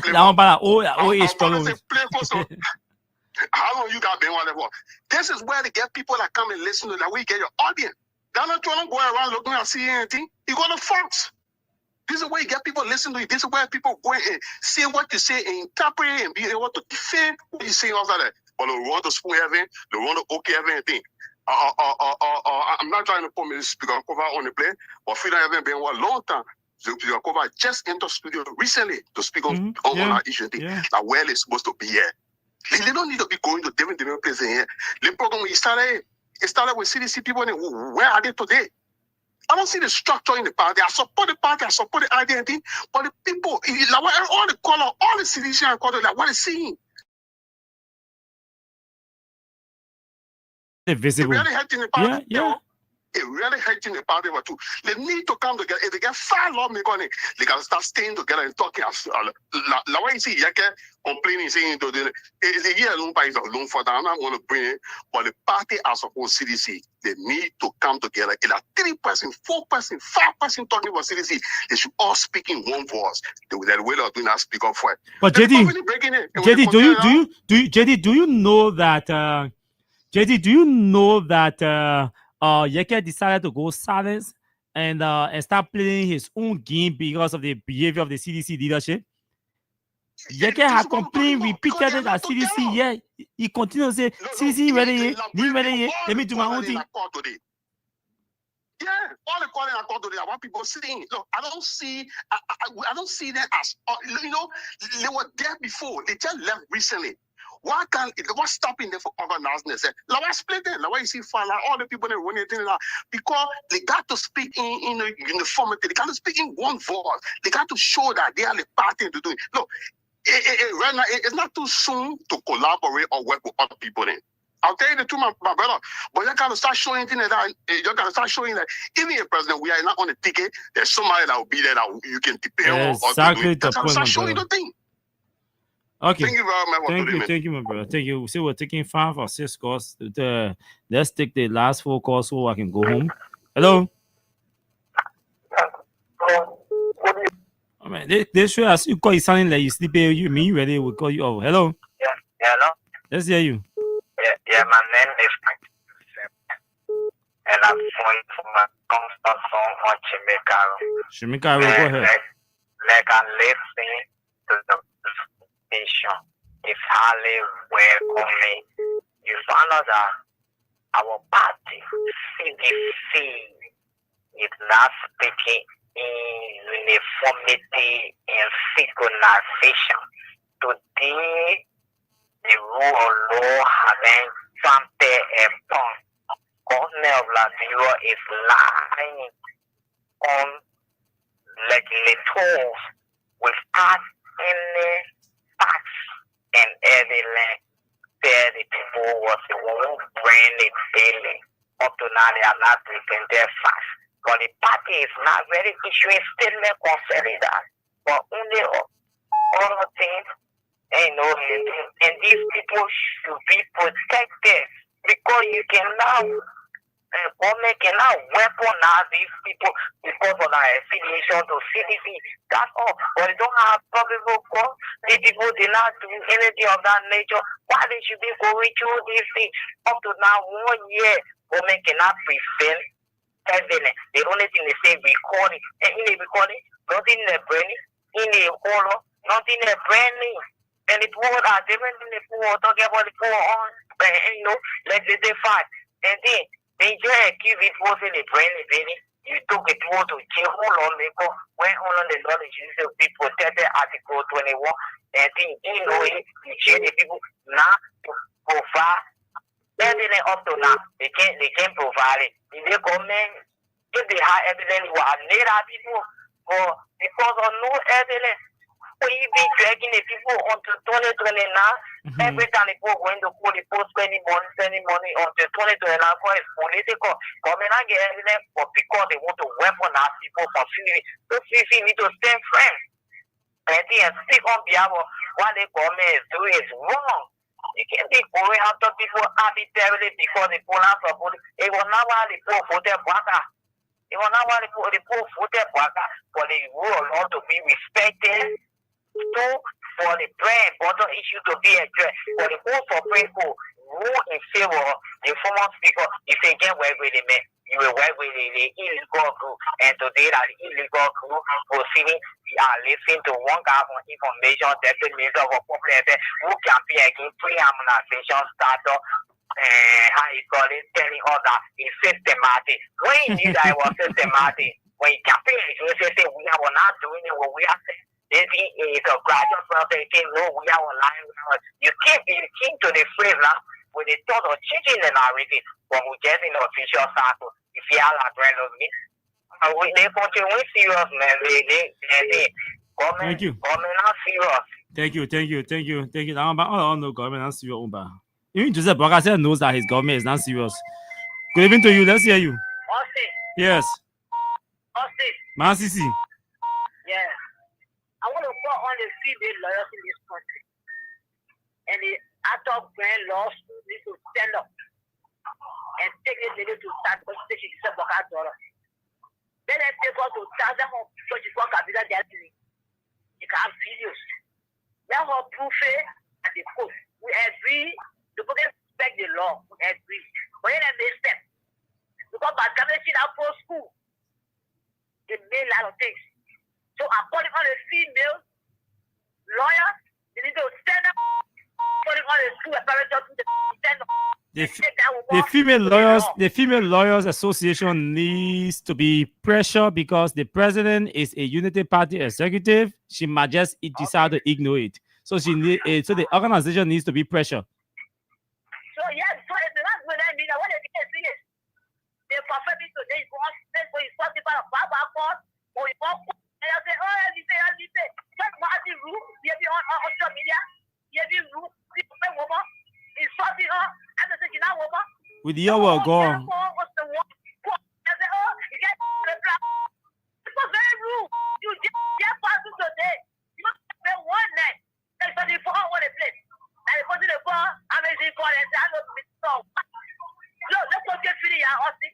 place? How long you got been on for? This is where they get people that come and listen to that. We get your audience. They're not trying to go around looking and see anything. You go to Fox. This is where you get people listen to you. This is where people go and say what you say and interpret it and be able to defend what you say. Also that, but they want to spoon everything, they want to okay everything. I'm not trying to put me speaker cover on the plane, but Freedom haven't been one long time. The speaker cover just entered studio recently to speak on our issue thing. Like where it's supposed to be here. They don't need to be going to different places here. The program it started with CDC people. Where are they today? I don't see the structure in the party. I support the party, I support the identity, but the people, like all the color, all the CDC and color, like what is seeing. Visible. It really hurting the party. It really hurting the party too. They need to come together. If they get 5 lawmakers, they can start staying together and talking. Like when you see Yeke complaining, saying to the year long price of loan for that, I'm not going to bring it. But the party as a whole CDC, they need to come together. If like 3%, 4%, 5% talking about CDC, they should all speak in one voice. The way they're doing that, speak up for it. But JD, do you know that? JD, do you know that Yeke decided to go silent and start playing his own game because of the behavior of the CDC leadership? Yeke had complained repeatedly that CDC, he continued to say, CDC ready, let me do my own thing. Yeah, all the calling I call today, I want people sitting. Look, I don't see them as, they were there before. They just left recently. What's stopping them from organizing themselves? Like I split them. Like you see, all the people that run it because they got to speak in uniformity. They got to speak in one voice. They got to show that they are the party to do it. Look, right now it's not too soon to collaborate or work with other people. Then I'll tell you the truth, my brother. But you got to start showing things that you got to start showing that even a president, we are not on the ticket. There's somebody that will be there that you can depend on. Exactly the point, start showing the thing. Okay. Thank you very much. Thank you, my brother. Thank you. See, we're taking 5 or 6 calls. Let's take the last 4 calls so I can go home. Hello. I mean, they show us you call you sounding like you sleeping. You mean ready? We'll call you over. Hello. Yeah. Hello. Let's hear you. Yeah. My name is and I'm calling from a constant song on Chimicaro, go ahead. Like I'm listening to the station. It's highly welcoming. You found out that our party, CDC, is not speaking in uniformity and synchronization. Today, the rule of law having something upon Governor of Liberia is lying on legislators without any facts and evidence. There the people was the one who bring it daily. Up to now they are not taking their facts. But the party is not very issuing statement concerning that. But only other things, and these people should be protected because you can now, government cannot weaponize these people because of their affiliation to CDC. That's all. But they don't have probable cause. These people did not do anything of that nature. Why they should be going through this thing? Up to now, 1 year, government cannot prevent evidence. The only thing they say, recording. And in the recording, nothing in the brain, in the color, nothing in the branding. And the poor are different than the poor, talking about the poor on, like they fight. And then, they just give it was in the brain, baby. You took it to jail, hold on, because when all of the knowledge is to be protected, Article 21, and then, you jail the people now to provide evidence up to now. They can't provide it. If they come in, if they have evidence, what need our people, or because of no evidence, we be dragging the people until 2029. Every time the people going to court, the post spending money until 2029 for it's political. Coming and get evidence, but because they want to weaponize people from CDC, so CDC need to stand firm. And they speak on behalf of what the government is doing is wrong. You can't be going after people arbitrarily because the police are voting. It was not why the poor voted Baka. It was not why the poor voted Baka for the rule of law to be respected. So, for the bread bottle issue to be addressed, for the whole Supreme Court rule in favor of the former speaker, if they get away with it, man, you will work with the illegal group. And today that the illegal group proceeding, we are listening to one guy on information deputy minister of public affairs who campaign against pre-harmonization startup and how you call it, telling us that it's systematic. When he knew that it was systematic, when he campaigned against it, we are not doing it what we are saying. This is a gradual process. No, we are online. You keep to the phrase now with the thought of changing the narrative, but we just in the official cycle. If you are like they continue serious, man. Government, thank you. Government not serious. Thank you. I don't know government not serious. Even Joseph Boakai knows that his government is not serious. Good evening to you. Let's hear you. Austin. Yes. Austin. Mansisi. Yeah. I want to call on the female lawyers in this country. And the adult grand laws need to stand up and take this lady to start consultation to Boakai Dora. Then they take us to thousand home because you can't have that. You can have videos. Let her proof it at the court. We agree. The people respect the law. We agree. But then they step. Because by the time they see that post school, they made a lot of things. So according to the female lawyers, they need to stand up. According to the school apparatus, they stand up. The female lawyers association needs to be pressure because the president is a unity party executive. She might just decide to ignore it. So so the organization needs to be pressure. So yes, so it's not what I mean. What they say is they prefer me today for us. For you talk about a Baba court or you walk and I say, oh, as you say, just watch the room. You be on social media. You be room. Woman, it's something. I'm just saying now, woman. With the hour gone. It was very rude. You just pass it today. You must spend one night. That's what you forgot what it is. And you put in the bar, I'm in the car and say, I don't know so. Look, let's go get free, Austin.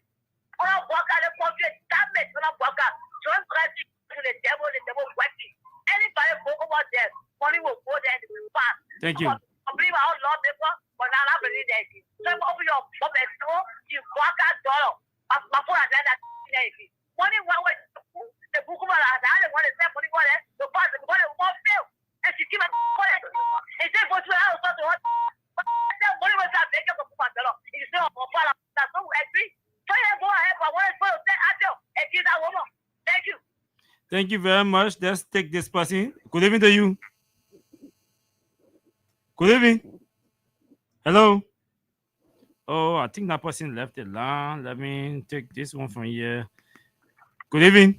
On a walk out, let's go get damage on a walk out. So I'm trying to the devil working. Anybody go over there, money will go there and it will pass. Thank you. I believe our Lord people, but now I'm really there. So I'm over your puppet store, you walk out door. My phone has that. Money one way, the book of the one is there, money one, the part of the one won't fail. And she keep it quiet. And then go to the house, money was not making up for myself. It's not for that's so agree. So you go ahead, but what is for say, I tell, and give that woman. Thank you. Thank you very much. Let's take this person. Good evening to you. Good evening. Hello. Oh, I think that person left the line. Let me take this one from here. Good evening.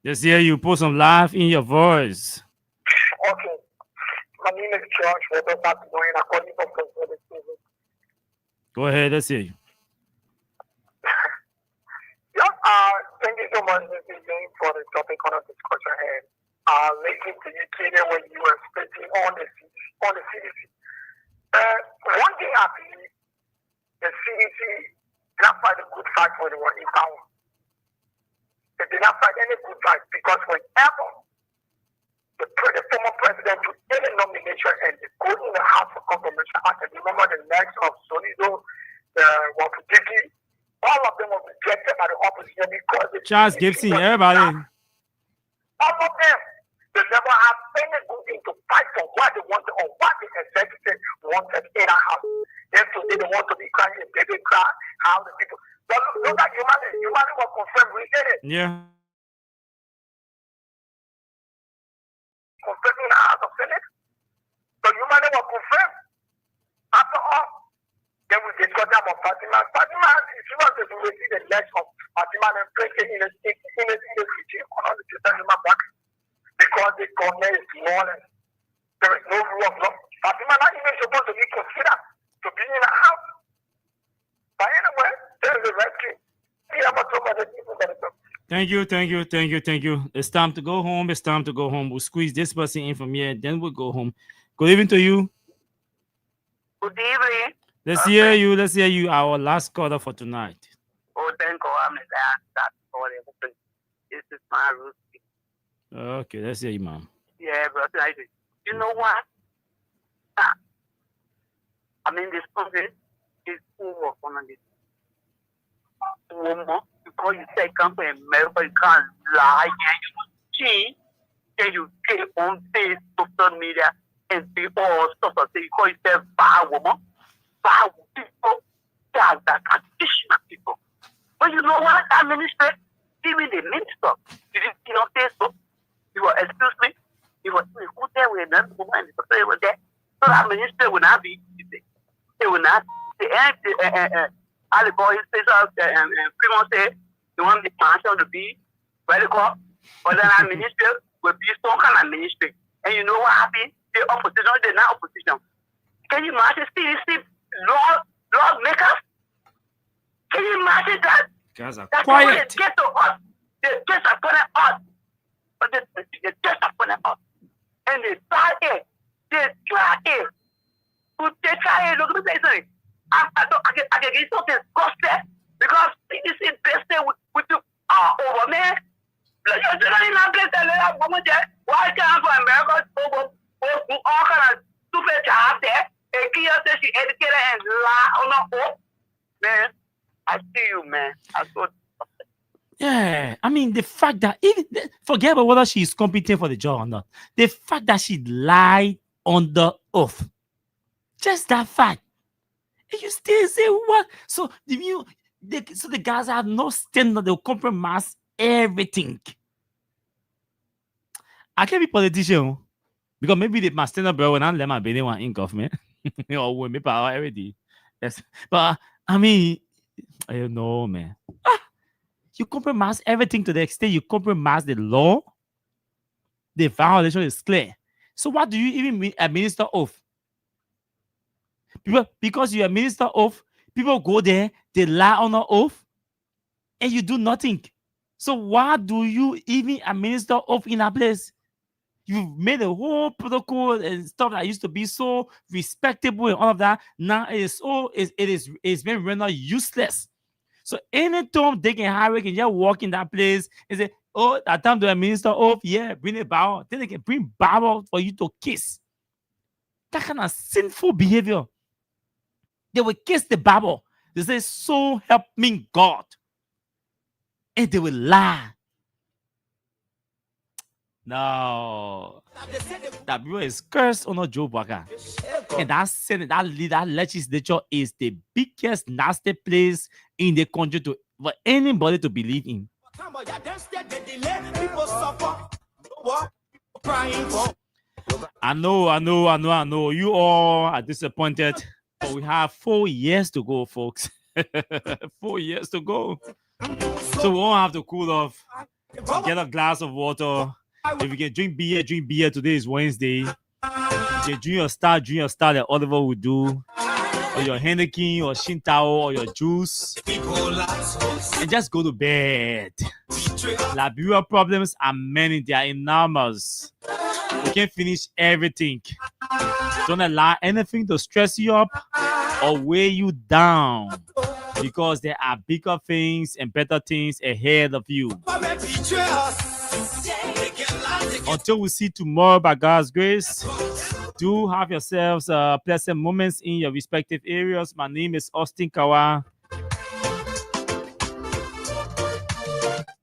Let's hear you. Put some life in your voice. Okay. My name is George. According to Go ahead. Let's hear you. Thank you so much, Mr. James, for the topic on our discussion and linking to you, Kenya, when you were speaking on the CDC. One thing I believe, the CDC did not fight a good fight when they were in power. They did not fight any good fight because whenever the former president took any nomination and they go in the House of Confirmation, I can remember the likes of Solido, Waputiki, all of them were rejected by the opposition because Charles Gibson, everybody. All of them, they never have any good thing to fight for what they wanted or what the executive wanted in a house. Then today they want to be crying a baby cry, how the people. But look at humanity was confirmed, we did it. Yeah. Confirmed in the House of Senate. So humanity was confirmed. After all, then we discussed about Fatima. Fatima is not to receive the legs of Fatima and placing in the city on the system back because the government is lawless. There is no rule of law. Fatima not even supposed to be considered to be in a house. But anyway, there is a rescue. Thank you. It's time to go home. We'll squeeze this person in from here, then we'll go home. Good evening to you. Good evening. Let's hear you. Our last caller for tonight. Oh, thank God, I'm that. This is my route. Okay, let's hear you, ma'am. Yeah, brother. You know what? I'm in this country. is over on this woman because you say come from America, you can't lie and you cheat, and you get on face social media and see all sorts of things because you say bad woman, bad people, that additional people. But you know what? That ministry, even the minister, did you not say so? You were, excuse me, you were who there were none woman and the person was there. So that ministry will not be easy. It will not the all the boys say people say they want the mansion to be radical, but then our ministry will be some kind of ministry. And you know what happened? The opposition, they're not opposition. Can you imagine CDC lawmakers? Can you imagine that? Guys are That's quiet. What they get to us. They just appointed us. But they just appointed us. And they try it. They try it. They try it. Look at me say something. I can get something disgusted because CDC based with the over man. You're generally not blessed that woman there. Why can't for America over all kind of stupid job there? And Kia says she educated and lie on the hope. Man, I see you, man. I saw. Yeah, I mean the fact that even forget about whether she's competent for the job or not. The fact that she lied on the oath, just that fact, and you still say what? So the guys have no standard. They'll compromise everything. I can't be politician because maybe they must stand up, bro. When I let my baby one in government or when me power already. Yes, but I mean, I don't know, man. You compromise everything to the extent you compromise the law. The violation is clear. So what do you even mean administer oath? People, because you administer oath, people go there, they lie on an oath, and you do nothing. So why do you even administer oath in a place? You've made a whole protocol and stuff that used to be so respectable and all of that. Now it's been rendered useless. So anytime they can hire, can just walk in that place and say, "Oh, that time to administer oath, yeah, bring a Bible." Then they can bring Bible for you to kiss. That kind of sinful behavior. They will kiss the Bible. They say, "So help me God," and they will lie. No, that bill is cursed on a Joe Baka. And that Senate, that legislature is the biggest nasty place in the country for anybody to believe in. I know. You all are disappointed, but we have 4 years to go, folks. 4 years to go. So we won't have to cool off. Get a glass of water. If you can drink beer, drink beer. Today is Wednesday. If you drink your star that Oliver would do, or your Heineken, or Shintao, or your juice, and just go to bed. Liberia problems are many, they are enormous. We can't finish everything. Don't allow anything to stress you up or weigh you down, because there are bigger things and better things ahead of you. Until we see tomorrow, by God's grace, do have yourselves pleasant moments in your respective areas. My name is Austin Kawa.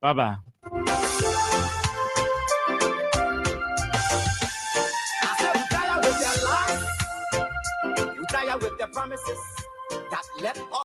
Bye-bye. You tire with the promises that left